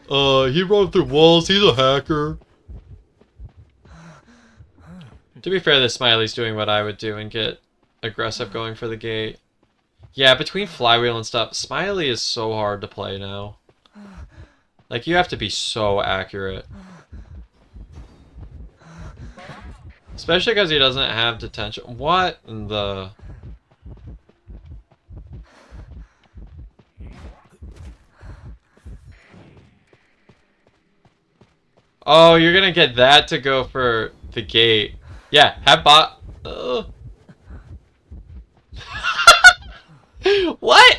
He run through walls, he's a hacker. To be fair, this Smiley's doing what I would do and get aggressive going for the gate. Yeah, between flywheel and stuff, Smiley is so hard to play now. Like, you have to be so accurate. Especially because he doesn't have detention. What in the... Oh, you're gonna get that to go for the gate. Yeah, have bot... What?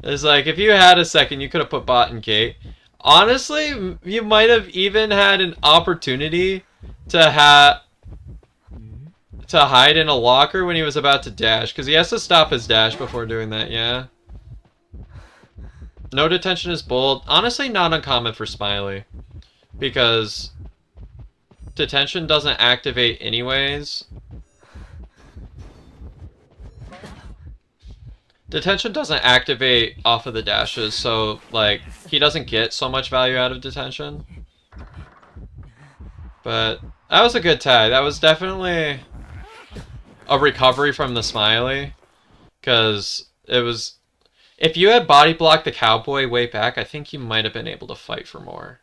It's like, if you had a second, you could have put bot and gate. Honestly, you might have even had an opportunity to hide in a locker when he was about to dash, because he has to stop his dash before doing that, yeah? No detention is bold. Honestly, not uncommon for Smiley, because detention doesn't activate anyways. Detention doesn't activate off of the dashes, so, like, he doesn't get so much value out of detention. But that was a good tie. That was definitely a recovery from the Smiley, because it was... If you had body blocked the Cowboy way back, I think you might have been able to fight for more.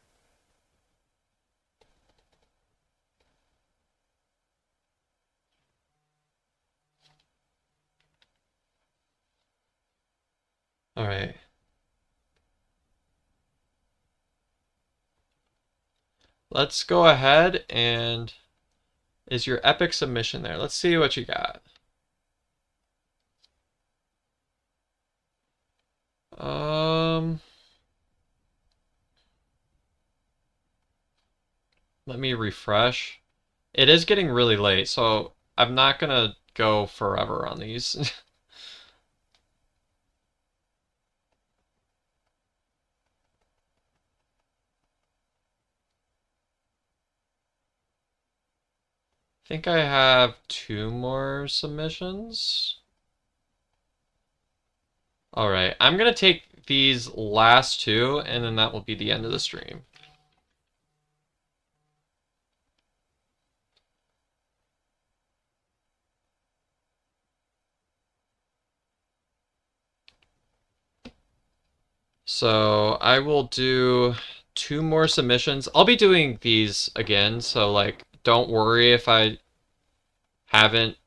Alright. Let's go ahead and... Is your epic submission there? Let's see what you got. Let me refresh. It is getting really late, so I'm not gonna go forever on these. think I have 2 more submissions. Alright, I'm gonna take these last 2, and then that will be the end of the stream. So I will do 2 more submissions. I'll be doing these again, so like don't worry if I haven't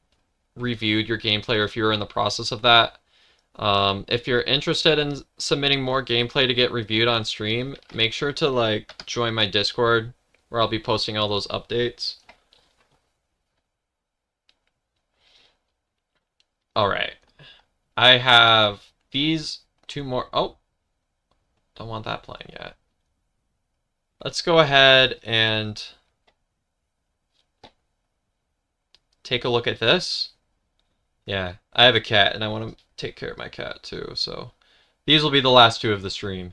reviewed your gameplay or if you're in the process of that. If you're interested in submitting more gameplay to get reviewed on stream, make sure to like join my Discord where I'll be posting all those updates. Alright. I have these 2 more. Oh, don't want that playing yet. Let's go ahead and take a look at this. Yeah, I have a cat and I want to take care of my cat too, so these will be the last 2 of the stream.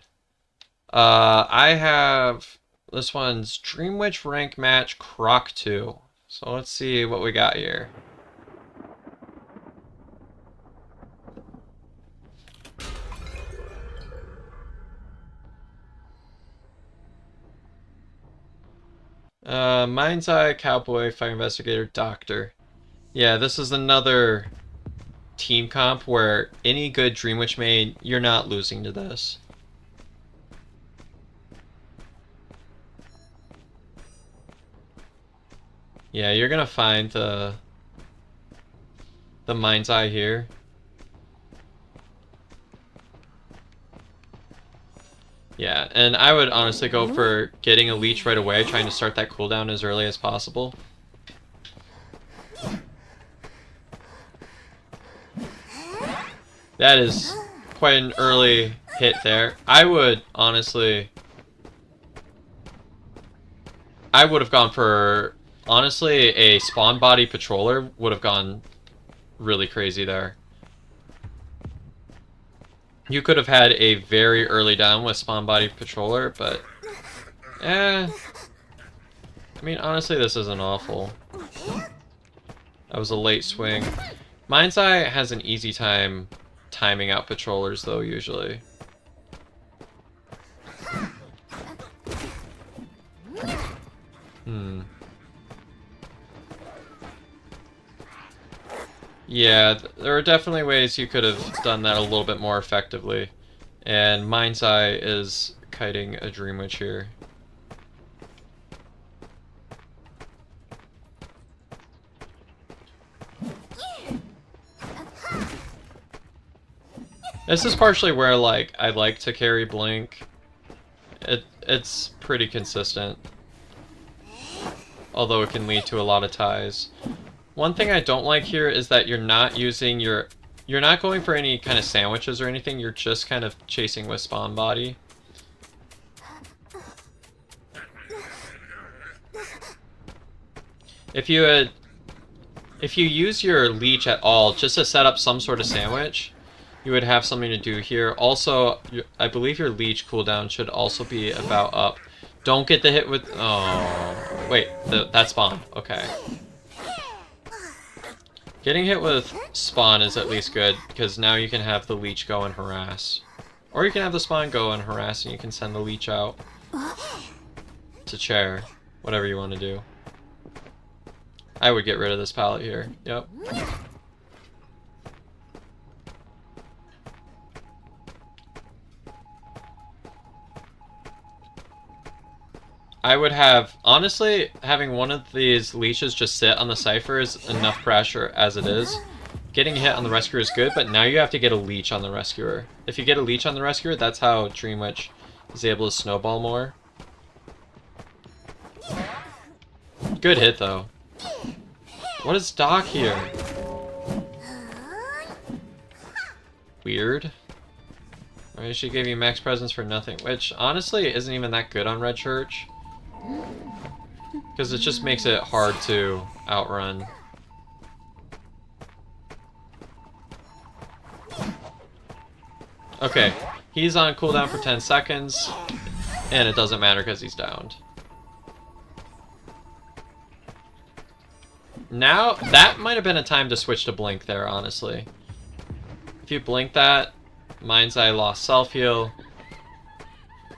I have this one's Dream Witch rank match Croc 2. So let's see what we got here. Mind's Eye, Cowboy, Fire Investigator, Doctor. Yeah, this is another team comp where any good Dream Witch main, you're not losing to this. Yeah, you're gonna find the Mind's Eye here. Yeah, and I would honestly go for getting a leech right away, trying to start that cooldown as early as possible. That is quite an early hit there. I would honestly... I would have gone for... Honestly, a spawn body patroller would have gone really crazy there. You could have had a very early down with spawn body patroller, but... I mean, honestly, this isn't awful. That was a late swing. Mind's Eye has an easy time timing out patrollers, though, usually. Yeah, there are definitely ways you could have done that a little bit more effectively. And Mind's Eye is kiting a Dream Witch here. This is partially where like I like to carry Blink. It's pretty consistent. Although it can lead to a lot of ties. One thing I don't like here is that you're not using your... You're not going for any kind of sandwiches or anything, you're just kind of chasing with spawn body. If you use your leech at all just to set up some sort of sandwich, you would have something to do here. Also, I believe your leech cooldown should also be about up. Don't get the hit with... Oh, wait, that spawn. Okay. Getting hit with spawn is at least good, because now you can have the leech go and harass. Or you can have the spawn go and harass, and you can send the leech out to chair. Whatever you want to do. I would get rid of this pallet here. Yep. I would have, honestly, having one of these leeches just sit on the Cypher is enough pressure as it is. Getting hit on the Rescuer is good, but now you have to get a leech on the Rescuer. If you get a leech on the Rescuer, that's how Dream Witch is able to snowball more. Good hit, though. What is Doc here? Weird. Alright, she gave you max presence for nothing, which honestly isn't even that good on Red Church. Because it just makes it hard to outrun. Okay, he's on cooldown for 10 seconds, and it doesn't matter because he's downed. now, that might have been a time to switch to blink there, honestly. If you blink that, Mind's Eye lost self-heal,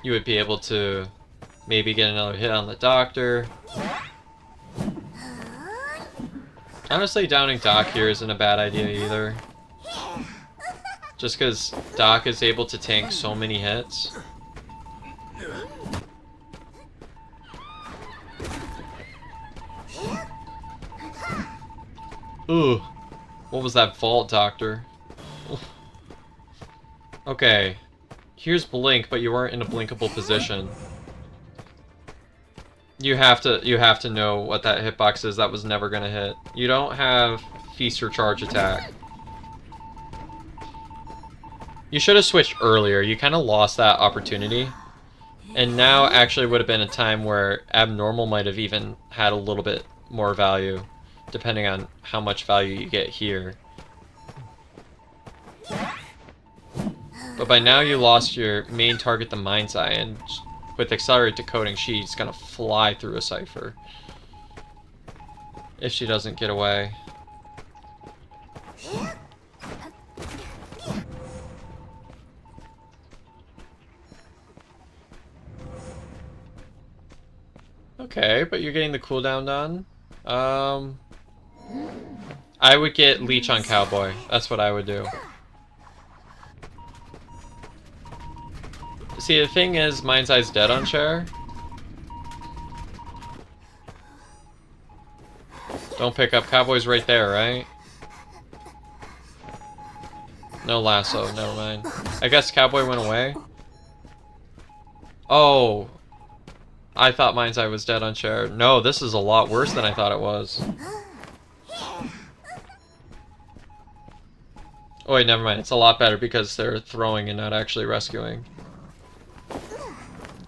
you would be able to maybe get another hit on the Doctor. Honestly, downing Doc here isn't a bad idea either. Just because Doc is able to tank so many hits. Ooh. What was that vault, Doctor? Okay. Here's blink, but you weren't in a blinkable position. You have to know what that hitbox is that was never gonna hit. You don't have feast or charge attack. You should have switched earlier. You kind of lost that opportunity. And now actually would have been a time where abnormal might have even had a little bit more value, depending on how much value you get here. But by now you lost your main target, the Mind's Eye, and with accelerated decoding, she's gonna fly through a cipher. If she doesn't get away. Okay, but you're getting the cooldown done. I would get Leech on Cowboy. That's what I would do. See, the thing is, Mind's Eye's dead on Cher. Don't pick up. Cowboy's right there, right? No lasso, never mind. I guess Cowboy went away. Oh. I thought Mind's Eye was dead on Cher. No, this is a lot worse than I thought it was. Oh wait, never mind. It's a lot better because they're throwing and not actually rescuing.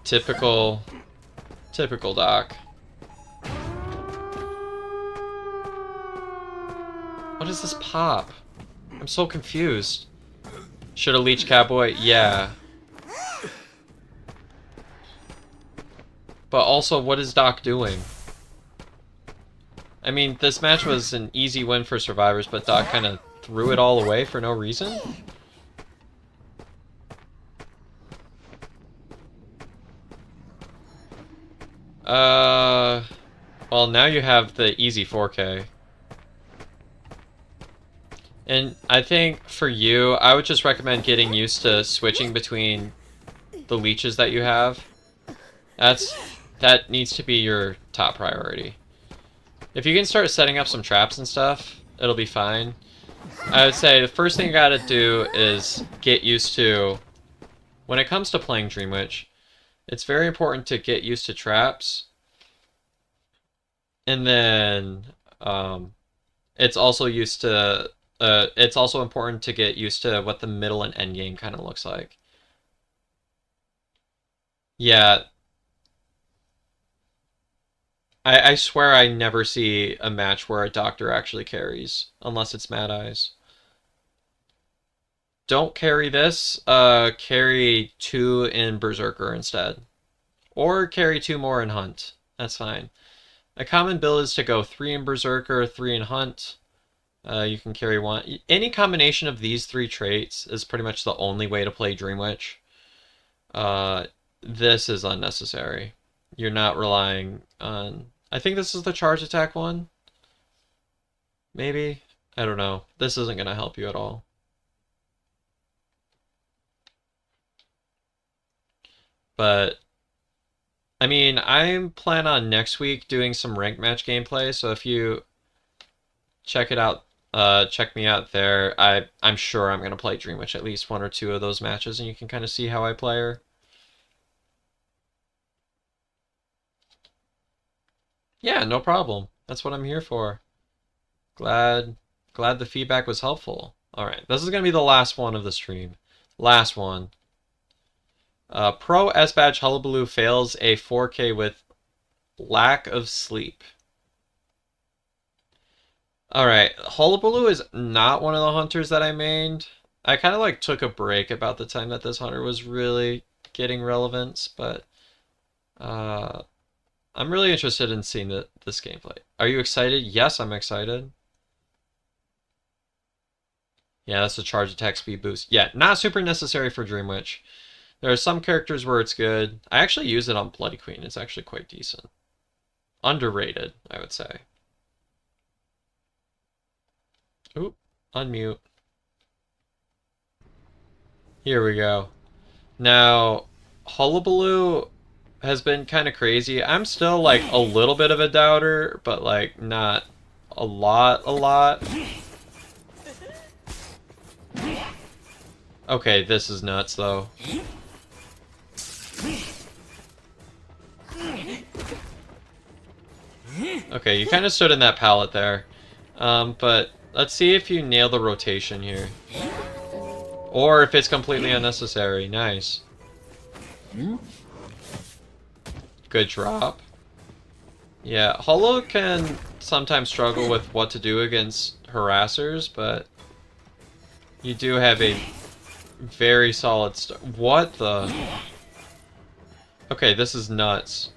Typical Doc. What is this pop? I'm so confused. Should have leeched Cowboy? Yeah. But also, what is Doc doing? I mean, this match was an easy win for survivors, but Doc kind of threw it all away for no reason? Well, now you have the easy 4K. And I think for you, I would just recommend getting used to switching between the leeches that you have. That needs to be your top priority. If you can start setting up some traps and stuff, it'll be fine. I would say the first thing you gotta do is get used to, when it comes to playing Dream Witch, it's very important to get used to traps. And then it's also important to get used to what the middle and end game kind of looks like. Yeah. I swear I never see a match where a doctor actually carries, unless it's Mad Eyes. Don't carry this, carry 2 in Berserker instead. Or carry 2 more in Hunt. That's fine. A common build is to go 3 in Berserker, 3 in Hunt. You can carry 1. Any combination of these 3 traits is pretty much the only way to play Dream Witch. This is unnecessary. You're not relying on... I think this is the charge attack one. Maybe? I don't know. This isn't going to help you at all. But, I mean, I plan on next week doing some ranked match gameplay, so if you check it out, check me out there. I'm sure I'm going to play Dream Witch at least 1 or 2 of those matches, and you can kind of see how I play her. Yeah, no problem. That's what I'm here for. Glad the feedback was helpful. Alright, this is going to be the last one of the stream. Last one. Pro S-Badge Hullabaloo fails a 4K with lack of sleep. Alright, Hullabaloo is not one of the hunters that I mained. I kind of like took a break about the time that this hunter was really getting relevance, but I'm really interested in seeing this gameplay. Are you excited? Yes, I'm excited. Yeah, that's a charge attack speed boost. Yeah, not super necessary for Dream Witch. There are some characters where it's good. I actually use it on Bloody Queen. It's actually quite decent. Underrated, I would say. Oop, unmute. Here we go. Now, Hullabaloo has been kind of crazy. I'm still like a little bit of a doubter, but like not a lot. Okay, this is nuts though. Okay, you kind of stood in that pallet there. But let's see if you nail the rotation here. Or if it's completely unnecessary. Nice. Good drop. Yeah, Hollow can sometimes struggle with what to do against harassers, but you do have a very solid what the? Okay, this is nuts.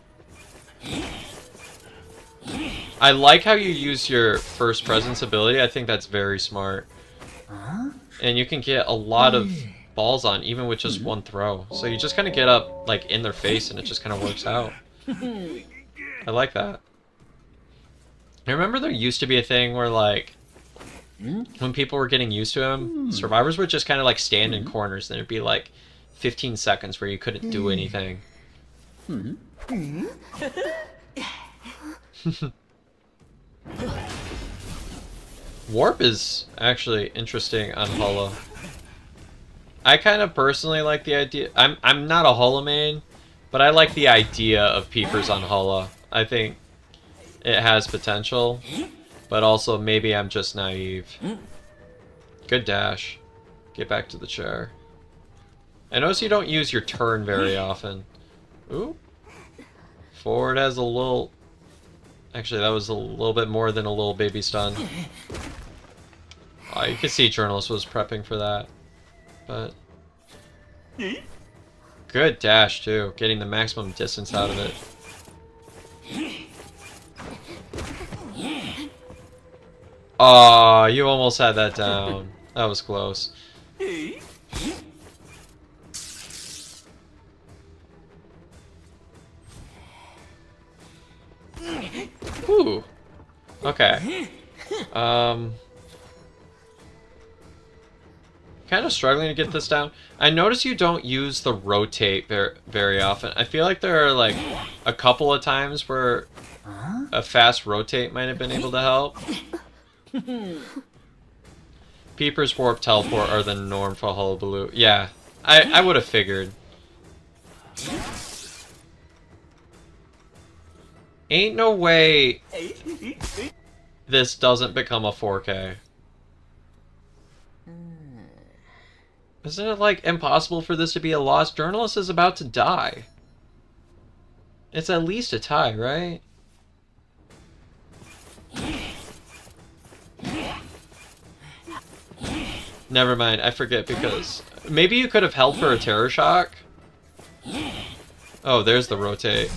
I like how you use your first presence ability. I think that's very smart. And you can get a lot of balls on, even with just one throw. So you just kind of get up like in their face and it just kind of works out. I like that. I remember there used to be a thing where like when people were getting used to him, survivors would just kind of like stand in corners and there'd be like 15 seconds where you couldn't do anything. Warp is actually interesting on Hollow. I kind of personally like the idea. I'm not a Hollow main, but I like the idea of peepers on Hollow. I think it has potential, but also maybe I'm just naive. Good dash. Get back to the chair. I notice you don't use your turn very often. Ooh. Forward has a little... Actually, that was a little bit more than a little baby stun. Oh, you can see Journalist was prepping for that. But... Good dash, too. Getting the maximum distance out of it. Aw, you almost had that down. That was close. Ooh. Okay. Kind of struggling to get this down. I notice you don't use the rotate very often. I feel like there are like a couple of times where a fast rotate might have been able to help. Peepers, Warp, Teleport are the norm for Hullabaloo. Yeah, I would have figured. Ain't no way this doesn't become a 4K. Isn't it like impossible for this to be a loss? Journalist is about to die. It's at least a tie, right? Never mind, I forget because... Maybe you could have held for a Terror Shock? Oh, there's the rotate.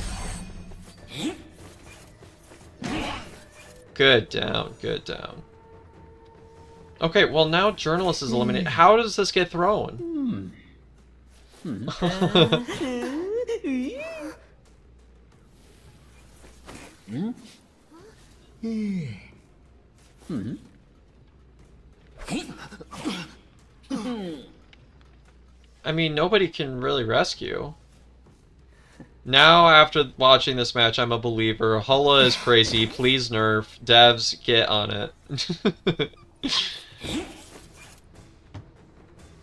Good down, good down. Okay, well now Journalist is eliminated. How does this get thrown? I mean, nobody can really rescue. Now, after watching this match, I'm a believer. Hulla is crazy. Please nerf. Devs, get on it.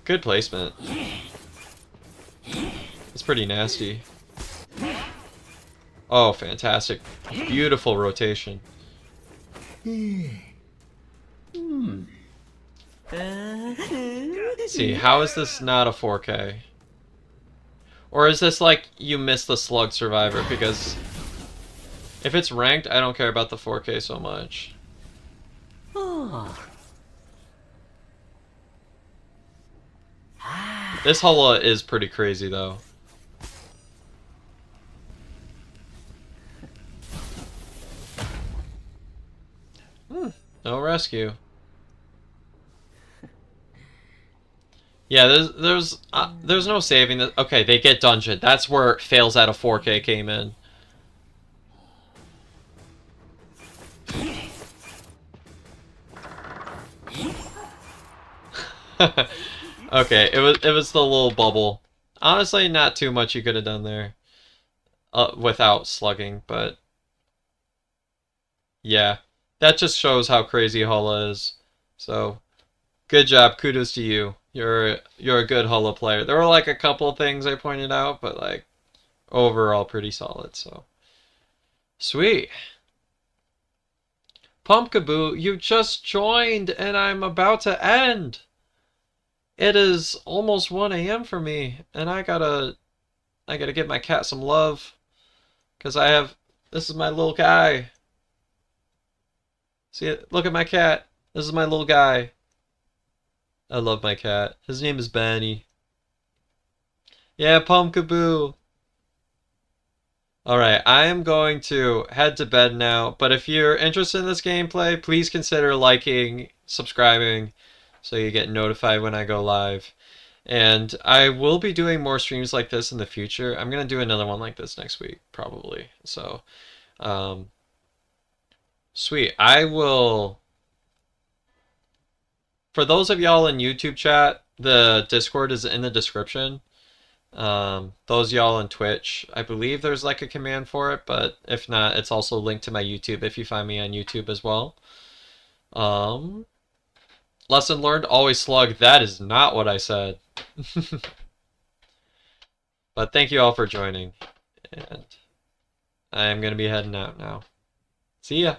Good placement. It's pretty nasty. Oh, fantastic. Beautiful rotation. See, how is this not a 4K? Or is this like you missed the Slug Survivor? Because if it's ranked, I don't care about the 4K so much. This Hulla is pretty crazy though. No rescue. Yeah, there's no saving this. Okay, they get dungeon. That's where fails out of 4K came in. Okay, it was the little bubble. Honestly, not too much you could have done there, without slugging, but yeah, that just shows how crazy Hulla is. So, good job, kudos to you. You're a good Hulla player. There were like a couple of things I pointed out, but like overall pretty solid. So, sweet. Pumpkaboo, you just joined, and I'm about to end. It is almost 1 a.m. for me, and I gotta give my cat some love, cause this is my little guy. See it? Look at my cat. This is my little guy. I love my cat. His name is Benny. Yeah, Pumpkaboo. Alright, I am going to head to bed now, but if you're interested in this gameplay, please consider liking, subscribing, so you get notified when I go live. And I will be doing more streams like this in the future. I'm going to do another one like this next week, probably. So, sweet. I will... For those of y'all in YouTube chat, the Discord is in the description. Those y'all on Twitch, I believe there's like a command for it, but if not, it's also linked to my YouTube if you find me on YouTube as well. Lesson learned, always slug. That is not what I said. But thank you all for joining, and I am going to be heading out now. See ya.